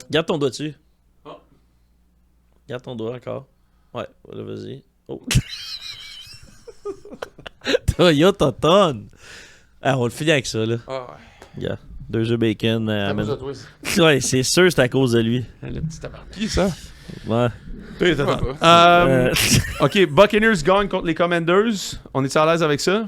Garde ton doigt dessus. Oh. Garde ton doigt encore. Ouais, voilà, vas-y. Oh. Toyota tonne. Ah, on le finit avec ça, là. Ah, ouais. Yeah. 2 œufs bacon. t'as amène- toi, Ouais, c'est sûr, c'est à cause de lui. le petit tabac. Qui ça? Ouais. OK, Buccaneers gagne contre les Commanders. On est à l'aise avec ça?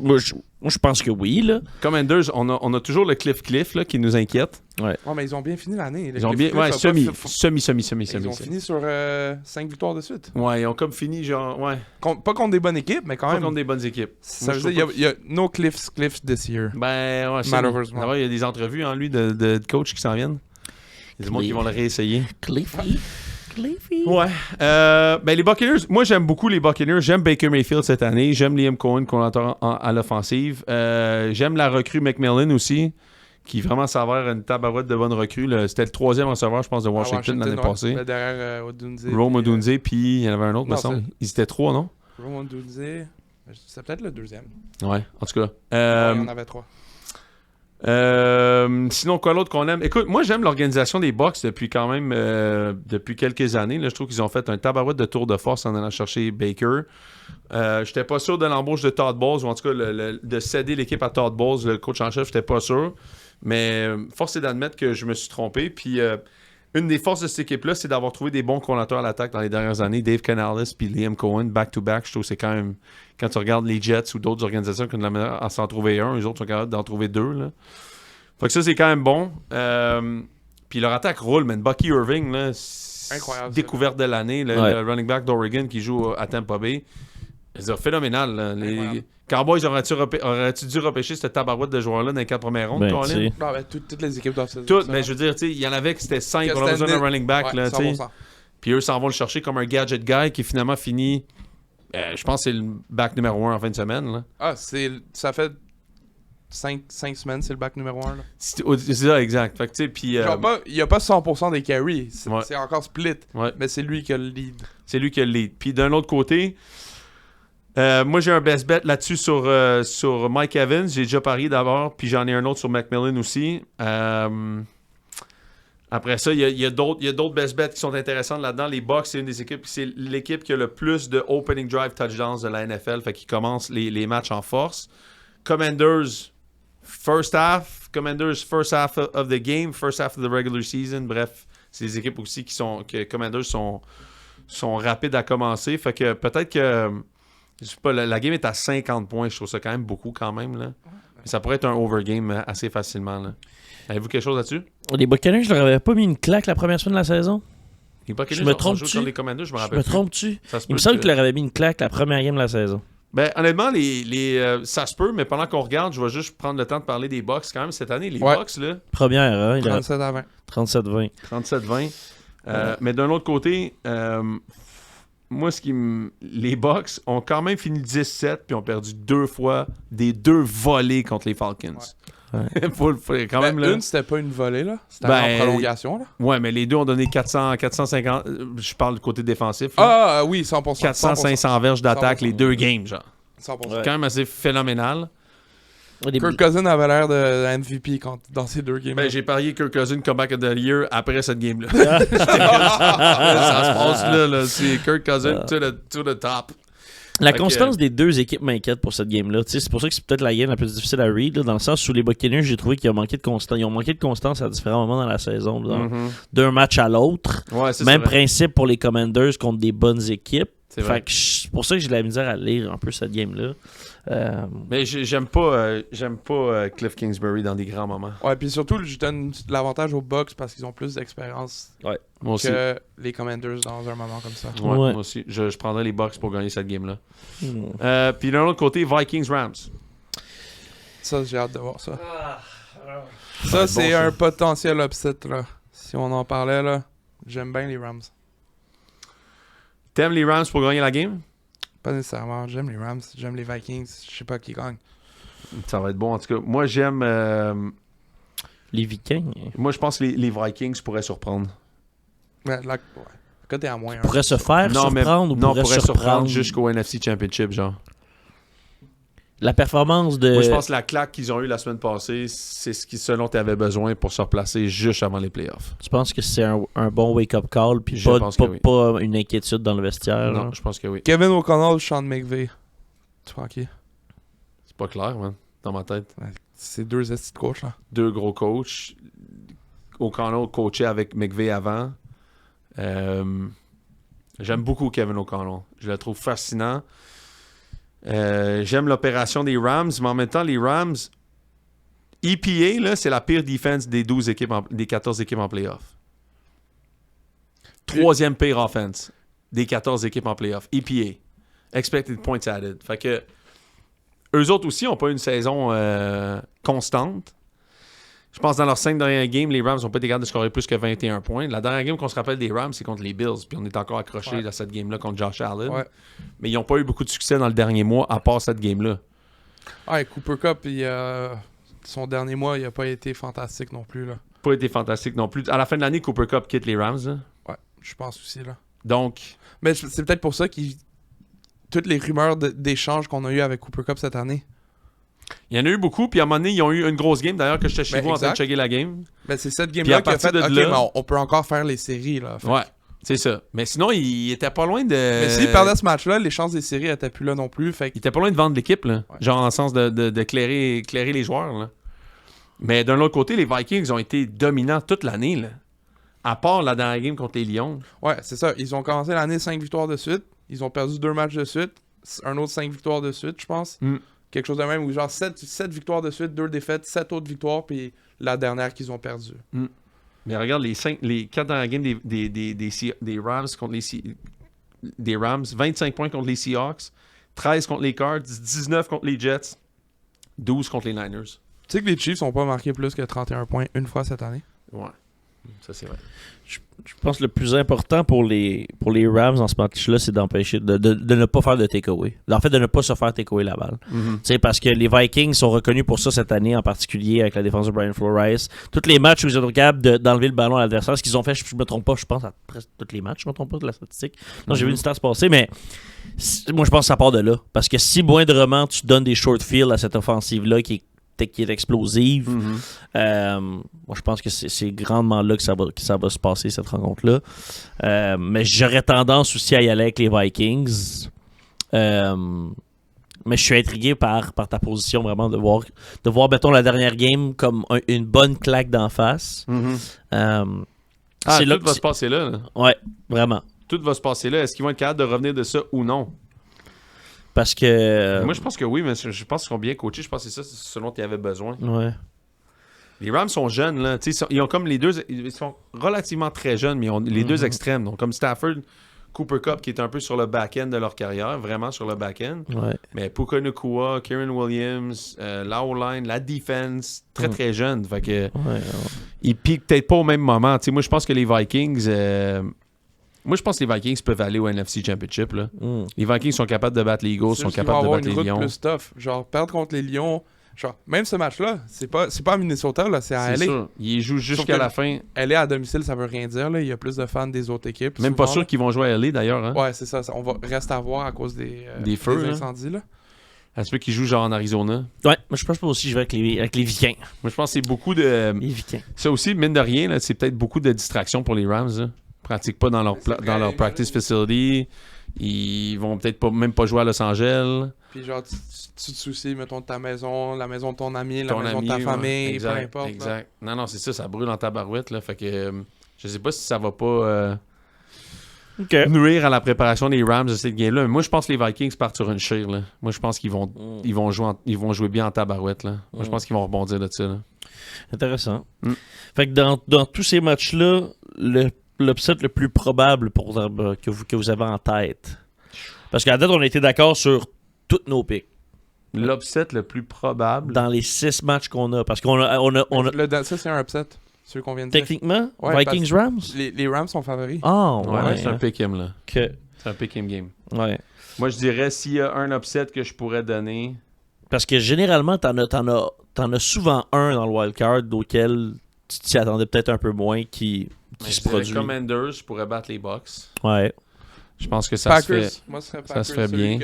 Moi, je pense que oui, là. Commanders, on a toujours le Cliff là, qui nous inquiète. Ouais, mais ils ont bien fini l'année. Ils ont bien... Ouais, semi. Ils ont fini sur 5 victoires de suite. Ouais, ils ont comme fini, genre... Ouais, Pas contre des bonnes équipes, mais quand pas même. contre des bonnes équipes. Ça Moi, veut je dire trouve il y a no cliffs this year. Ben, ouais, Malheureusement. Il y a des entrevues en lui de coach qui s'en viennent. Il y a des gens qui vont le réessayer. Cliffy. Ouais. Ben, les Buccaneers, moi, j'aime beaucoup les Buccaneers. J'aime Baker Mayfield cette année. J'aime Liam Cohen qu'on entend à l'offensive. J'aime la recrue McMillan aussi, qui vraiment s'avère une tabarouette de bonne recrue. C'était le 3e receveur, je pense, de Washington l'année passée. Ouais, derrière Odunze. Rome Odunze, puis il y en avait un autre, me non, semble. Ils étaient 3, non? Rome Odunze. C'est peut-être le 2e. Ouais, en tout cas. Il y en avait 3. Sinon, quoi d'autre qu'on aime? Écoute, moi, j'aime l'organisation des Bucks depuis quand même depuis quelques années. Là, je trouve qu'ils ont fait un tabarouette de tour de force en allant chercher Baker. J'étais pas sûr de l'embauche de Todd Bowles, ou en tout cas de céder l'équipe à Todd Bowles, le coach en chef, j'étais pas sûr. Mais force est d'admettre que je me suis trompé. Puis une des forces de cette équipe-là, c'est d'avoir trouvé des bons coordinateurs à l'attaque dans les dernières années. Dave Canales puis Liam Cohen, back-to-back. Je trouve que c'est quand même... Quand tu regardes les Jets ou d'autres organisations qui ont de la manière à s'en trouver un, les autres sont capables d'en trouver 2. Là. Fait que ça, c'est quand même bon. Puis leur attaque roule, man. Bucky Irving, là, Incroyable, découverte de l'année. Le running back d'Oregon qui joue à Tampa Bay. C'est phénoménal. Là. Les Cowboys auraient-tu dû repêcher cette tabarouette de joueurs-là dans les 4 premières rondes, Colin? tu sais. Non, ben, toutes les équipes doivent se dire Toutes, ça. mais je veux dire, il y en avait que c'était 5, Que on a besoin c'était d'un running back. Ouais, Là, 100%. puis eux s'en vont le chercher comme un gadget guy qui finalement finit Je pense que c'est le back numéro 1 en fin de semaine. Là. Ah, ça fait 5 semaines, c'est le back numéro 1. Là. C'est ça, exact. Fait que, tu sais, puis, Genre, il n'y a pas 100% des carries. Ouais. C'est encore split. Ouais. Mais c'est lui qui a le lead. C'est lui qui a le lead. Puis d'un autre côté, moi j'ai un best bet là-dessus sur Mike Evans. J'ai déjà parié d'abord, puis j'en ai un autre sur McMillan aussi. Après ça, il y a d'autres best bets qui sont intéressantes là-dedans. Les Bucks, c'est une des équipes, c'est l'équipe qui a le plus de opening drive touchdowns de la NFL, fait qu'ils commencent les matchs en force. Commanders, first half of the game, first half of the regular season. Bref, c'est des équipes aussi que Commanders sont rapides à commencer. Fait que peut-être que je sais pas, la game est à 50 points. Je trouve ça quand même beaucoup quand même. Là. Mais ça pourrait être un overgame assez facilement. Là. Avez-vous quelque chose là-dessus? Les Buccaneers, je leur avais pas mis une claque la première semaine de la saison. Les Buccaneers, Je me trompe-tu? contre les Commanders, je me Je rappelle. me trompe-tu? Ça se Il me peut semble que- qu'il leur avait mis une claque la première game de la saison. Ben, honnêtement, ça se peut, mais pendant qu'on regarde, je vais juste prendre le temps de parler des Bucks quand même cette année. Les Ouais. Bucks, là, Première, hein? Il a 37 à 20. 37-20. 37-20. Mais d'un autre côté, moi, les Bucks ont quand même fini 17 puis ont perdu 2 fois des 2 volées contre les Falcons. Faut quand même, là. Une, c'était pas une volée, là. C'était Ben, en prolongation, là. Ouais, mais les deux ont donné 450. Je parle du côté défensif. Là. Ah, oui, 100%. 400-500 verges d'attaque, 100%. les 2 games, genre. 100%. C'est quand même assez phénoménal. Kirk Cousins avait l'air de MVP dans ces 2 games. Ben, j'ai parié Kirk Cousins comeback of the year après cette game-là. Ça se passe là. C'est Kirk Cousins to the top. La Fait constance des deux équipes m'inquiète pour cette game-là. Tu sais, c'est pour ça que c'est peut-être la game la plus difficile à read, là, dans le sens où les Buccaneers, j'ai trouvé qu'ils ont manqué de constance. Ils ont manqué de constance à différents moments dans la saison, là, d'un match à l'autre. Ouais, c'est Même vrai. principe pour les Commanders contre des bonnes équipes. C'est vrai. Fait que c'est pour ça que j'ai de la misère à lire un peu cette game-là. Mais j'aime pas Cliff Kingsbury dans des grands moments. Ouais, puis surtout, je donne l'avantage aux Bucks parce qu'ils ont plus d'expérience Moi aussi. que les Commanders dans un moment comme ça. Ouais, Ouais. moi aussi. Je prendrais les Bucks pour gagner cette game-là. Hmm. Puis d'un autre côté, Vikings-Rams. Ça, j'ai hâte de voir ça. Ça Ça, va être c'est bon, ça. un potentiel upset, là. Si on en parlait, là, j'aime bien les Rams. T'aimes les Rams pour gagner la game? Pas nécessairement. J'aime les Rams. J'aime les Vikings. Je sais pas qui gagne. Ça va être bon. En tout cas, moi, j'aime... Les Vikings moi, je pense que les Vikings pourraient surprendre. Ouais, là, ouais. Côté à moins. pourraient se faire surprendre ou pourraient pourrait surprendre surprendre jusqu'au NFC Championship, genre. la performance de... Moi, je pense que la claque qu'ils ont eue la semaine passée, c'est ce qui, selon tu avais besoin pour se replacer juste avant les playoffs. Tu penses que c'est un bon wake-up call puis Je pense que oui. pas une inquiétude dans le vestiaire? Non, là? je pense que oui. Kevin O'Connell, Sean McVay. Tu prends qui? C'est pas clair, man, dans ma tête. C'est 2 estis de coach, là. 2 gros coachs. O'Connell coachait avec McVay avant. J'aime beaucoup Kevin O'Connell. Je le trouve fascinant. J'aime l'opération des Rams, mais en même temps, les Rams, EPA, là, c'est la pire défense des 14 équipes en playoff. 3e pire offense des 14 équipes en playoff. EPA. Expected Points Added. Fait que eux autres aussi n'ont pas une saison constante. Je pense que dans leurs 5 dernières games, les Rams n'ont pas été capables de scorer plus que 21 points. La dernière game qu'on se rappelle des Rams, c'est contre les Bills. Puis on est encore accroché à cette game-là contre Josh Allen. Ouais. Mais ils n'ont pas eu beaucoup de succès dans le dernier mois, à part cette game-là. Ouais, Cooper Cup, son dernier mois, il a pas été fantastique non plus, là. Pas été fantastique non plus. À la fin de l'année, Cooper Cup quitte les Rams. Là. Ouais, je pense aussi, là. Donc, Mais c'est peut-être pour ça qu'ils... Toutes les rumeurs d'échanges qu'on a eu avec Cooper Cup cette année. il y en a eu beaucoup. Puis à un moment donné, ils ont eu une grosse game. D'ailleurs, que j'étais chez Ben, vous en train de exact. checker la game. Ben, c'est cette Puis game-là à qui a partir fait, de OK, là- mais on peut encore faire les séries, là. Fait- Ouais, c'est ça. Mais sinon, il était pas loin de... Mais s'ils perdaient ce match-là, les chances des séries étaient plus là non plus. Fait que... Il était pas loin de vendre l'équipe, là. Ouais. Genre en sens de clairer les joueurs, là. Mais d'un autre côté, les Vikings ont été dominants toute l'année, là. À part la dernière game contre les Lions. Ouais, c'est ça. Ils ont commencé l'année 5 victoires de suite. Ils ont perdu 2 matchs de suite. Un autre 5 victoires de suite, je pense. Mm. Quelque chose de même. Ou genre 7 victoires de suite, 2 défaites, 7 autres victoires, puis la dernière qu'ils ont perdue. Mais regarde, les 4 dernières games des Rams contre des Rams, 25 points contre les Seahawks, 13 contre les Cards, 19 contre les Jets, 12 contre les Niners. Tu sais que les Chiefs n'ont pas marqué plus que 31 points une fois cette année? Ouais. Ça, c'est vrai. Je pense que le plus important pour les Rams dans ce match-là, c'est d'empêcher de ne pas faire de takeaway. En fait, de ne pas se faire takeaway la balle. Parce que les Vikings sont reconnus pour ça cette année, en particulier avec la défense de Brian Flores. Tous les matchs où ils ont été capables d'enlever le ballon à l'adversaire, ce qu'ils ont fait, je ne me trompe pas, je pense à presque tous les matchs, je ne me trompe pas de la statistique. Non, j'ai vu une stat passer, mais moi, je pense que ça part de là. Parce que si moindrement tu donnes des short fields à cette offensive-là qui est explosive. Moi, je pense que c'est grandement là que ça va se passer, cette rencontre-là. Mais j'aurais tendance aussi à y aller avec les Vikings. Mais je suis intrigué par ta position, vraiment, de voir mettons, la dernière game comme une bonne claque d'en face. Tout va se passer là. Ouais, vraiment. Tout va se passer là. Est-ce qu'ils vont être capables de revenir de ça ou non? Parce que... Moi, je pense que oui, mais je pense qu'ils sont bien coachés. Je pense que c'est ça ce dont ils avaient besoin. Ouais. Les Rams sont jeunes, là. Ils ont comme les deux... Ils sont relativement très jeunes, mais ils ont les deux extrêmes. Donc, comme Stafford, Cooper Kupp, qui est un peu sur le back-end de leur carrière, vraiment sur le back-end. Ouais. Mais Puka Nacua, Kieran Williams, la O-line, la defense, très, très jeune. Fait que... Ils piquent peut-être pas au même moment. Moi, je pense que les Vikings... Moi, je pense que les Vikings peuvent aller au NFC Championship. Là. Les Vikings sont capables de battre les Eagles, sont capables de battre les Lions. Plus tough. Genre, perdre contre les Lions. Genre, même ce match-là, c'est pas à Minnesota, là, c'est à LA. C'est sûr. Ils jouent jusqu'à la fin. LA à domicile, ça veut rien dire. Là. Il y a plus de fans des autres équipes. Même souvent, pas sûr qu'ils vont jouer à LA d'ailleurs. Hein? Ouais, c'est ça. On va reste à voir à cause des feux, des incendies. Là. À ceux qui jouent genre en Arizona. Ouais, moi je pense pas aussi je vais avec les Vikings. Moi, je pense que c'est beaucoup de. Les Vikings. Ça aussi, mine de rien, là, c'est peut-être beaucoup de distractions pour les Rams. Là. Ils pratiquent pas dans leur practice facility. Ils vont peut-être même pas jouer à Los Angeles. Puis genre, tu te soucies, mettons, de ta maison, la maison de ton ami, la Ton maison ami, de ta famille, exact, peu importe. Exact. Là. Non, c'est ça, ça brûle dans ta barouette. Là, fait que je sais pas si ça va pas nuire à la préparation des Rams de cette game-là. Mais moi, je pense que les Vikings partent sur une chire. Là. Moi, je pense qu'ils vont jouer bien en tabarouette. Là. Moi, je pense qu'ils vont rebondir de ça. Là. Intéressant. Fait que dans tous ces matchs-là, l'upset le plus probable que vous avez en tête. Parce qu'à date, on a été d'accord sur toutes nos picks. L'upset le plus probable. Dans les 6 matchs qu'on a. Parce qu'on Ça, c'est un upset. Celui qu'on vient de dire. Techniquement, Ouais, Vikings-Rams? Les Rams sont favoris. Ah, ouais, c'est un pick-em, là. C'est un pick-em game. Ouais. Moi, je dirais s'il y a un upset que je pourrais donner... Parce que généralement, t'en as souvent un dans le wildcard auquel tu t'y attendais peut-être un peu moins qui se produit. Les Commanders, je pourrais battre les Bucks. Ouais. Je pense que ça Packers. se fait. Moi, ce serait Ça se fait bien.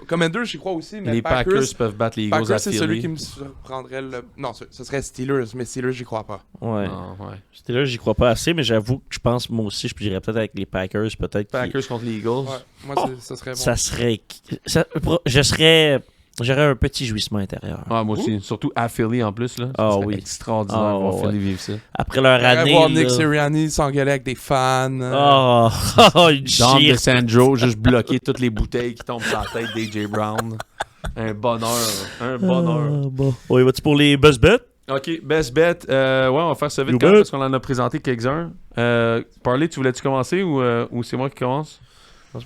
Commanders, j'y crois aussi, mais les Packers peuvent battre les Eagles Packers, à c'est Philly. celui qui me surprendrait le... Non, ce serait Steelers, mais Steelers, j'y crois pas. Ouais. Non, ouais. Steelers, j'y crois pas assez, mais j'avoue que je pense, moi aussi, je dirais peut-être avec les Packers, peut-être. Packers contre les Eagles. Ouais. Moi, ça serait bon. Ça serait... J'aurais un petit jouissement intérieur. Ah, moi aussi. Surtout à Philly en plus. Là. Ah serait oui. extraordinaire Ah, de voir ouais. Philly vivre ça. Après leur année... voir là... Nick Sirianni s'engueuler avec des fans. Une Dom chire. DeSandro, juste bloquer toutes les bouteilles qui tombent sur la tête d'AJ Brown. Un bonheur. Un bonheur. Bon. Oui, vas-tu pour les best bets? OK, best bet. Ouais, on va faire ça vite You quand même bet. parce qu'on en a présenté quelques-uns. Parley, tu voulais-tu commencer ou c'est moi qui commence?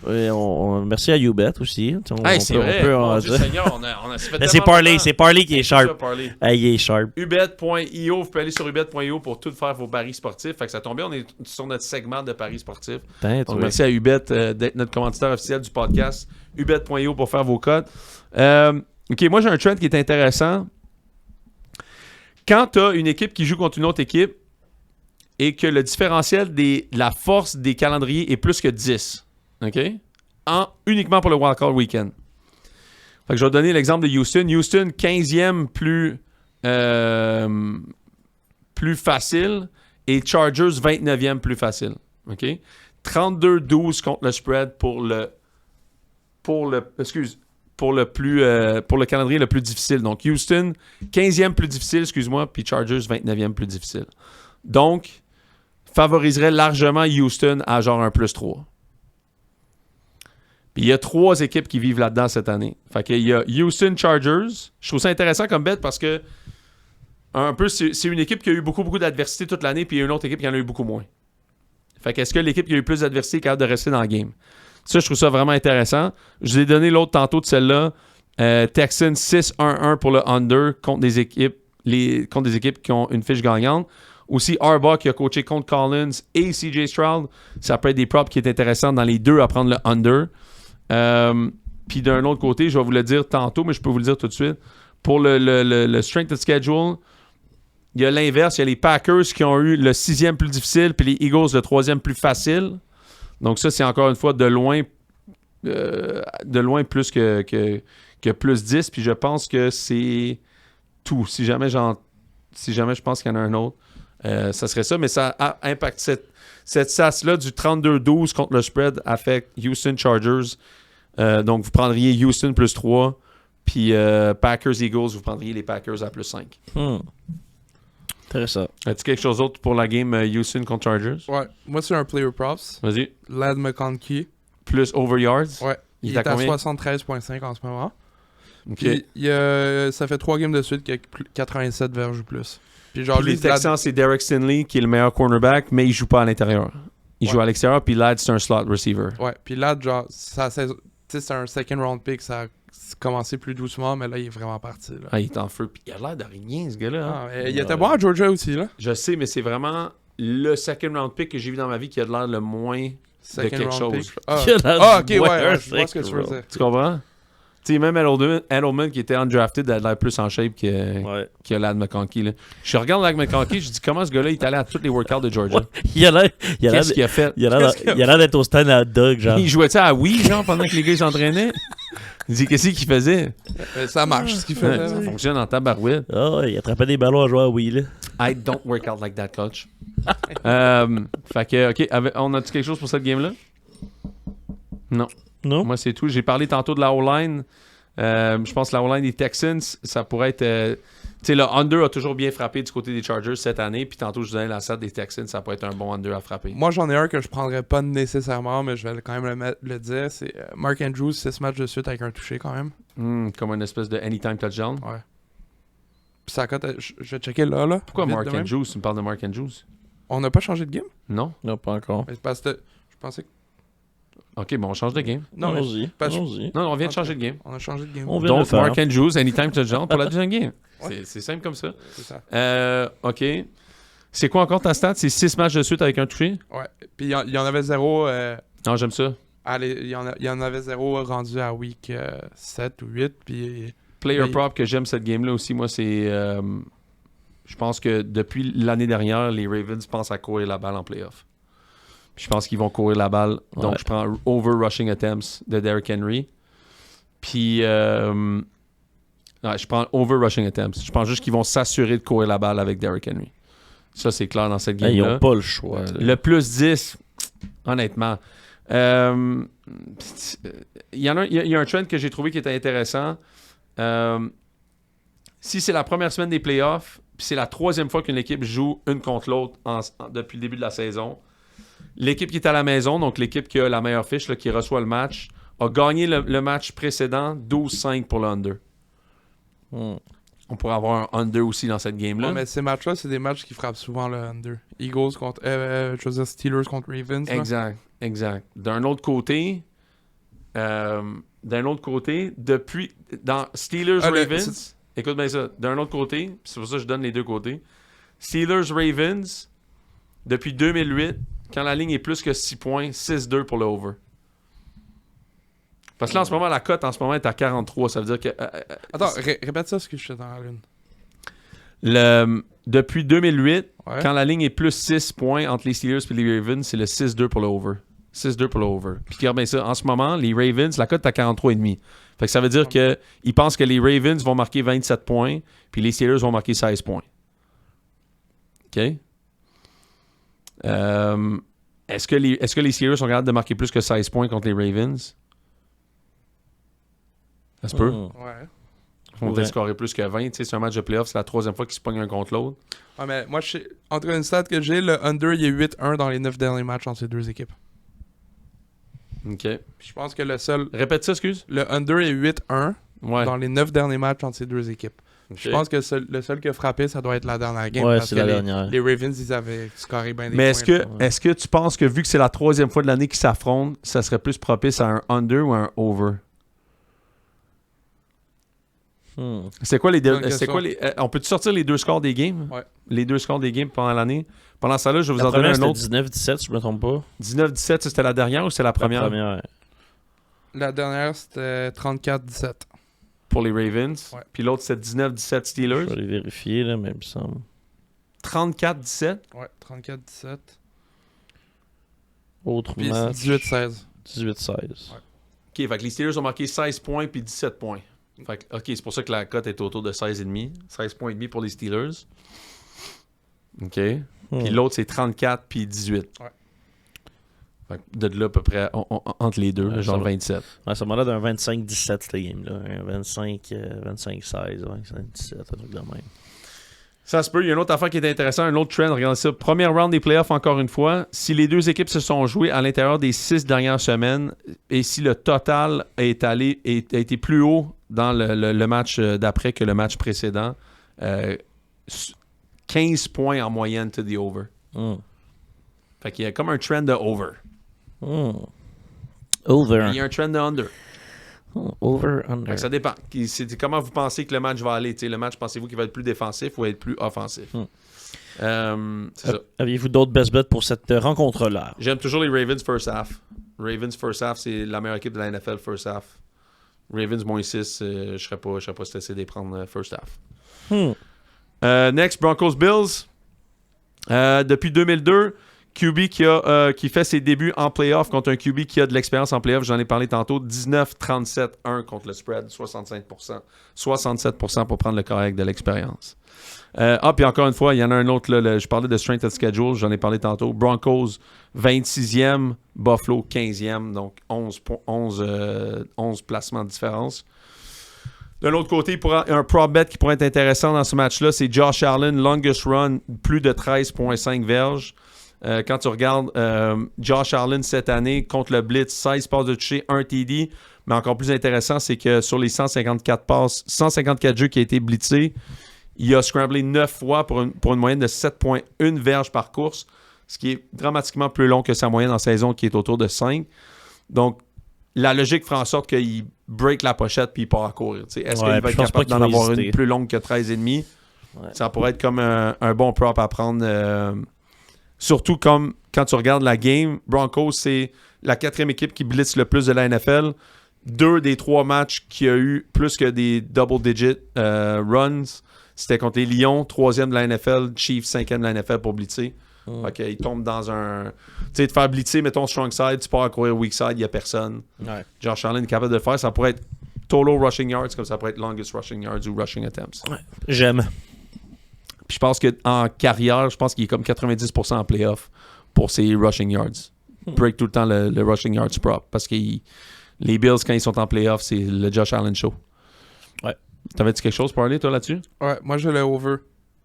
Merci à UBet aussi. C'est vrai. Mon Dieu Seigneur, on a fait Mais c'est Parley qui est sharp. Ça, Parley. Il est sharp. ubet.io, vous pouvez aller sur ubet.io pour tout faire vos paris sportifs. Fait que ça tombe bien, on est sur notre segment de paris sportifs. Donc, merci à Ubet d'être notre commanditaire officiel du podcast. ubet.io pour faire vos codes. OK, moi j'ai un trend qui est intéressant. Quand tu as une équipe qui joue contre une autre équipe et que le différentiel de la force des calendriers est plus que 10, OK? Uniquement pour le wildcard weekend. Fait que je vais donner l'exemple de Houston. Houston, 15e plus facile et Chargers, 29e plus facile. OK? 32-12 contre le spread pour le calendrier le plus difficile. Donc, Houston, 15e plus difficile, excuse-moi, puis Chargers, 29e plus difficile. Donc, favoriserait largement Houston à genre un +3. Puis il y a 3 équipes qui vivent là-dedans cette année. Fait qu'il y a Houston Chargers. Je trouve ça intéressant comme bet parce que un peu, c'est une équipe qui a eu beaucoup d'adversité toute l'année, puis il y a une autre équipe qui en a eu beaucoup moins. Fait qu'est-ce que l'équipe qui a eu plus d'adversité est capable de rester dans le game? Ça, je trouve ça vraiment intéressant. Je vous ai donné l'autre tantôt de celle-là. Texans 6-1-1 pour le under contre des équipes qui ont une fiche gagnante. Aussi, Harbaugh qui a coaché contre Collins et CJ Stroud. Ça peut être des props qui est intéressant dans les deux à prendre le under. Puis d'un autre côté, je vais vous le dire tantôt, mais je peux vous le dire tout de suite. Pour le strength of schedule, il y a l'inverse. Il y a les Packers qui ont eu le 6e plus difficile, puis les Eagles le 3e plus facile. Donc ça, c'est encore une fois de loin plus que plus 10. Puis je pense que c'est tout. Si jamais je pense qu'il y en a un autre, ça serait ça. Mais ça impacte cette SAS-là du 32-12 contre le spread affecte Houston Chargers. Donc vous prendriez Houston plus 3. Puis Packers Eagles, vous prendriez les Packers à plus 5. Intéressant. As-tu quelque chose d'autre pour la game Houston contre Chargers? Ouais. Moi, c'est un player props. Vas-y. Ladd McConkey. Plus over yards? Ouais. Il est à combien? 73,5 en ce moment. OK. Puis, ça fait 3 games de suite qu'il y a 87 verges ou plus. Puis genre, Puis lui, les Texans, c'est Derek Stingley qui est le meilleur cornerback, mais il joue pas à l'intérieur. Il joue à l'extérieur, puis Ladd, c'est un slot receiver. Ouais. Puis là, genre, c'est un second round pick. Ça a commencé plus doucement, mais là, il est vraiment parti. Là. Ah, il est en feu. Puis il a l'air de rien, ce gars-là. Hein? Il était bon à Georgia aussi, là. Je sais, mais c'est vraiment le second round pick que j'ai vu dans ma vie qui a de l'air le moins de quelque chose. Pick. Ok, Ouais, ouais, je vois ce que tu veux second dire. Tu comprends? Tu sais, même Edelman qui était undrafted, a l'air plus en shape que Ladd McConkey. Là. Je regarde Ladd McConkey, je dis comment ce gars-là il est allé à tous les workouts de Georgia. Il a l'air Qu'est-ce qu'il a fait? il a l'air d'être au stand à hot dog, genre. Il jouait ça à Wii, genre, pendant que les gars s'entraînaient? Il dit, qu'est-ce qu'il faisait? Ça marche, ce qu'il fait. Ouais, là. ça fonctionne en tabarouette. Ah ouais, il attrapait des ballons à jouer à Wii, là. I don't work out like that, coach. Fait que, OK, on a-tu quelque chose pour cette game-là? Non. Non? Moi, c'est tout. J'ai parlé tantôt de la O-line. Je pense que la O-line des Texans, ça pourrait être... tu sais, le under a toujours bien frappé du côté des Chargers cette année. Puis tantôt, je vous donnais la stat des Texans, ça pourrait être un bon under à frapper. Moi, j'en ai un que je prendrais pas nécessairement, mais je vais quand même le dire. C'est Mark Andrews, 6 matchs de suite avec un touché quand même. Comme une espèce de anytime touchdown. Ouais. Puis ça cote, je vais checker là. Pourquoi vite Mark de même. Andrews? Tu me parles de Mark Andrews? On n'a pas changé de game? Non? Non, pas encore. Mais c'est parce que je pensais que... OK, bon, on change de game. Non, mais Allons-y. parce- Allons-y. Non, on vient de Ok. changer de game. on a changé de game. On vient de le Donc, faire. Mark Andrews, anytime touchdown pour la deuxième game. Ouais. C'est simple comme ça. C'est ça. OK. C'est quoi encore ta stat? C'est 6 matchs de suite avec un touché? Ouais. Puis il y en avait 0... Non, j'aime ça. il y en avait 0 rendu à week 7 ou 8. Puis... Player Oui. prop que j'aime cette game-là aussi, moi, c'est... je pense que depuis l'année dernière, les Ravens pensent à courir la balle en playoff. Puis je pense qu'ils vont courir la balle. Donc, Ouais. je prends over rushing attempts de Derrick Henry. Puis, je prends over rushing attempts. Je pense juste qu'ils vont s'assurer de courir la balle avec Derrick Henry. Ça, c'est clair dans cette Hey, ils game-là. ont pas le choix. là. Le plus 10, honnêtement. Il y a un trend que j'ai trouvé qui était intéressant. Si c'est la première semaine des playoffs, puis c'est la 3e fois qu'une équipe joue une contre l'autre depuis le début de la saison, l'équipe qui est à la maison, donc l'équipe qui a la meilleure fiche, là, qui reçoit le match, a gagné le match précédent 12-5 pour le under. On pourrait avoir un under aussi dans cette game-là. Ouais, mais ces matchs-là, c'est des matchs qui frappent souvent le under. Eagles contre... je veux dire Steelers contre Ravens. là. Exact. D'un autre côté, depuis... Dans Steelers-Ravens... Écoute bien ça. D'un autre côté, c'est pour ça que je donne les deux côtés. Steelers-Ravens, depuis 2008, quand la ligne est plus que 6 points, 6-2 pour le over. Parce que là, en ce moment, la cote en ce moment est à 43. Ça veut dire que... Attends, répète ça, ce que je suis dans la lune. depuis 2008, Ouais. quand la ligne est plus 6 points entre les Steelers et les Ravens, c'est le 6-2 pour le over. 6-2 pour le over. Puis regarde bien ça. En ce moment, les Ravens, la cote est à 43,5. Fait que ça veut dire qu'ils pensent que les Ravens vont marquer 27 points, puis les Steelers vont marquer 16 points. OK? Est-ce que les Steelers sont capables de marquer plus que 16 points contre les Ravens? Ça se peut. Ouais. Ils vont peut-être scorer plus que 20. Tu sais, c'est un match de playoff, c'est la 3e fois qu'ils se pognent un contre l'autre. Ouais, mais moi, en tout cas, une stat que j'ai, le under, il est 8-1 dans les 9 derniers matchs entre ces deux équipes. OK. Puis je pense que le seul... Répète ça, excuse. Le under est 8-1 Ouais. dans les 9 derniers matchs entre ces deux équipes. OK. Je pense que le seul qui a frappé, ça doit être la dernière game. Ouais, parce c'est que la les, dernière. les Ravens, ils avaient scoré bien des Mais points. est-ce que tu penses que vu que c'est la 3e fois de l'année qu'ils s'affrontent, ça serait plus propice à un under ou à un over? C'est quoi les deux? Bonne C'est quoi les, on peut-tu sortir les deux scores des games? Ouais. Les deux scores des games pendant l'année? Pendant ça, là, je vais vous La en donner première, un c'était autre. 19-17, si je me trompe pas. 19-17, c'était la dernière ou c'était la première? La première. La dernière, c'était 34-17. Pour les Ravens. Ouais. Puis l'autre, c'était 19-17 Steelers. Je vais aller vérifier, là, mais il me semble. 34-17. Ouais, 34-17. Autre Puis match. 18-16. 18-16. Ouais. OK, fait que les Steelers ont marqué 16 points puis 17 points. Fait que, OK, c'est pour ça que la cote est autour de 16,5. 16 points et demi pour les Steelers. OK. Puis l'autre, c'est 34 puis 18. Ouais. Fait que de là, à peu près, entre les deux, Ouais, genre ça va. 27. Ouais, ça m'a l'air d'un 25-17, cette game-là. Un 25-16, 25-17, un truc de même. Ça se peut. Il y a une autre affaire qui est intéressante, un autre trend. Regardez ça. Première round des playoffs, encore une fois. Si les deux équipes se sont jouées à l'intérieur des 6 dernières semaines et si le total a été plus haut dans le match d'après que le match précédent, 15 points en moyenne to the over. Fait qu'il y a comme un trend de over. Over. Il y a un trend de under. Over, Fait under. que ça dépend. C'est comment vous pensez que le match va aller. T'sais, le match, pensez-vous qu'il va être plus défensif ou être plus offensif? C'est ça. Aviez-vous d'autres best bets pour cette rencontre-là? J'aime toujours les Ravens first half. Ravens first half, c'est la meilleure équipe de la NFL first half. Ravens moins 6, je serais pas stressé de les prendre first half. Next, Broncos Bills. Depuis 2002, QB qui fait ses débuts en playoff contre un QB qui a de l'expérience en playoff, j'en ai parlé tantôt, 19-37-1 contre le spread, 65%. 67% pour prendre le correct de l'expérience. Puis encore une fois, il y en a un autre, là, je parlais de strength of schedule, j'en ai parlé tantôt. Broncos, 26e, Buffalo, 15e, donc 11 placements de différence. De l'autre côté, un prop bet qui pourrait être intéressant dans ce match-là, c'est Josh Allen, longest run, plus de 13,5 verges. Quand tu regardes Josh Allen cette année contre le Blitz, 16 passes de toucher, 1 TD. Mais encore plus intéressant, c'est que sur les 154 jeux qui a été blitzé, il a scramblé 9 fois pour une moyenne de 7,1 verges par course, ce qui est dramatiquement plus long que sa moyenne en saison qui est autour de 5. Donc, la logique fera en sorte qu'il break la pochette puis il part à courir. Est-ce qu'il va être capable d'en avoir une plus longue que 13,5? Ouais. Ça pourrait être comme un bon prop à prendre. Surtout comme quand tu regardes la game, Broncos, c'est la 4e équipe qui blitz le plus de la NFL. 2 des 3 matchs qui a eu plus que des double-digit runs, c'était contre les Lions, 3e de la NFL, Chiefs, 5e de la NFL pour blitzer. OK, il tombe dans un... Tu sais, te faire blitzer, mettons strong side, tu pars à courir weak side, il n'y a personne. Ouais. Josh Allen est capable de le faire. Ça pourrait être total rushing yards, comme ça pourrait être longest rushing yards ou rushing attempts. Ouais. J'aime. Puis je pense qu'en carrière, je pense qu'il est comme 90% en playoff pour ses rushing yards. Break tout le temps le rushing yards prop. Parce que les Bills, quand ils sont en playoff, c'est le Josh Allen show. Ouais. T'avais-tu quelque chose pour parler, toi, là-dessus? Ouais, moi, j'ai le over.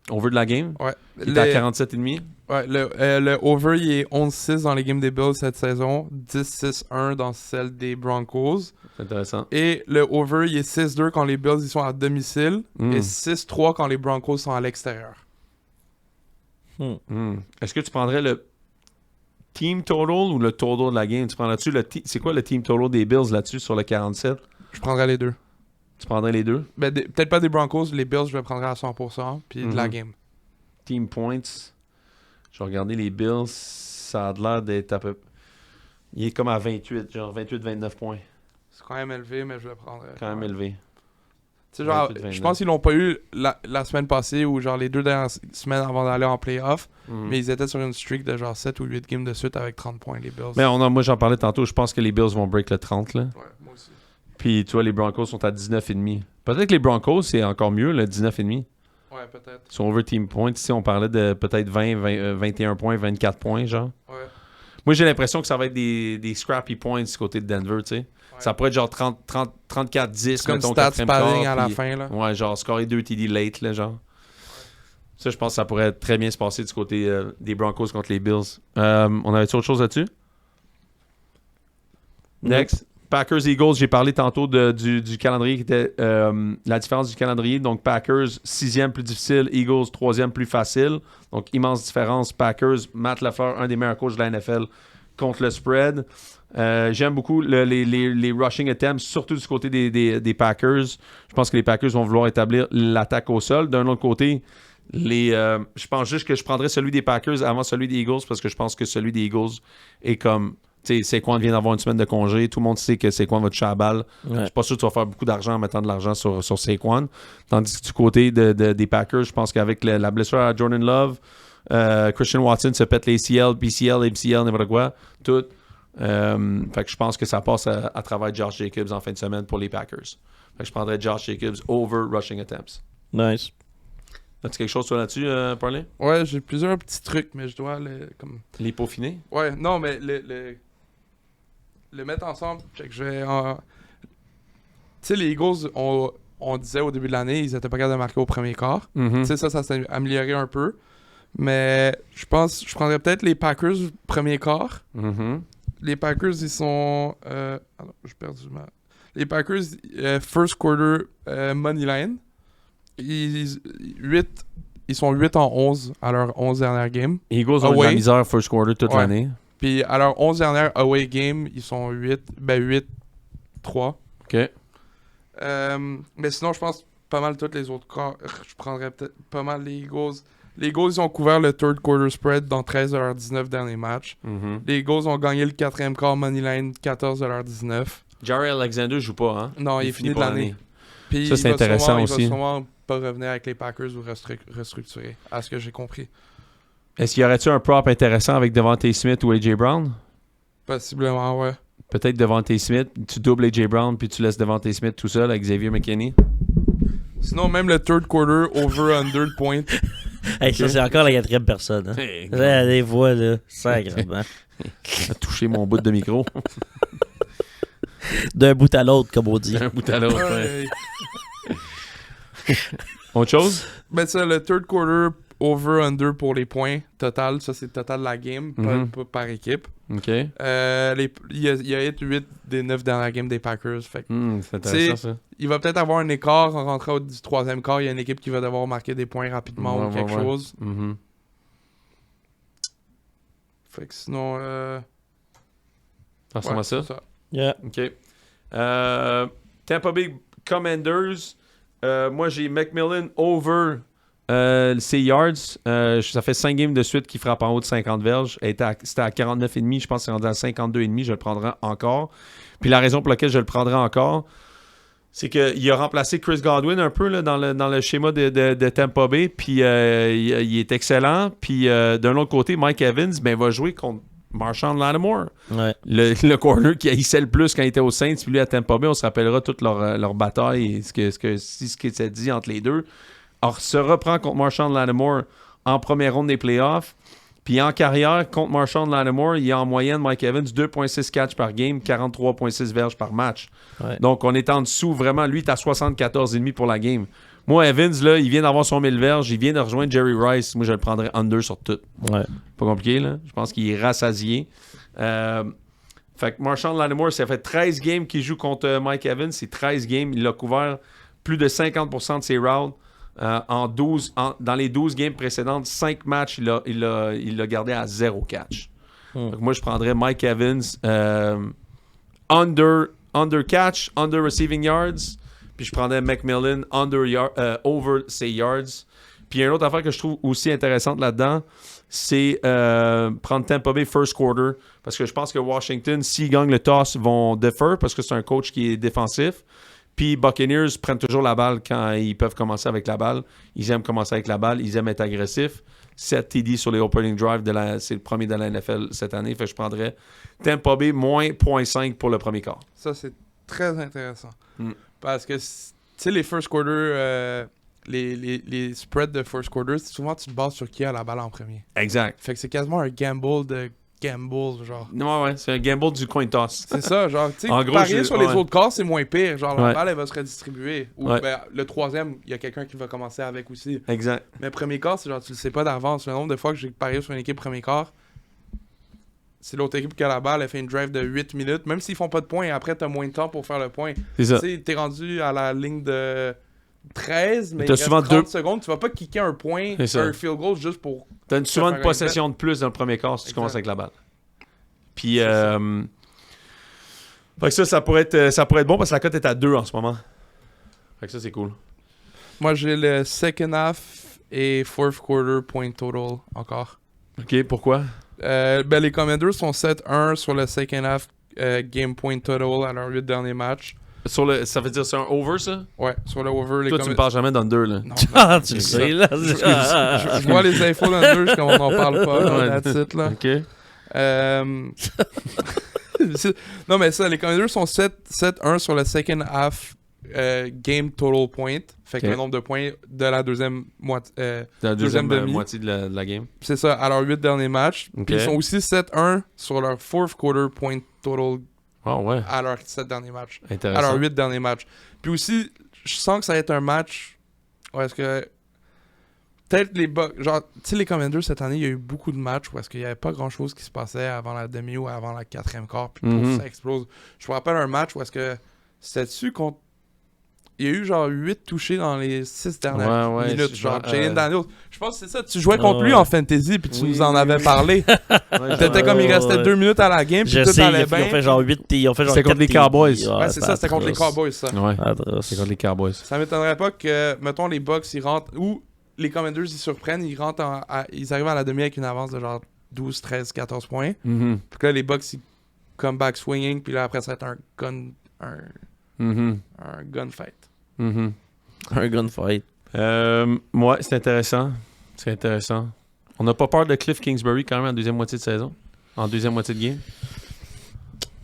Over de la game? Ouais. Il est à 47,5? Ouais, le over, il est 11-6 dans les games des Bills cette saison, 10-6-1 dans celle des Broncos. C'est intéressant. Et le over, il est 6-2 quand les Bills ils sont à domicile et 6-3 quand les Broncos sont à l'extérieur. Est-ce que tu prendrais le team total ou le total de la game? Tu prendrais-tu c'est quoi le team total des Bills là-dessus sur le 47? Je prendrais les deux. Tu prendrais les deux? Ben, peut-être pas des Broncos, les Bills, je les prendrais à 100%, puis de la game. Team points. Je vais regarder les Bills. Ça a l'air d'être à peu... Il est comme à 28, genre 28-29 points. C'est quand même élevé, mais je le prendrais. Quand même élevé. Tu sais, genre, je pense qu'ils l'ont pas eu la semaine passée ou genre les 2 dernières semaines avant d'aller en playoff, mais ils étaient sur une streak de genre 7 ou 8 games de suite avec 30 points, les Bills. Mais moi, j'en parlais tantôt. Je pense que les Bills vont break le 30, là. Ouais, moi aussi. Puis, tu vois, les Broncos sont à 19,5. Peut-être que les Broncos, c'est encore mieux, le 19,5. Ouais, peut-être. Sur over team points, ici, on parlait de peut-être 21 points, 24 points, genre. Ouais. Moi, j'ai l'impression que ça va être des scrappy points du côté de Denver, tu sais. Ouais. Ça pourrait être genre 34-10, comme mettons, stats padding à la puis, fin, là. Ouais, genre scorer 2 TD late, là, genre. Ouais. Ça, je pense que ça pourrait très bien se passer du côté des Broncos contre les Bills. On avait-tu autre chose là-dessus? Next. Packers-Eagles, j'ai parlé tantôt du calendrier qui était la différence du calendrier. Donc, Packers, 6e plus difficile, Eagles, 3e plus facile. Donc, immense différence. Packers, Matt LaFleur, un des meilleurs coachs de la NFL, contre le spread. J'aime beaucoup les rushing attempts, surtout du côté des Packers. Je pense que les Packers vont vouloir établir l'attaque au sol. D'un autre côté, je pense juste que je prendrais celui des Packers avant celui des Eagles parce que je pense que celui des Eagles est comme... Tu sais, Saquon vient d'avoir une semaine de congé. Tout le monde sait que Saquon va toucher à la balle. Ouais. Je suis pas sûr que tu vas faire beaucoup d'argent en mettant de l'argent sur Saquon. Tandis que du côté des Packers, je pense qu'avec la blessure à Jordan Love, Christian Watson se pète les CL, PCL, MCL, n'importe quoi, tout. Fait que je pense que ça passe à travers Josh Jacobs en fin de semaine pour les Packers. Fait que je prendrais Josh Jacobs over rushing attempts. Nice. As-tu quelque chose toi là-dessus, Parley? Ouais, j'ai plusieurs petits trucs, mais je dois Les peaufiner? Ouais, non, mais le mettre ensemble, check, je vais... Tu sais, les Eagles, on disait au début de l'année, ils étaient pas capables de marquer au premier quart. Mm-hmm. Tu sais, ça s'est amélioré un peu. Mais je pense, je prendrais peut-être les Packers premier quart. Mm-hmm. Les Packers, ils sont... Alors, j'ai perdu ma... Les Packers, first quarter, money line. Ils sont 8 en 11 à leur 11 dernières games. Eagles ont eu de la Away. misère first quarter toute Ouais. l'année. Puis à leur 11 dernières away game, ils sont 8-3. OK. Mais sinon, je pense pas mal tous les autres corps. Je prendrais peut-être pas mal les Eagles. Les Eagles, ils ont couvert le third quarter spread dans 13 de leurs 19 derniers matchs. Mm-hmm. Les Eagles ont gagné le quatrième quart moneyline 14 de leurs 19. Jerry Alexander joue pas, hein? Non, il est fini de pas l'année. Puis Ça, c'est il va intéressant sûrement- aussi. Il va sûrement pas revenir avec les Packers ou restructurer, à ce que j'ai compris. Est-ce qu'il y aurait-tu un prop intéressant avec Devontae Smith ou A.J. Brown? Possiblement, ouais. Peut-être Devontae Smith, tu doubles A.J. Brown puis tu laisses Devontae Smith tout seul avec Xavier McKinney. Sinon, même le third quarter, over-under de points. Hey, ça, c'est encore la quatrième personne. Hein. Hey, Là, les voix, là, sacrément. a touché mon bout de micro. D'un bout à l'autre, comme on dit. Un bout à l'autre. Ouais. Ouais. Autre chose? Ben ça, le third quarter, over-under pour les points total. Ça, c'est total de la game, pas par équipe. OK. Il y a hit 8 des 9 dernières games des Packers. Fait que C'est intéressant, ça. il va peut-être avoir un écart en rentrant du troisième quart. Il y a une équipe qui va devoir marquer des points rapidement ou quelque chose. Mhm. Fait que sinon... Ça ressemble à ça? c'est ça. Yeah. OK. Tampa Bay Commanders. Moi, j'ai McMillan over ses yards. Ça fait 5 games de suite qu'il frappe en haut de 50 verges. C'était à 49,5. Je pense que c'est rendu à 52,5. Je le prendrai encore. Puis la raison pour laquelle je le prendrai encore, c'est qu'il a remplacé Chris Godwin un peu là, dans le schéma de Tampa Bay. Puis il est excellent. Puis d'un autre côté, Mike Evans va jouer contre Marshawn Lattimore. Ouais. Le corner qui haïssait le plus quand il était au Saints, puis lui à Tampa Bay, on se rappellera toute leur bataille et ce qui s'est dit entre les deux. Alors, se reprend contre Marshawn Lattimore en première ronde des playoffs. Puis en carrière, contre Marshawn Lattimore, il y a en moyenne, Mike Evans, 2,6 catch par game, 43,6 verges par match. Ouais. Donc, on est en dessous, vraiment. Lui, il est à 74,5 pour la game. Moi, Evans, là, il vient d'avoir son 1000 verges, il vient de rejoindre Jerry Rice. Moi, je le prendrais under sur tout. Ouais. Pas compliqué, là. Je pense qu'il est rassasié. Fait que Marshawn Lattimore, ça fait 13 games qu'il joue contre Mike Evans. C'est 13 games. Il a couvert plus de 50% de ses routes. Dans les 12 games précédentes, 5 matchs, il l'a gardé à 0 catch. Donc moi, je prendrais Mike Evans under catch, under receiving yards. Puis je prendrais McMillan over ses yards. Puis il y a une autre affaire que je trouve aussi intéressante là-dedans, c'est prendre Tampa Bay first quarter. Parce que je pense que Washington, s'ils gagnent le toss, vont defer parce que c'est un coach qui est défensif. Puis Buccaneers prennent toujours la balle quand ils peuvent commencer avec la balle. Ils aiment commencer avec la balle. Ils aiment être agressifs. 7 TD sur les opening drives, c'est le premier de la NFL cette année. Fait que je prendrais Tampa Bay moins 0.5 pour le premier quart. Ça, c'est très intéressant. Parce que, tu sais, les first quarter, les spreads de first quarter, souvent, tu te bases sur qui a la balle en premier. Exact. Fait que c'est quasiment un gamble, genre. Non, ouais, c'est un gamble du coin toss. C'est ça, genre, tu sais, En gros, parier sur les ouais. autres corps, c'est moins pire. Genre, la Ouais. balle, elle va se redistribuer. Ou Ouais. ben, le troisième, il y a quelqu'un qui va commencer avec aussi. Exact. Mais premier quart, c'est genre, tu le sais pas d'avance. Le nombre de fois que j'ai parié sur une équipe premier quart, c'est l'autre équipe qui a la balle, elle fait une drive de 8 minutes. Même s'ils font pas de points, après, t'as moins de temps pour faire le point. C'est ça. Tu sais, t'es rendu à la ligne de 13, mais T'as il reste souvent 30 deux- secondes. Tu vas pas kicker un point, C'est ça. un field goal juste pour... T'as souvent faire une un possession de plus dans le premier quart si tu Exact. commences avec la balle. Puis, fait que ça pourrait être bon parce que la cote est à 2 en ce moment. Fait que ça, c'est cool. Moi, j'ai le second half et fourth quarter point total encore. OK, pourquoi? Les Commanders sont 7-1 sur le second half game point total à leurs 8 derniers matchs. Ça veut dire c'est un over, ça? Ouais, sur le over. Toi, tu me parles jamais d'Under, là. Non, Ah, tu le sais, là. je vois les infos d'Under, je comme on n'en parle pas. Là, that's it, là. OK. Non, mais ça, les Commanders sont 7-1 sur le second half game total point. Fait que Okay. le nombre de points de la deuxième moitié. La deuxième demi. moitié de la game. C'est ça, à leurs 8 derniers matchs. Ok. Puis ils sont aussi 7-1 sur leur fourth quarter point total Oh, ouais. à leurs 7 derniers matchs. À Intéressant. leurs 8 derniers matchs. Puis aussi, je sens que ça va être un match où est-ce que peut-être les Bucks, genre, tu sais, les Commanders cette année, il y a eu beaucoup de matchs où est-ce qu'il n'y avait pas grand-chose qui se passait avant la demi ou avant la quatrième quart, puis pouf, ça explose. Je me rappelle un match où est-ce que c'était-tu contre... Il y a eu genre 8 touchés dans les 6 dernières minutes. Genre, Jalen Daniels. Je pense que c'est ça. Tu jouais contre lui en fantasy, puis tu nous en avais parlé. T'étais comme il restait 2 minutes à la game, puis tout allait bien. Ils ont fait genre 8 C'était contre les Cowboys. Ouais, c'est ça, c'était contre les Cowboys, ça. Ouais, c'est contre les Cowboys. Ça m'étonnerait pas que, mettons, les Bucks, ils rentrent, ou les Commanders, ils surprennent, ils rentrent ils arrivent à la demi avec une avance de genre 12, 13, 14 points. Mm-hmm. Puis là, les Bucks, ils come back swinging, puis là, après, ça va être un gunfight. Mm-hmm. Un gunfight. Ouais, c'est intéressant. C'est intéressant. On n'a pas peur de Cliff Kingsbury quand même en deuxième moitié de saison? En deuxième moitié de game?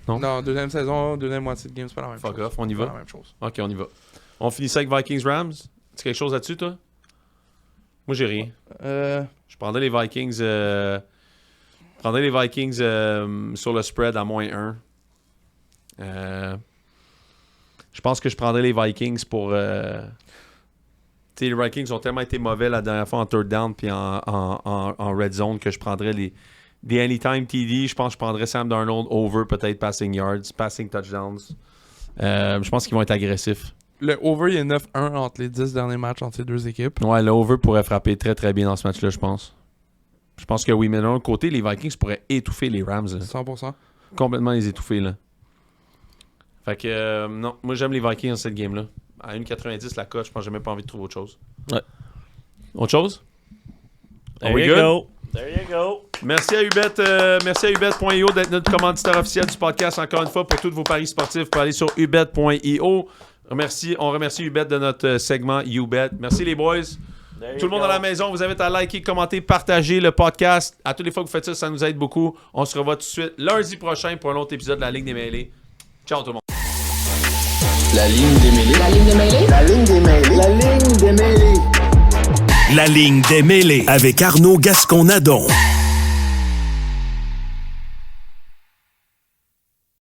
Non, deuxième saison, deuxième moitié de game, c'est pas la même chose. Fuck off, on y va? C'est pas la même chose. Ok, on y va. On finit ça avec Vikings-Rams? Tu quelque chose là-dessus, toi? Moi, j'ai rien. Je prendrais les Vikings... sur le spread à -1. Je pense que je prendrais les Vikings pour... les Vikings ont tellement été mauvais la dernière fois en third down puis en red zone que je prendrais des anytime TD. Je pense que je prendrais Sam Darnold over peut-être passing yards, passing touchdowns. Je pense qu'ils vont être agressifs. Le over, il est 9-1 entre les 10 derniers matchs entre ces deux équipes. Ouais, le over pourrait frapper très très bien dans ce match-là, je pense. Je pense que oui, mais d'un autre côté, les Vikings pourraient étouffer les Rams. Là. 100%. Complètement les étouffer, là. Fait que, non, moi j'aime les Vikings dans cette game-là. À 1,90 la cote, je pense que j'ai même pas envie de trouver autre chose. Ouais. Autre chose? There you go. There you go. Merci à ubet.io d'être notre commanditaire officiel du podcast. Encore une fois, pour tous vos paris sportifs, vous pouvez aller sur ubet.io. On remercie Ubet de notre segment Ubet. Merci les boys. Tout le monde à la maison, vous invite à liker, commenter, partager le podcast. À toutes les fois que vous faites ça, ça nous aide beaucoup. On se revoit tout de suite lundi prochain pour un autre épisode de la Ligue des Mêlés. Ciao tout le monde. La ligne des mêlées. La ligne des mêlées. La ligne des mêlées. La ligne des mêlées. La ligne des mêlés avec Arnaud Gascon-Nadon.